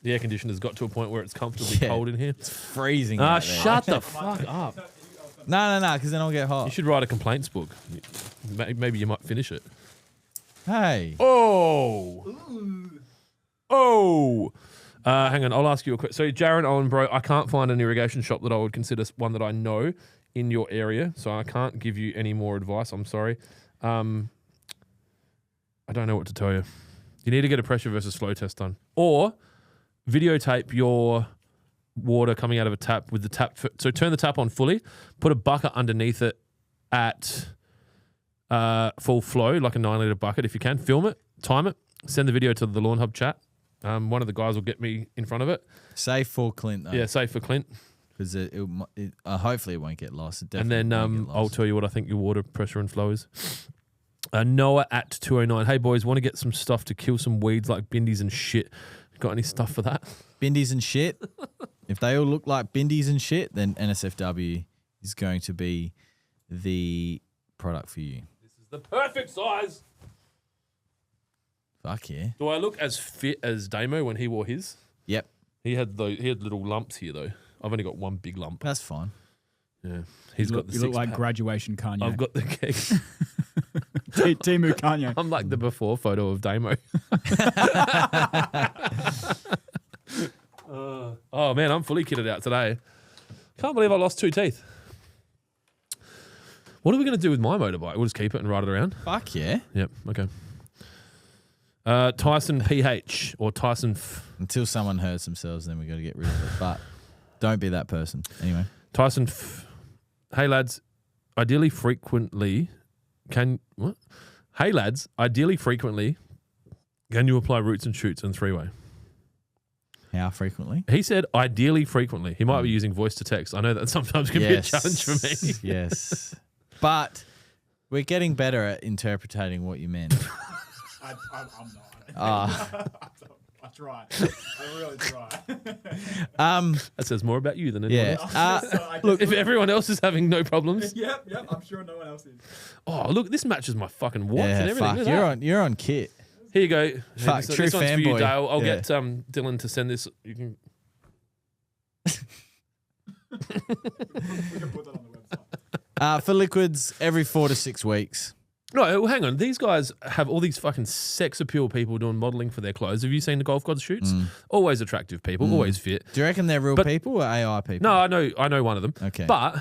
The air conditioner's got to a point where it's comfortably Yeah. cold in here. Freezing. Ah, out there. shut the fuck up. No, because then I'll get You hot. should write a complaints book. Maybe you might finish it. Hey. Oh. Hang on, I'll ask you a quick. So, Jaron Owen, bro, I can't find an irrigation shop that I would consider one that I know in your area, so I can't give you any more advice. I'm sorry. I don't know what to tell you. You need to get a pressure versus flow test done, or videotape your water coming out of a tap with the tap. So turn the tap on fully, put a bucket underneath it at full flow, like a 9 litre bucket if you can. Film it, time it, send the video to the Lawnhub chat. One of the guys will get me in front of it. Safe for Clint, though. Yeah, safe for Clint. Because hopefully it won't get lost. It And definitely then won't get lost. I'll tell you what I think your water pressure and flow is. Noah at 209. Hey, boys, want to get some stuff to kill some weeds like bindies and shit. Got any stuff for that? Bindies and shit. If they all look like bindies and shit, then NSFW is going to be the product for you. This is the perfect size. Fuck yeah. Do I look as fit as Damo when he wore his? Yep. He had little lumps here, though. I've only got one big lump. That's fine. Yeah. He's got the You look like six-pack. graduation Kanye. I've got the cakes. Timu Kanye. I'm like the before photo of Damo. Oh, man, I'm fully kitted out today. Can't believe I lost 2 teeth. What are we going to do with my motorbike? We'll just keep it and ride it around? Fuck yeah. Yep, okay. Tyson PH or Tyson... Until someone hurts themselves, then we got to get rid of it. But don't be that person. Anyway. Tyson... Hey, lads, ideally frequently... What? Hey, lads, ideally frequently, can you apply roots and shoots in 3-way? How frequently? He said ideally frequently. He might be using voice to text. I know that sometimes can be a challenge for me. Yes. But we're getting better at interpreting what you meant. I'm not. I try. I really try. That says more about you than anyone Yeah. else. Look, if everyone else is having no problems. Yep. I'm sure no one else is. Oh, look, this matches my fucking watch and everything. fuck. Look at You're on kit. Here you go. Fuck, This true one's for you, fanboy. Dale. I'll Yeah. get Dylan to send this. You can. We can put that on the website. For liquids, every 4 to 6 weeks. No, well, hang on. These guys have all these fucking sex appeal people doing modelling for their clothes. Have you seen the Golf Gods shoots? Always attractive people, always fit. Do you reckon they're real But- people or AI people? No, I know one of them. Okay. But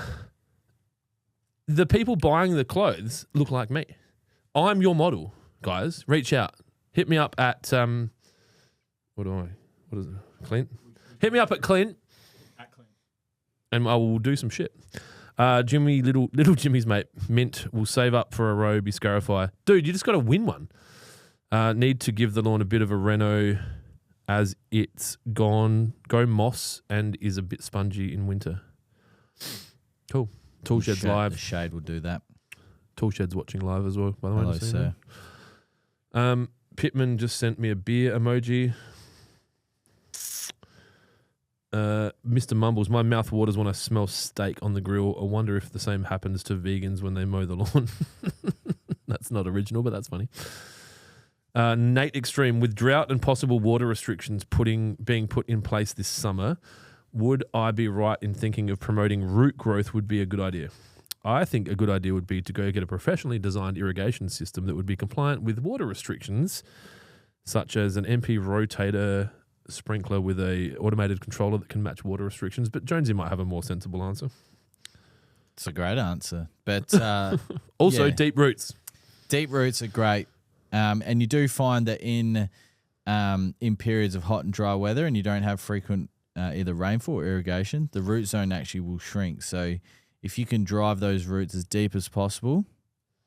the people buying the clothes look like me. I'm your model, guys. Reach out. Hit me up at what is it? Clint? Hit me up at Clint. At Clint. And I will do some shit. Jimmy, little Jimmy's mate, Mint, will save up for a row, be Scarify. Dude, you just got to win one. Need to give the lawn a bit of a reno as it's go moss and is a bit spongy in winter. Cool. Tool Shed's The live. shade will do that. Tool Shed's watching live as well, by the way. Hello, just so you sir. know. Pittman just sent me a beer emoji. Mr. Mumbles, my mouth waters when I smell steak on the grill. I wonder if the same happens to vegans when they mow the lawn. That's not original, but that's funny. Nate Extreme, with drought and possible water restrictions being put in place this summer, would I be right in thinking of promoting root growth would be a good idea? I think a good idea would be to go get a professionally designed irrigation system that would be compliant with water restrictions, such as an MP rotator sprinkler with a automated controller that can match water restrictions. But Jonesy might have a more sensible answer. It's a great answer. But Also, yeah. deep roots. Deep roots are great. And you do find that in periods of hot and dry weather and you don't have frequent either rainfall or irrigation, the root zone actually will shrink. So if you can drive those roots as deep as possible,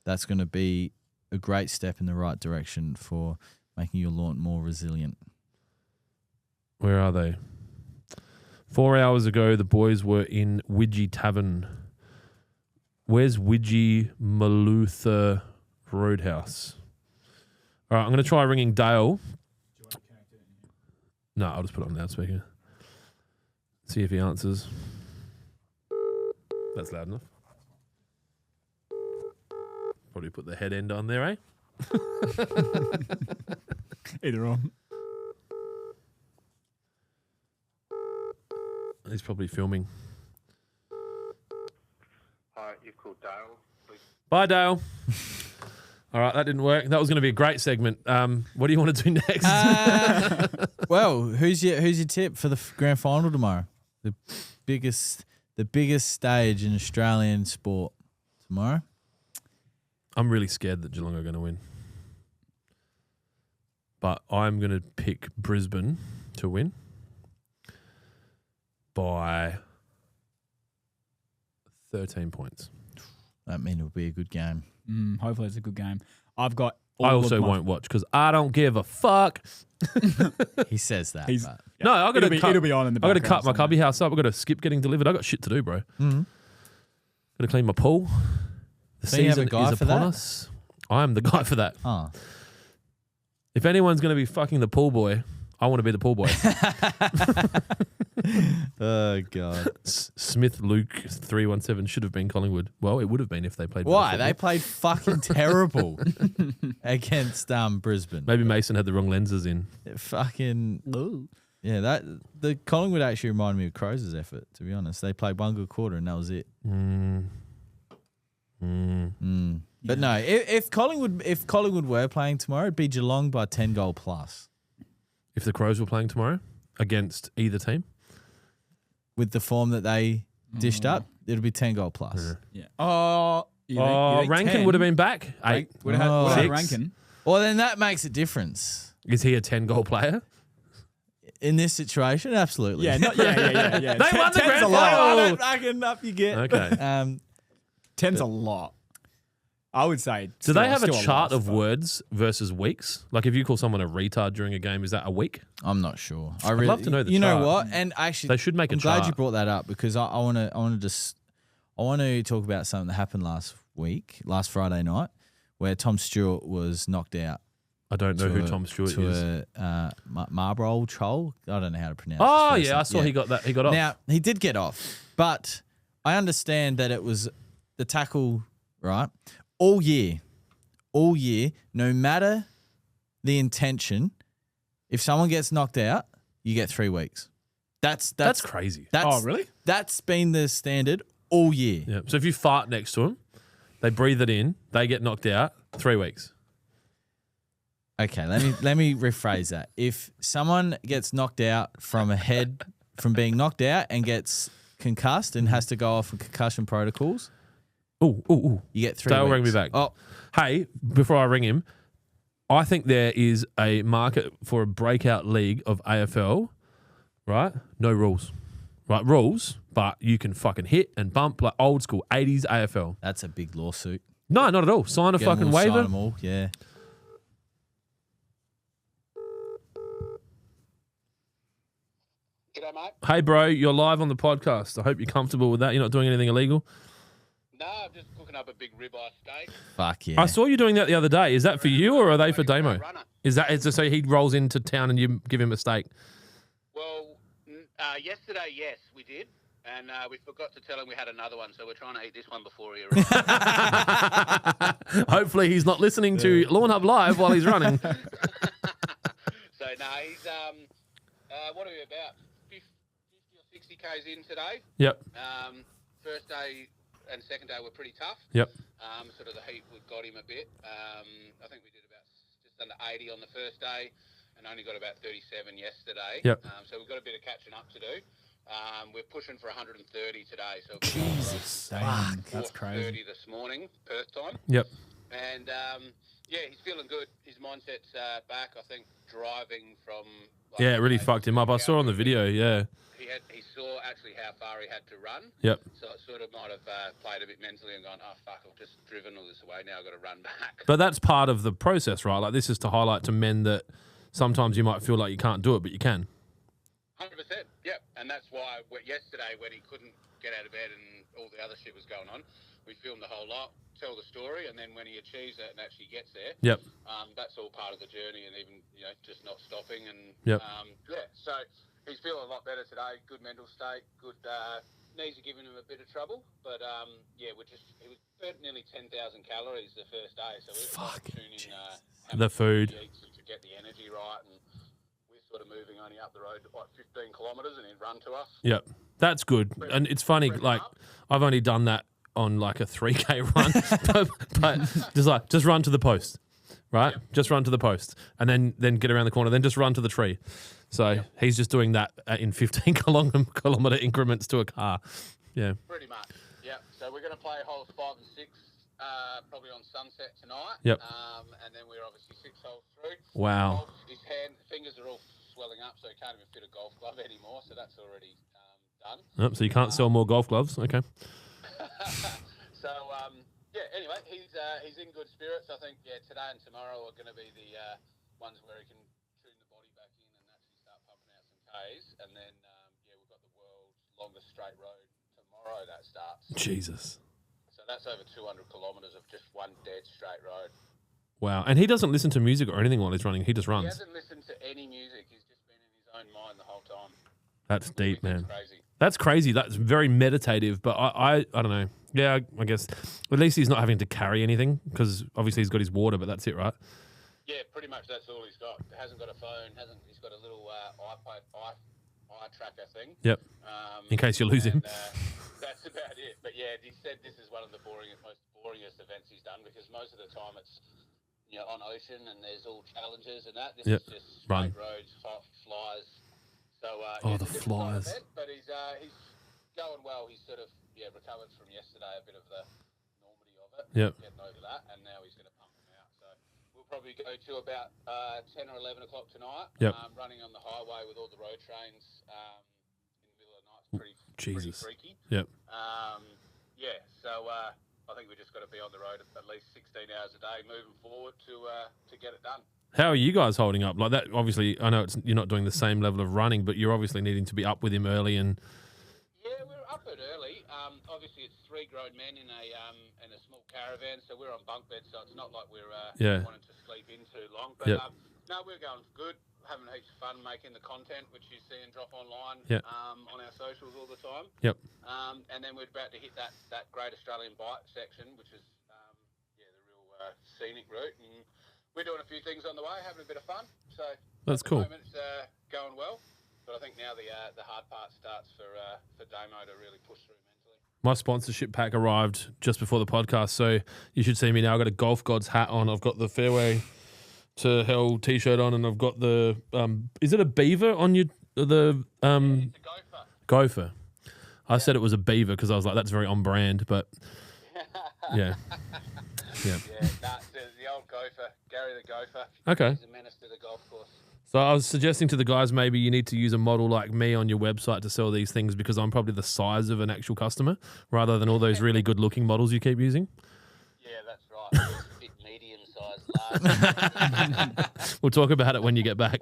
that's going to be a great step in the right direction for making your lawn more resilient. Where are they? 4 hours ago, the boys were in Widgie Tavern. Where's Widgie Malutha Roadhouse? All right, I'm going to try ringing Dale. No, I'll just put it on loudspeaker. See if he answers. That's loud enough. Probably put the head end on there, eh? Either or. He's probably filming. Hi, you've called Dale. Please. Bye, Dale. All right, that didn't work. That was going to be a great segment. What do you want to do next? Well, who's your tip for the grand final tomorrow? The biggest stage in Australian sport tomorrow. I'm really scared that Geelong are going to win. But I'm going to pick Brisbane to win by 13 points. That means it'll be a good game. Hopefully it's a good game. I've got. I also won't watch because I don't give a fuck. He says that. He's- But No, I got to cut. It'll be on in the I got to background cut my somewhere. cubby house up. I got to skip getting delivered. I got shit to do, bro. Mhm. Got to clean my pool. The Don't you have a season guy is for upon that? us. I am the guy for that. Oh. If anyone's going to be fucking the pool boy, I want to be the pool boy. Oh God. Smith Luke 317 should have been Collingwood. Well, it would have been if they played. Why? better They football. played fucking terrible against Brisbane. Maybe Mason had the wrong lenses in. Fucking yeah, the Collingwood actually reminded me of Crows' effort, to be honest. They played one good quarter and that was it. But no, if Collingwood were playing tomorrow, it'd be Geelong by 10 goal plus. If the Crows were playing tomorrow against either team, With the form that they dished up, it'll be 10 goal plus. Yeah. Oh, Rankin would have been back. 8. Would have had 6. Rankin. Well, then that makes a difference. Is he a 10-goal player? In this situation, absolutely. Yeah, yeah. They won the 10's grand a lot. final. Fucking up you get. Okay. 10's a lot. I would say. Do they have a still chart lot, of but- words versus weeks? Like if you call someone a retard during a game, is that a week? I'm not sure. I'd love to know the You know chart. what? And actually, They should make a I'm glad you chart. brought that up because I want to talk about something that happened last Friday night, where Tom Stewart was knocked out. I don't know who Tom Stewart is. Marlborough troll. I don't know how to pronounce. Oh his first yeah, I name. saw he got that. He got off. Now he did get off, but I understand that it was the tackle, right? All year, no matter the intention, if someone gets knocked out, you get 3 weeks. That's crazy. Oh, really? That's been the standard all year. Yeah. So if you fart next to him, they breathe it in, they get knocked out. 3 weeks. Okay, let me rephrase that. If someone gets knocked out from being knocked out and gets concussed and has to go off for concussion protocols, Ooh. you get 3 Dale, weeks. ring me back. Oh, Hey, before I ring him, I think there is a market for a breakout league of AFL, right? No rules. Right, rules, but you can fucking hit and bump like old school 80s AFL. that's a big lawsuit. No, not at all. Sign a Get 'em fucking all, sign waiver. 'em all, yeah. G'day, mate. Hey, bro, you're live on the podcast. I hope you're comfortable with that. You're not doing anything illegal. No, I'm just cooking up a big ribeye steak. Fuck yeah. I saw you doing that the other day. Is that for you or are they for Damo? Runner. Is it so he rolls into town and you give him a steak? Well, yesterday, yes, we did. And we forgot to tell him we had another one, so we're trying to eat this one before he arrives. Hopefully he's not listening to Lawnhub Live while he's running. So, no, he's, what are we about? 50 or 60 Ks in today. Yep. First day and second day were pretty tough. Yep. Sort of the heat got him a bit. I think we did about just under 80 on the first day and only got about 37 yesterday. Yep. So we've got a bit of catching up to do. We're pushing for 130 today. So Jesus. Damn, that's 4:30 crazy. this morning, Perth time. Yep. And, yeah, he's feeling good. His mindset's back. I think driving from... Yeah, it really fucked him up. I saw on the video, yeah. He saw actually how far he had to run. Yep. So it sort of might have played a bit mentally and gone, oh, fuck, I've just driven all this away. Now I've got to run back. But that's part of the process, right? Like this is to highlight to men that sometimes you might feel like you can't do it, but you can. 100%, yep. And that's why yesterday when he couldn't get out of bed and all the other shit was going on, we filmed the whole lot, tell the story, and then when he achieves it and actually gets there, Yep. that's all part of the journey and even, just not stopping. And, Yep. yeah, so he's feeling a lot better today, good mental state, good knees are giving him a bit of trouble, but, yeah, he was burnt nearly 10,000 calories the first day, so we're tuning in The food. to get the energy right, and we're sort of moving only up the road like 15 kilometres and he'd run to us. Yep. That's good. And it's funny, like I've only done that on like a 3K run, but just run to the post, right? Yep. Just run to the post, and then get around the corner, then just run to the tree. So he's just doing that in 15 kilometer increments to a car. Yeah. Pretty much. Yeah. So we're going to play holes 5 and 6, probably on sunset tonight. Yep. And then we're obviously 6 holes through. Wow. His fingers are all swelling up, so he can't even fit a golf glove anymore. So that's already done. Oh, so you can't sell more golf gloves. Okay. So anyway, he's in good spirits. I think today and tomorrow are going to be the ones where he can tune the body back in and actually start pumping out some Ks. And then we've got the world's longest straight road tomorrow that starts. Jesus. So that's over 200 kilometres of just one dead straight road. Wow. And he doesn't listen to music or anything while he's running. He just He runs. hasn't listened to any music. He's just been in his own mind the whole time. That's deep, Which is man. Crazy. That's crazy. That's very meditative. But I don't know. Yeah, I guess at least he's not having to carry anything because obviously he's got his water, but that's it, right? Yeah, pretty much that's all he's got. Hasn't got a phone. He's got a little iPad eye tracker thing. Yep. In case you lose him. That's about it. But yeah, he said this is one of the most boringest events he's done because most of the time it's on ocean and there's all challenges and that. This is just straight roads, hot flies. So the flies. Event, but he's going well. He's sort of recovered from yesterday a bit of the enormity of it. Yep. Getting over that, and now he's going to pump them out. So we'll probably go to about 10 or 11 o'clock tonight. Yep. Running on the highway with all the road trains in the middle of the night. It's pretty freaky. Yep. So I think we just got to be on the road at least 16 hours a day moving forward to get it done. How are you guys holding up? Like that, obviously, I know you're not doing the same level of running, but you're obviously needing to be up with him early and. Yeah, we're up it early. Obviously, it's 3 grown men in a small caravan, so we're on bunk beds, so it's not like we're wanting to sleep in too long. But no, we're going good, having heaps of fun making the content, which you see and drop online on our socials all the time. Yep. And then we're about to hit that Great Australian Bike section, which is the real scenic route. And we're doing a few things on the way, having a bit of fun. So that's cool. At the moment, it's going well. But I think now the hard part starts for Damo to really push through mentally. My sponsorship pack arrived just before the podcast, so you should see me now. I've got a Golf Gods hat on. I've got the Fairway to Hell T-shirt on, and I've got the is it a beaver on you? It's a gopher. Gopher. I said it was a beaver because I was like, that's very on brand, but yeah. Yeah, it's the old gopher, Gary the Gopher. Okay. He's a menace to the golf course. So I was suggesting to the guys maybe you need to use a model like me on your website to sell these things because I'm probably the size of an actual customer rather than all those really good-looking models you keep using. Yeah, that's right. Bit medium-sized, large. We'll talk about it when you get back.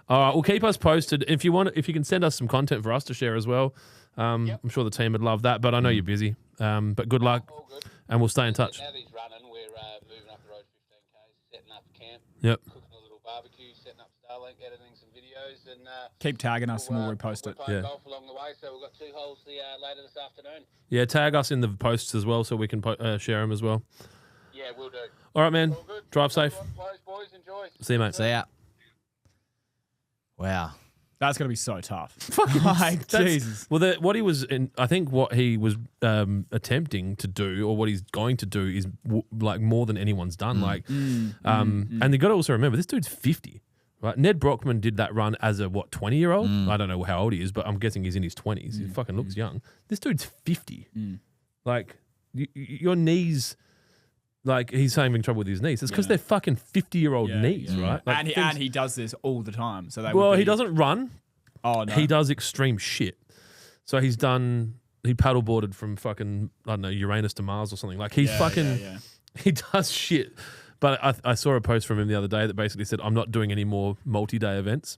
All right, well, keep us posted. If you can send us some content for us to share as well. I'm sure the team would love that, but I know you're busy. But good luck, All good. and we'll stay in touch. Now that he's running, we're moving up the road 15K, setting up camp, Yep. cooking a little barbecue, setting up Starlink, editing some videos, and Keep tagging us and we'll repost we're it. playing Yeah. golf along the way. So we've got 2 holes later this afternoon. Yeah, tag us in the posts as well so we can share them as well. Yeah, we'll do. All right, man. All good. Drive safe. Close, boys. Enjoy. See you, mate. See ya. Wow. That's going to be so tough. Fucking Like, that's- Jesus. Well, what he was in, I think what he was attempting to do, or what he's going to do, is like more than anyone's done. And they got to also remember this dude's 50, right? Ned Brockman did that run as a 20-year-old. I don't know how old he is, but I'm guessing he's in his 20s. He fucking looks young. This dude's 50. Like your knees. Like he's having trouble with his knees. It's because they're fucking 50-year-old knees, right? Like And he does this all the time. So he doesn't run. Oh no. He does extreme shit. So he paddleboarded from fucking, I don't know, Uranus to Mars or something. Like he's he does shit. But I saw a post from him the other day that basically said, I'm not doing any more multi-day events.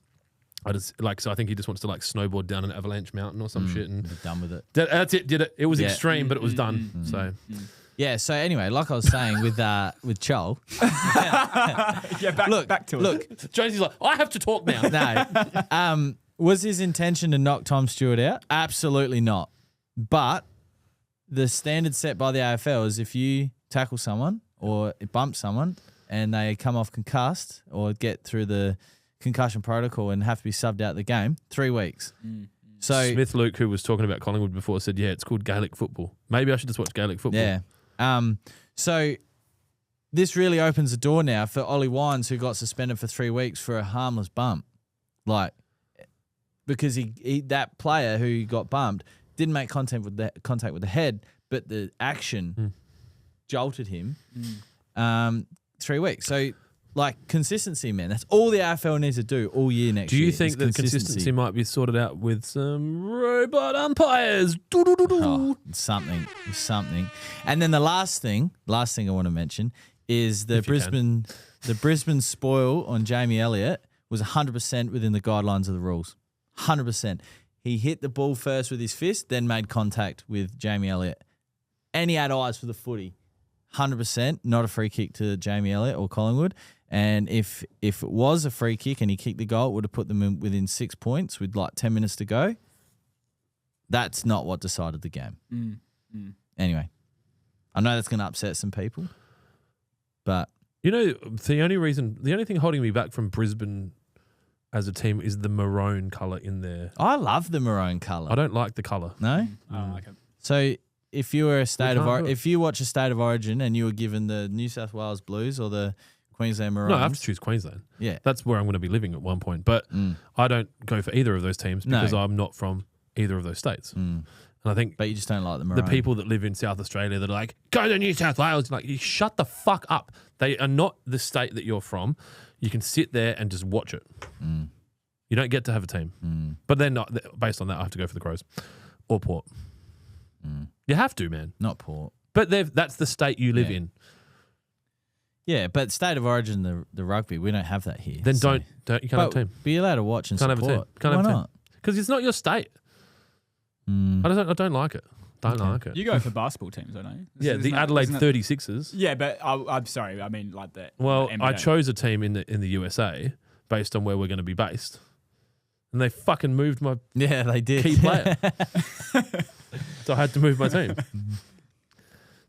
So I think he just wants to like snowboard down an avalanche mountain or some shit. And We're done with it. that's it, did it. It was extreme, but it was done. So Yeah, so anyway, like I was saying with Chol. Back to it. Look, Jonesy's like, I have to talk now. no. Was his intention to knock Tom Stewart out? Absolutely not. But the standard set by the AFL is if you tackle someone or bump someone and they come off concussed or get through the concussion protocol and have to be subbed out of the game, 3 weeks. So Smith Luke, who was talking about Collingwood before, said, yeah, it's called Gaelic football. Maybe I should just watch Gaelic football. yeah. So this really opens the door now for Ollie Wines, who got suspended for 3 weeks for a harmless bump. Like, because he that player who got bumped didn't make contact with the head, but the action jolted him. 3 weeks. So, like, consistency, man. That's all the AFL needs to do all year next year. Do you think that consistency might be sorted out with some robot umpires? Oh, something. And then the last thing I want to mention is the Brisbane spoil on Jamie Elliott was 100% within the guidelines of the rules. 100%. He hit the ball first with his fist, then made contact with Jamie Elliott. And he had eyes for the footy. 100%, not a free kick to Jamie Elliott or Collingwood. And if it was a free kick and he kicked the goal, it would have put them within 6 points with like 10 minutes to go. That's not what decided the game. Anyway, I know that's going to upset some people, but You know, the only thing holding me back from Brisbane as a team is the maroon colour in there. I love the maroon colour. I don't like the colour. No? I don't like it. So if you were if you watch a State of Origin and you were given the New South Wales Blues or the Queensland Maroons, No, I have to choose Queensland. Yeah. That's where I'm going to be living at one point. But I don't go for either of those teams because I'm not from either of those states. And I think But you just don't like the maroon. the people that live in South Australia that are like, go to New South Wales, like, you shut the fuck up. They are not the state that you're from. You can sit there and just watch it. You don't get to have a team. But then, based on that, I have to go for the Crows or Port. You have to, man. Not Port. But that's the state you live in. Yeah, but State of Origin, the rugby, we don't have that here. Then so. don't you can't have a team. Be allowed to watch and Can't have support. a team. Can't Why have a team. not? Because it's not your state. I don't like it. Don't like it. You go for basketball teams, don't you? Yeah, the Adelaide 36ers. Yeah, but I'm sorry. I mean, like that. Well, the I NBA. chose a team in the USA based on where we're going to be based, and they fucking moved my Yeah, they did. key player, so I had to move my team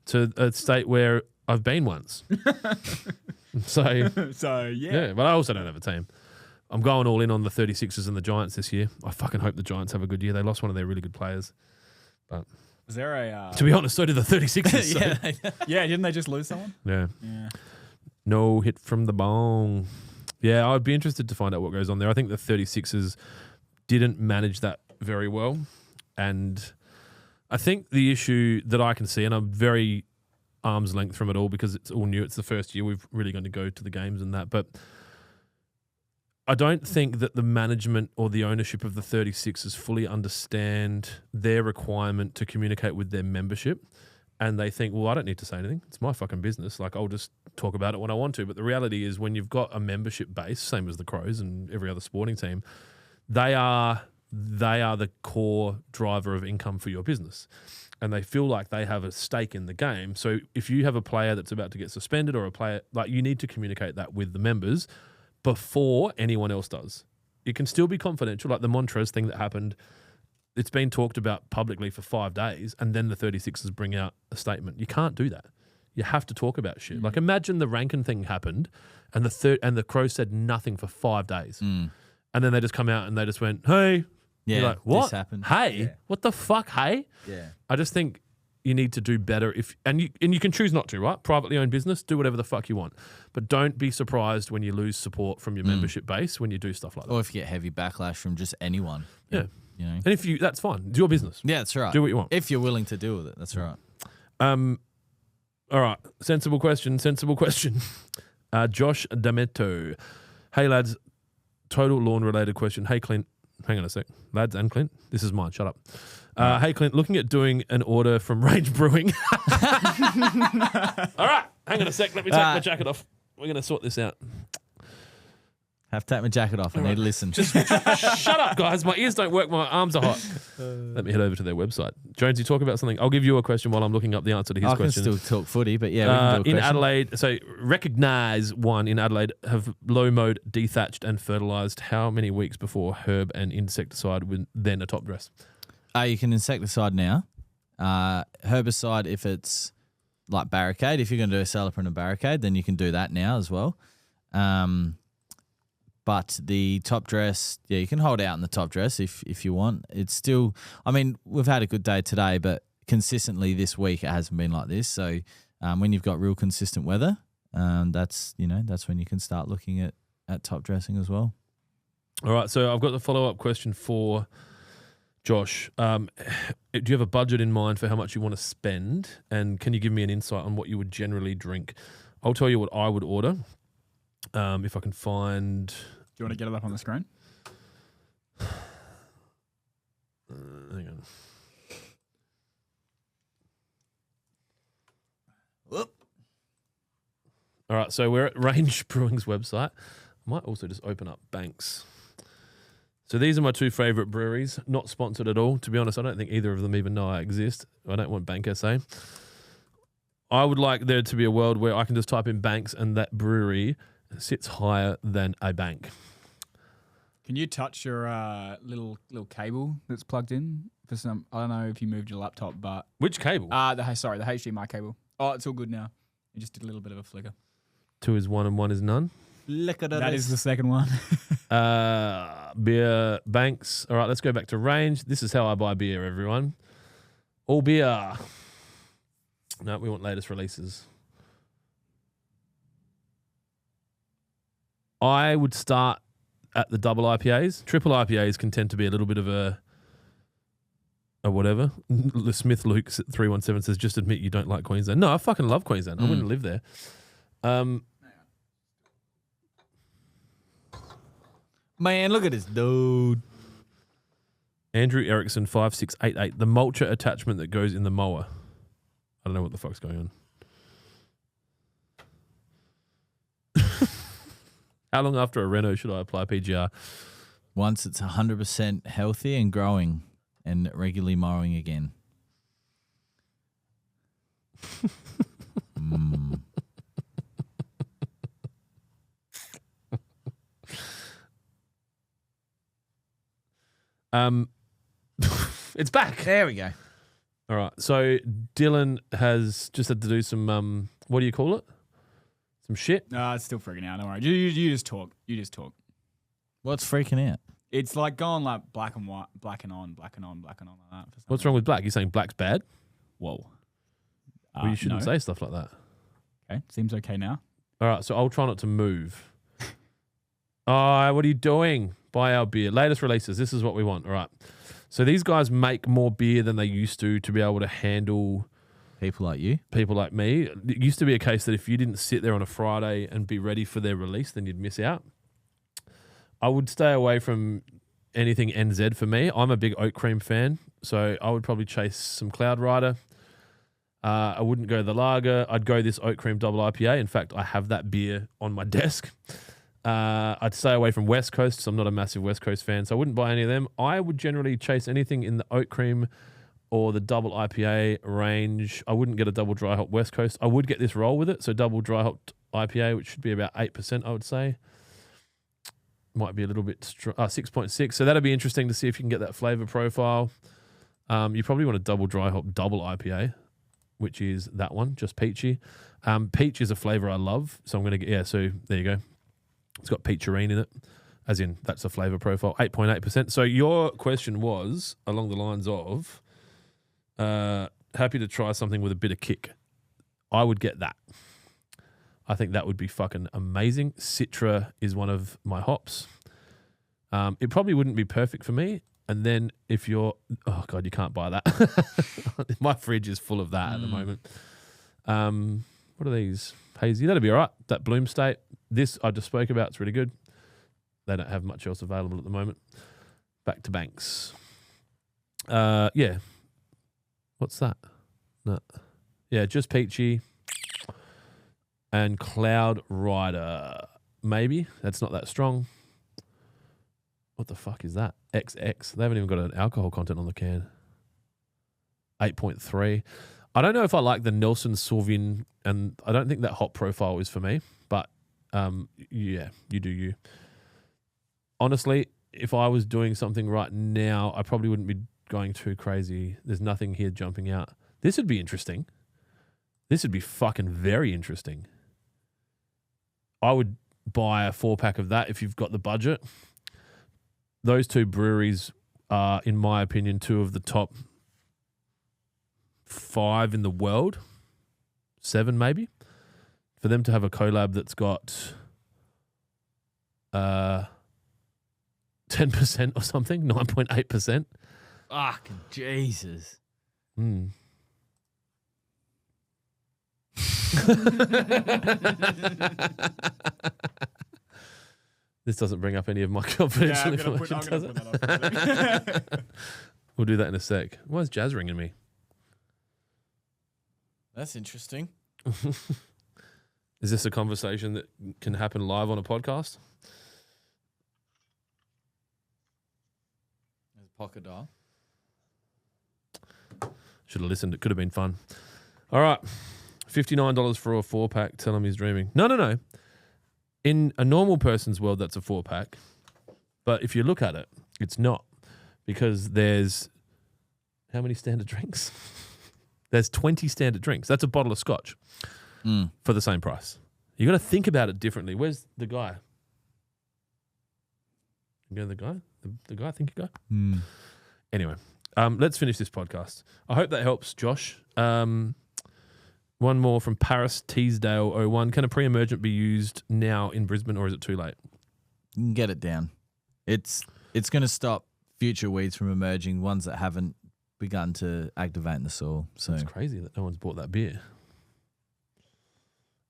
to a state where I've been once. So yeah, but I also don't have a team. I'm going all in on the 36ers and the Giants this year. I fucking hope the Giants have a good year. They lost one of their really good players, but Was there a? to be honest, so did the 36ers. So. Yeah, didn't they just lose someone? Yeah. Yeah. No hit from the bong. Yeah, I'd be interested to find out what goes on there. I think the 36ers didn't manage that very well. And I think the issue that I can see, and I'm very arm's length from it all because it's all new. It's the first year we've really going to go to the games and that. But I don't think that the management or the ownership of the 36ers fully understand their requirement to communicate with their membership. And they think, well, I don't need to say anything. It's my fucking business. Like, I'll just talk about it when I want to. But the reality is when you've got a membership base, same as the Crows and every other sporting team, they are the core driver of income for your business. And they feel like they have a stake in the game. So if you have a player that's about to get suspended or a player, like, you need to communicate that with the members before anyone else does. It can still be confidential, like the Montrez thing that happened. It's been talked about publicly for 5 days, and then the 36ers bring out a statement. You can't do that. You have to talk about shit. Like, imagine the Rankin thing happened, and the Crows said nothing for 5 days, and then they just come out and they just went, "Hey," Yeah, you're like, "What? this happened. Hey, Yeah. what the fuck? Hey." Yeah. I just think you need to do better and you can choose not to, right? Privately owned business, do whatever the fuck you want, but don't be surprised when you lose support from your membership base when you do stuff like that. Or if you get heavy backlash from just anyone. Yeah. You know? And that's fine. It's your business. Yeah, that's right. Do what you want. If you're willing to deal with it, that's right. All right. Sensible question. Josh D'Ameto. Hey, lads. Total lawn-related question. Hey, Clint. Hang on a sec. Lads and Clint. This is mine. Shut up. Hey, Clint. Looking at doing an order from Range Brewing. All right. Hang on a sec. Let me take my jacket off. We're going to sort this out. Have to take my jacket off. I need to listen. Shut up, guys. My ears don't work. My arms are hot. Let me head over to their website. Jones, you talk about something. I'll give you a question while I'm looking up the answer to his I question. can still talk footy, but yeah, we can do a in question. Adelaide, so recognise one in Adelaide have low mode dethatched and fertilised how many weeks before herb and insecticide with then a top dress? You can insecticide now. Herbicide, if it's like barricade, if you're going to do a salipin and barricade, then you can do that now as well. But the top dress, yeah, you can hold out in the top dress if you want. It's still, I mean, we've had a good day today, but consistently this week it hasn't been like this. So when you've got real consistent weather, that's when you can start looking at top dressing as well. All right, so I've got the follow-up question for Josh. Do you have a budget in mind for how much you want to spend? And can you give me an insight on what you would generally drink? I'll tell you what I would order. If I can find... Do you want to get it up on the screen? Hang on. Whoop. All right, so we're at Range Brewing's website. I might also just open up Banks. So these are my two favourite breweries. Not sponsored at all. To be honest, I don't think either of them even know I exist. I don't want Bank SA. I would like there to be a world where I can just type in Banks and that brewery sits higher than a bank. Can you touch your little cable that's plugged in for some? I don't know if you moved your laptop, but Which cable? the HDMI cable. Oh, it's all good now. It just did a little bit of a flicker. 2 is 1 and 1 is none. Look at That is the second one. Beer, Banks. All right, let's go back to Range. This is how I buy beer, everyone. All beer. No, we want latest releases. I would start at the double IPAs. Triple IPAs can tend to be a little bit of a whatever. Smith Luke 317 says, just admit you don't like Queensland. No, I fucking love Queensland. I wouldn't live there. Man, look at this dude. Andrew Erickson 5688. The mulcher attachment that goes in the mower. I don't know what the fuck's going on. How long after a reno should I apply PGR? Once it's 100% healthy and growing and regularly mowing again. It's back. There we go. All right. So Dylan has just had to do some, what do you call it? Some shit. No, it's still freaking out. Don't worry. You just talk. You just talk. What's freaking out? It's like going like black and white, black and on like that. For some What's wrong with black? You're saying black's bad? Whoa. Well, you shouldn't no. say stuff like that. Okay, seems okay now. All right. So I'll try not to move. Oh, what are you doing? Buy our beer. Latest releases. This is what we want. All right. So these guys make more beer than they used to be able to handle People like you? people like me. It used to be a case that if you didn't sit there on a Friday and be ready for their release, then you'd miss out. I would stay away from anything NZ for me. I'm a big oat cream fan, so I would probably chase some Cloud Rider. I wouldn't go the lager. I'd go this oat cream double IPA. In fact, I have that beer on my desk. I'd stay away from West Coast, so I'm not a massive West Coast fan, so I wouldn't buy any of them. I would generally chase anything in the oat cream or the double IPA range. I wouldn't get a double dry hop West Coast. I would get this roll with it, so double dry hop IPA, which should be about 8%, I would say. Might be a little bit 6.6. So that'd be interesting to see if you can get that flavor profile. You probably want a double dry hop double IPA, which is that one, just peachy. Peach is a flavor I love, so I'm going to get, so there you go. It's got peacherine in it, as in that's a flavor profile, 8.8%. So your question was along the lines of happy to try something with a bit of kick. I would get that. I think that would be fucking amazing. Citra is one of my hops. It probably wouldn't be perfect for me. And then if you're, oh God, you can't buy that. My fridge is full of that at the moment. What are these? Hazy. That'd be all right. That Bloom State. This I just spoke about. It's really good. They don't have much else available at the moment. Back to Banks. Yeah. What's that? No. Yeah, just peachy. And Cloud Rider. Maybe. That's not that strong. What the fuck is that? XX. They haven't even got an alcohol content on the can. 8.3. I don't know if I like the Nelson Sauvin, and I don't think that hop profile is for me, but yeah, you do you. Honestly, if I was doing something right now, I probably wouldn't be going too crazy. There's nothing here jumping out. This would be interesting. This would be fucking very interesting. I would buy a 4-pack of that if you've got the budget. Those two breweries are, in my opinion, two of the top 5 in the world, 7 maybe. For them to have a collab that's got 10% or something, 9.8%. Fuck, Jesus. Mm. This doesn't bring up any of my confidential information, does it? put that up. We'll do that in a sec. Why is Jazz ringing me? That's interesting. Is this a conversation that can happen live on a podcast? There's a pocket dial. Should have listened. It could have been fun. All right. $59 for a 4-pack. Tell him he's dreaming. No. In a normal person's world, that's a 4-pack. But if you look at it, it's not. Because there's how many standard drinks? There's 20 standard drinks. That's a bottle of scotch for the same price. You got to think about it differently. Where's the guy? You know the guy? The guy? Think you go? Anyway, let's finish this podcast. I hope that helps, Josh. One more from Paris Teesdale 01. Can a pre-emergent be used now in Brisbane or is it too late? You can get it down. It's going to stop future weeds from emerging, ones that haven't begun to activate in the soil. So It's crazy that no one's bought that beer.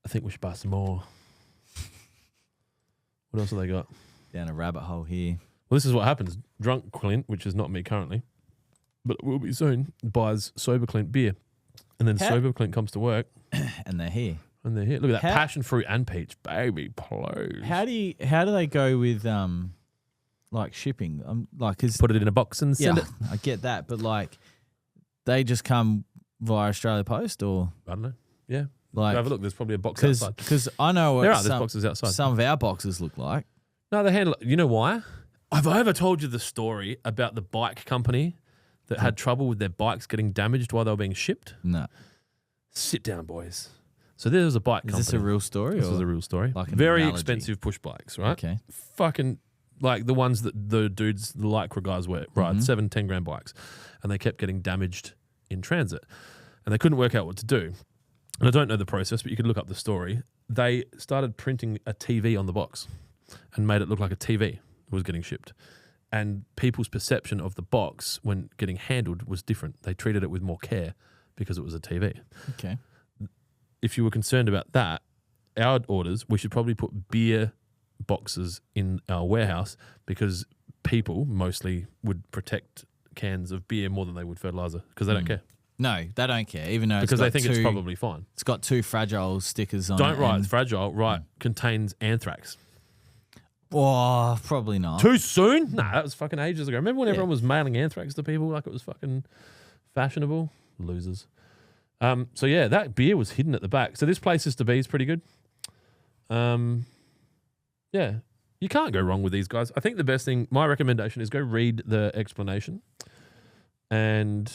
I think we should buy some more. What else have they got? down a rabbit hole here. Well, this is what happens. Drunk Clint, which is not me currently, but it will be soon, buys Sober Clint beer. And then Sober Clint comes to work. And they're here. And they're here. Look at that. Passion fruit and peach. Baby, please. How do they go with like shipping? Like, cause Put it in a box and send it. I get that, but like they just come via Australia Post or I don't know. Yeah. like Go have a look. There's probably a box outside. because I know what There are. There's boxes outside. some of our boxes look like. No, they handle it. You know why? Have I ever told you the story about the bike company that had trouble with their bikes getting damaged while they were being shipped? No, Sit down, boys. So there was a bike company. is this a real story? This or? was a real story. Like an Very analogy? expensive push bikes, right? Okay. Fucking like the ones that the dudes, the Lycra guys were, right? 7-10 grand bikes. And they kept getting damaged in transit. And they couldn't work out what to do. And I don't know the process, but you could look up the story. They started printing a TV on the box and made it look like a TV was getting shipped. And people's perception of the box when getting handled was different. They treated it with more care because it was a TV. Okay. If you were concerned about that, our orders, we should probably put beer boxes in our warehouse because people mostly would protect cans of beer more than they would fertilizer because they don't care. No, they don't care, even though Because it's they got think it's two- probably fine. It's got 2 fragile stickers on it. Don't write and- it's fragile, right? Contains anthrax. Oh, probably not. Too soon? Nah, that was fucking ages ago. Remember when everyone was mailing anthrax to people like it was fucking fashionable? Losers. So yeah, that beer was hidden at the back. So this Places to Be is pretty good. Yeah, you can't go wrong with these guys. I think the best thing, my recommendation is go read the explanation and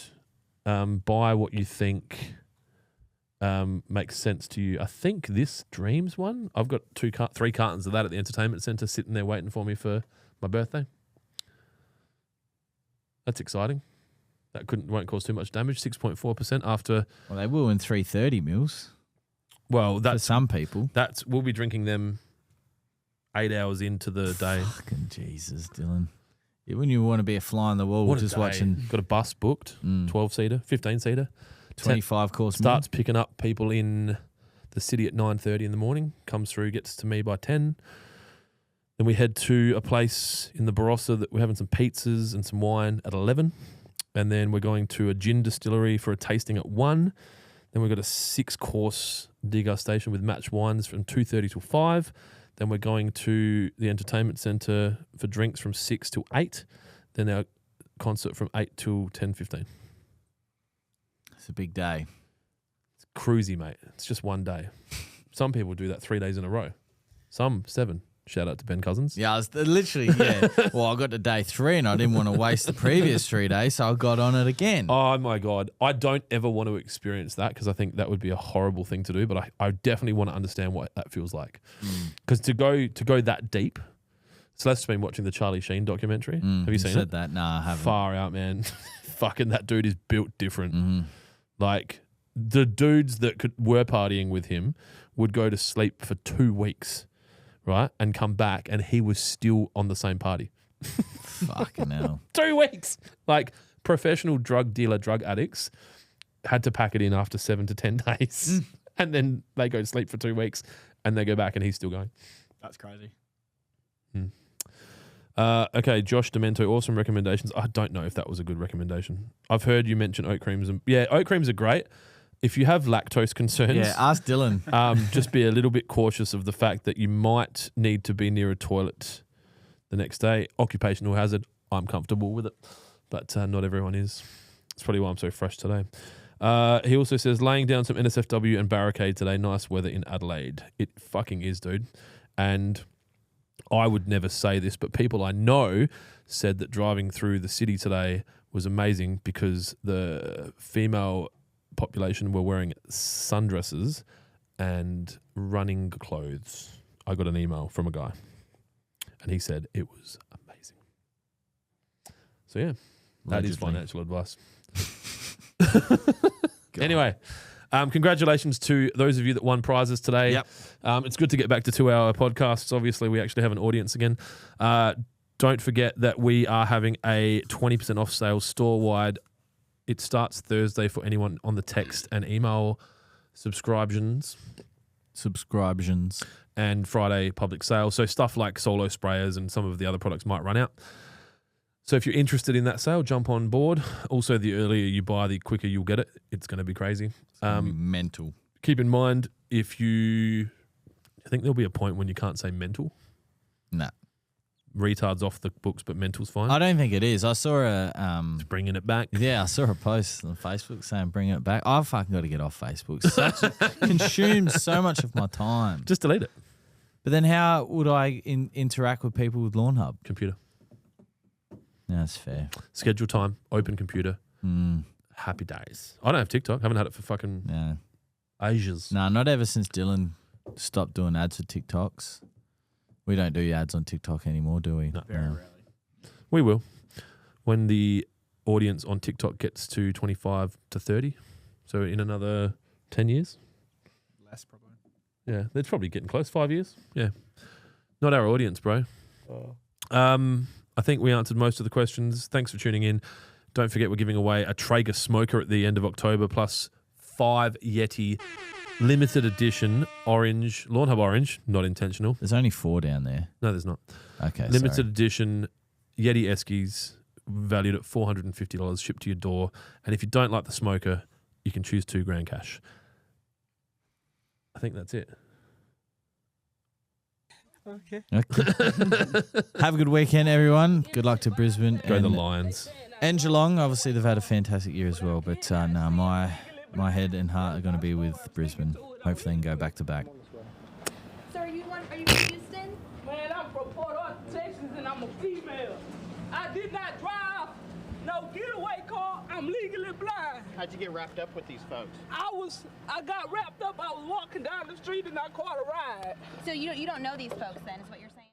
buy what you think makes sense to you. I think this Dreams one, I've got 3 cartons of that at the entertainment centre sitting there waiting for me for my birthday. That's exciting. That won't cause too much damage. 6.4% after. Well, they will in 330 mils. Well, For that's some people. we'll be drinking them 8 hours into the day. Fucking Jesus, Dylan. Yeah, when you want to be a fly on the wall, What a just day. watching Got a bus booked, 12-seater, 15-seater. 25 course Starts picking up people in the city at 9:30 in the morning. Comes through, gets to me by 10. Then we head to a place in the Barossa that we're having some pizzas and some wine at 11. And then we're going to a gin distillery for a tasting at 1. Then we've got a 6-course degustation with match wines from 2:30 till 5. Then we're going to the entertainment centre for drinks from 6 till 8. Then our concert from 8 till 10:15. It's a big day. Cruisy, mate. It's just one day. Some people do that 3 days in a row. Some 7. Shout out to Ben Cousins. Yeah, I was literally, Well, I got to day 3 and I didn't want to waste the previous 3 days, so I got on it again. Oh my God. I don't ever want to experience that because I think that would be a horrible thing to do, but I definitely want to understand what that feels like. Because to go that deep, Celeste's been watching the Charlie Sheen documentary. Have you seen said it? that? Nah, I haven't. Far out, man. Fucking that dude is built different. Like the dudes that were partying with him would go to sleep for 2 weeks, right? And come back and he was still on the same party. Fucking hell. 2 weeks. Like professional drug dealer, drug addicts had to pack it in after 7 to 10 days. And then they go to sleep for 2 weeks and they go back and he's still going. That's crazy. Okay, Josh Demento, awesome recommendations. I don't know if that was a good recommendation. I've heard you mention oat creams. And yeah, oat creams are great. If you have lactose concerns, Yeah, ask Dylan. just be a little bit cautious of the fact that you might need to be near a toilet the next day. Occupational hazard. I'm comfortable with it, but not everyone is. That's probably why I'm so fresh today. He also says, laying down some NSFW and barricade today. Nice weather in Adelaide. It fucking is, dude. And I would never say this, but people I know said that driving through the city today was amazing because the female population were wearing sundresses and running clothes. I got an email from a guy and he said it was amazing. So yeah, that is financial advice. Anyway, congratulations to those of you that won prizes today. Yep. It's good to get back to 2-hour podcasts. Obviously, we actually have an audience again. Don't forget that we are having a 20% off sale store-wide. It starts Thursday for anyone on the text and email subscriptions. And Friday public sale. So stuff like solo sprayers and some of the other products might run out. So if you're interested in that sale, jump on board. Also, the earlier you buy, the quicker you'll get it. It's going to be crazy. Mental. Keep in mind, I think there'll be a point when you can't say mental. Nah. Retard's off the books, but mental's fine. I don't think it is. I saw It's bringing it back. I saw a post on Facebook saying bringing it back. I've fucking got to get off Facebook. Consumes so much of my time. Just delete it. But then how would I interact with people with Lawnhub? Computer. Yeah, that's fair. Schedule time. Open computer. Happy days. I don't have TikTok. Haven't had it for fucking ages. Nah, not ever since Dylan stopped doing ads for TikToks. We don't do ads on TikTok anymore, do we? No. Very rarely. We will. When the audience on TikTok gets to 25 to 30. So in another 10 years. Less probably. Yeah, they're probably getting close. 5 years. Yeah. Not our audience, bro. I think we answered most of the questions. Thanks for tuning in. Don't forget we're giving away a Traeger smoker at the end of October, plus 5 Yeti limited edition orange, Lawnhub orange, not intentional. There's only 4 down there. No, there's not. Okay, Limited edition Yeti Eskies valued at $450 shipped to your door. And if you don't like the smoker, you can choose $2,000 cash. I think that's it. Okay. Have a good weekend, everyone. Good luck to Brisbane. Go the Lions. And Geelong. Obviously, they've had a fantastic year as well. But no, my head and heart are going to be with Brisbane. Hopefully, they can go back to back. So are you from Houston? Man, I'm from Port Arthur, Texas, and I'm a female. I did not drive no getaway car. I'm legally blind. How'd you get wrapped up with these folks? I got wrapped up. I was walking down the street and I caught a ride. So you don't know these folks then, is what you're